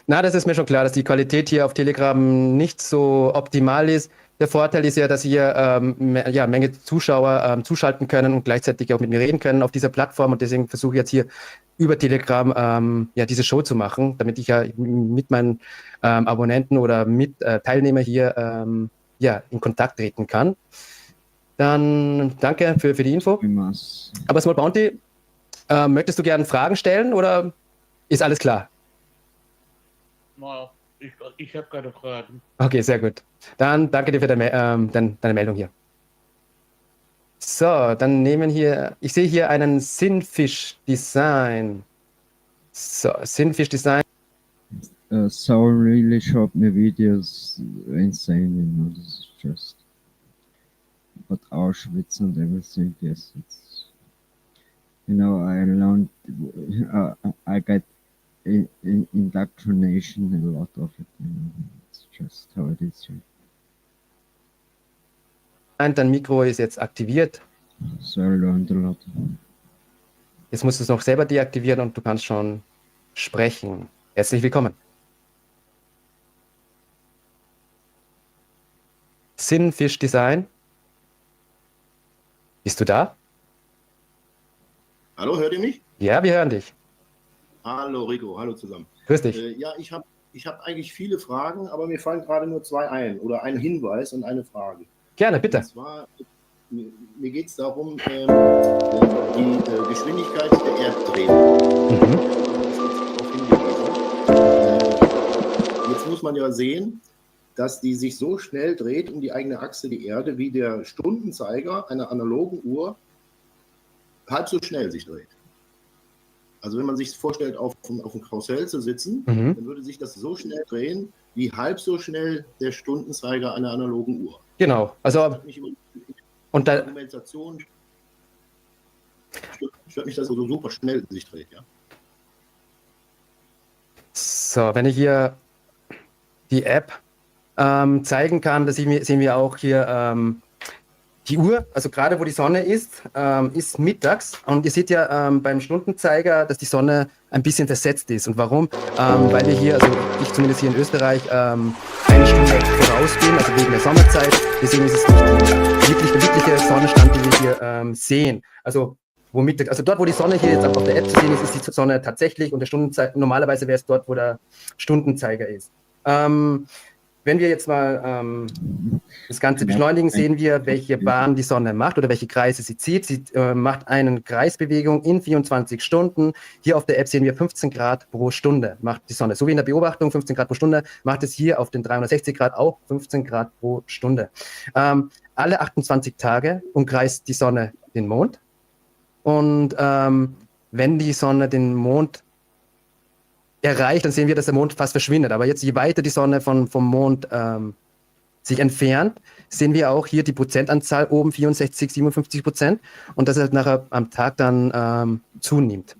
Na, das ist mir schon klar, dass die Qualität hier auf Telegram nicht so optimal ist. Der Vorteil ist ja, dass hier eine Menge Zuschauer zuschalten können und gleichzeitig auch mit mir reden können auf dieser Plattform. Und deswegen versuche ich jetzt hier über Telegram diese Show zu machen, damit ich ja mit meinen Abonnenten oder mit Teilnehmern hier in Kontakt treten kann. Dann danke für die Info. Aber Small Bounty, möchtest du gerne Fragen stellen oder ist alles klar? Na, ich habe keine Fragen. Okay, sehr gut. Dann danke dir für deine Meldung hier. So, dann nehmen hier, ich sehe hier einen Sinnfisch-Design. So, Sinnfisch-Design. So really short my videos insane, this is just but Auschwitz and everything, yes, it's, I learned, I got indoctrination, a lot of it, it's just how it is here. Dein Mikro ist jetzt aktiviert. So I learned a lot. Jetzt musst du es noch selber deaktivieren und du kannst schon sprechen. Herzlich willkommen. Sinnfisch Design. Bist du da? Hallo, hört ihr mich? Ja, wir hören dich. Hallo Rico, hallo zusammen. Grüß dich. Ja, ich hab eigentlich viele Fragen, aber mir fallen gerade nur zwei ein oder ein Hinweis und eine Frage. Gerne, bitte. Und zwar, mir geht es darum, die Geschwindigkeit der Erddrehung. Jetzt muss man ja sehen, dass die sich so schnell dreht um die eigene Achse, die Erde, wie der Stundenzeiger einer analogen Uhr halb so schnell sich dreht. Also wenn man sich vorstellt, auf dem Karussell zu sitzen, dann würde sich das so schnell drehen, wie halb so schnell der Stundenzeiger einer analogen Uhr. Genau, also und da Argumentation stört mich, dass es so super schnell sich dreht, ja. So, wenn ich hier die App zeigen kann, da sehen wir auch hier die Uhr, also gerade wo die Sonne ist mittags und ihr seht ja beim Stundenzeiger, dass die Sonne ein bisschen versetzt ist. Und warum? Weil wir hier, also ich zumindest hier in Österreich, eine Stunde vorausgehen, also wegen der Sommerzeit. Deswegen ist es nicht der wirkliche Sonnenstand, den wir hier sehen. Also dort, wo die Sonne hier jetzt auf der App zu sehen ist, ist die Sonne tatsächlich und der Stundenzeiger, normalerweise wäre es dort, wo der Stundenzeiger ist. Wenn wir jetzt mal das Ganze beschleunigen, sehen wir, welche Bahn die Sonne macht oder welche Kreise sie zieht. Sie macht eine Kreisbewegung in 24 Stunden. Hier auf der App sehen wir 15 Grad pro Stunde macht die Sonne. So wie in der Beobachtung 15 Grad pro Stunde, macht es hier auf den 360 Grad auch 15 Grad pro Stunde. Alle 28 Tage umkreist die Sonne den Mond. Und wenn die Sonne den Mond erreicht, dann sehen wir, dass der Mond fast verschwindet. Aber jetzt, je weiter die Sonne vom Mond sich entfernt, sehen wir auch hier die Prozentanzahl oben 64, 57%. Und dass es nachher am Tag dann zunimmt.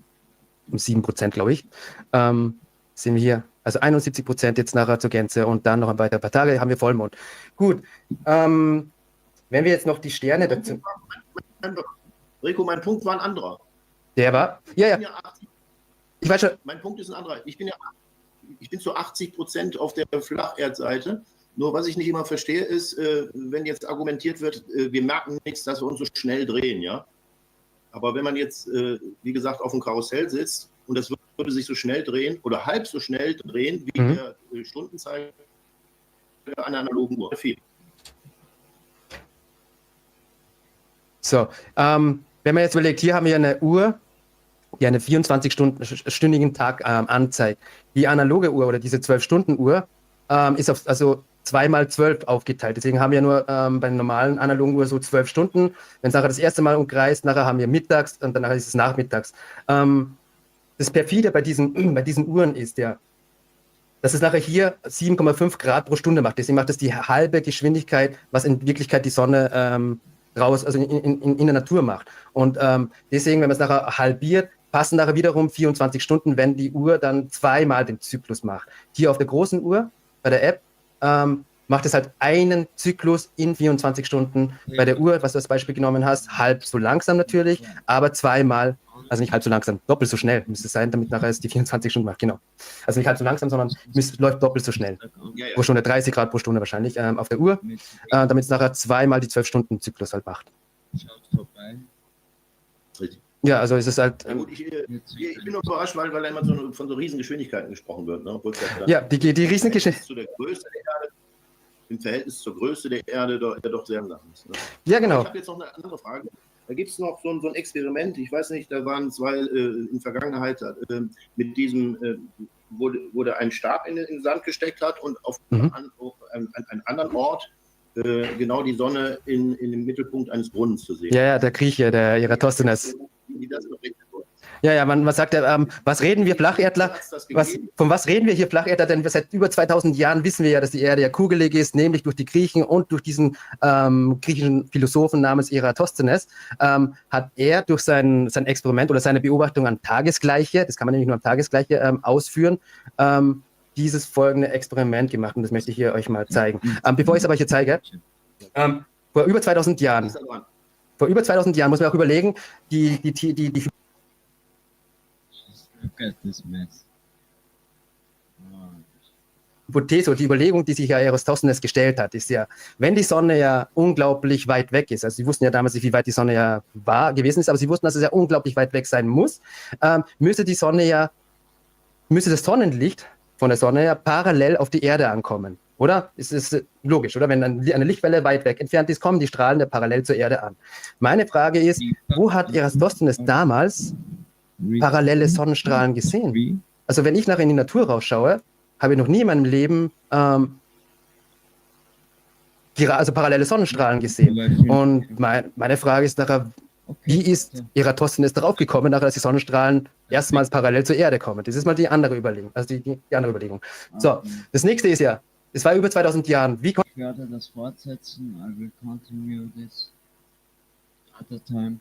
Um 7%, glaube ich. Sehen wir hier, also 71% jetzt nachher zur Gänze und dann noch ein weiterer paar Tage haben wir Vollmond. Gut. Wenn wir jetzt noch die Sterne dazu. Rico, mein Punkt war ein anderer. Der war? Ja. Ich weiß schon. Mein Punkt ist ein anderer. Ich bin zu 80% auf der Flacherdseite. Nur was ich nicht immer verstehe, ist, wenn jetzt argumentiert wird, wir merken nichts, dass wir uns so schnell drehen, ja. Aber wenn man jetzt, wie gesagt, auf dem Karussell sitzt und das würde sich so schnell drehen oder halb so schnell drehen wie der Stundenzeiger einer analogen Uhr. So, wenn man jetzt überlegt, hier haben wir eine Uhr, die eine 24-stündigen Tag anzeigt. Die analoge Uhr oder diese 12-Stunden-Uhr ist auf, also 2 mal 12 aufgeteilt. Deswegen haben wir nur bei der normalen analogen Uhr so 12 Stunden. Wenn es nachher das erste Mal umkreist, nachher haben wir mittags und danach ist es nachmittags. Das perfide bei diesen Uhren ist ja, dass es nachher hier 7,5 Grad pro Stunde macht. Deswegen macht es die halbe Geschwindigkeit, was in Wirklichkeit die Sonne also in der Natur macht. Und deswegen, wenn man es nachher halbiert, passen nachher wiederum 24 Stunden, wenn die Uhr dann zweimal den Zyklus macht. Hier auf der großen Uhr, bei der App, macht es halt einen Zyklus in 24 Stunden. Bei der Uhr, was du als Beispiel genommen hast, halb so langsam natürlich, aber zweimal, also nicht halb so langsam, doppelt so schnell müsste es sein, damit nachher es die 24 Stunden macht, genau. Also nicht halb so langsam, sondern läuft doppelt so schnell. Pro Stunde 30 Grad pro Stunde wahrscheinlich auf der Uhr, damit es nachher zweimal die 12-Stunden-Zyklus halt macht. Schaut vorbei. Richtig. Ja, also es ist halt. Ja, gut, ich bin überrascht, weil immer von so Riesengeschwindigkeiten gesprochen wird. Ne? Ja, die Riesengeschwindigkeiten. Im Verhältnis zur Größe der Erde doch sehr lang ist. Ne? Ja, genau. Ich habe jetzt noch eine andere Frage. Da gibt es noch so ein Experiment, ich weiß nicht, da waren zwei in Vergangenheit mit diesem, wo der einen Stab in den Sand gesteckt hat und auf einen anderen Ort genau die Sonne in dem Mittelpunkt eines Brunnens zu sehen. Ja, der Grieche, der Eratosthenes. Ja, man sagt ja, was reden wir Flacherdler? Von was reden wir hier Flacherdler? Denn seit über 2000 Jahren wissen wir ja, dass die Erde ja kugelig ist, nämlich durch die Griechen und durch diesen griechischen Philosophen namens Eratosthenes hat er durch sein Experiment oder seine Beobachtung an Tagesgleiche, das kann man nämlich nur an Tagesgleiche ausführen, dieses folgende Experiment gemacht und das möchte ich hier euch mal zeigen. Bevor ich es aber hier zeige, vor über 2000 Jahren muss man auch überlegen, die Look at this mess. Hypothese oder die Überlegung, die sich ja Eratosthenes gestellt hat, ist ja, wenn die Sonne ja unglaublich weit weg ist, also sie wussten ja damals nicht, wie weit die Sonne ja gewesen ist, aber sie wussten, dass es ja unglaublich weit weg sein muss, müsste das Sonnenlicht von der Sonne ja parallel auf die Erde ankommen, oder? Es ist logisch, oder? Wenn eine Lichtwelle weit weg entfernt ist, kommen die Strahlen ja parallel zur Erde an. Meine Frage ist, wo hat Eratosthenes damals parallele Sonnenstrahlen gesehen? Also wenn ich nachher in die Natur rausschaue, habe ich noch nie in meinem Leben also parallele Sonnenstrahlen gesehen. Und meine Frage ist nachher, wie ist Eratosthenes darauf gekommen, nachher, dass die Sonnenstrahlen erstmals parallel zur Erde kommen? Das ist mal die andere Überlegung. Also die andere Überlegung. So, das nächste ist ja, es war über 2000 Jahren. Ich werde das fortsetzen. I will continue this at a time.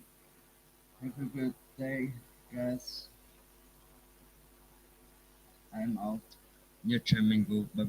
Have a good day, guys. I'm out. Your German go. Bye.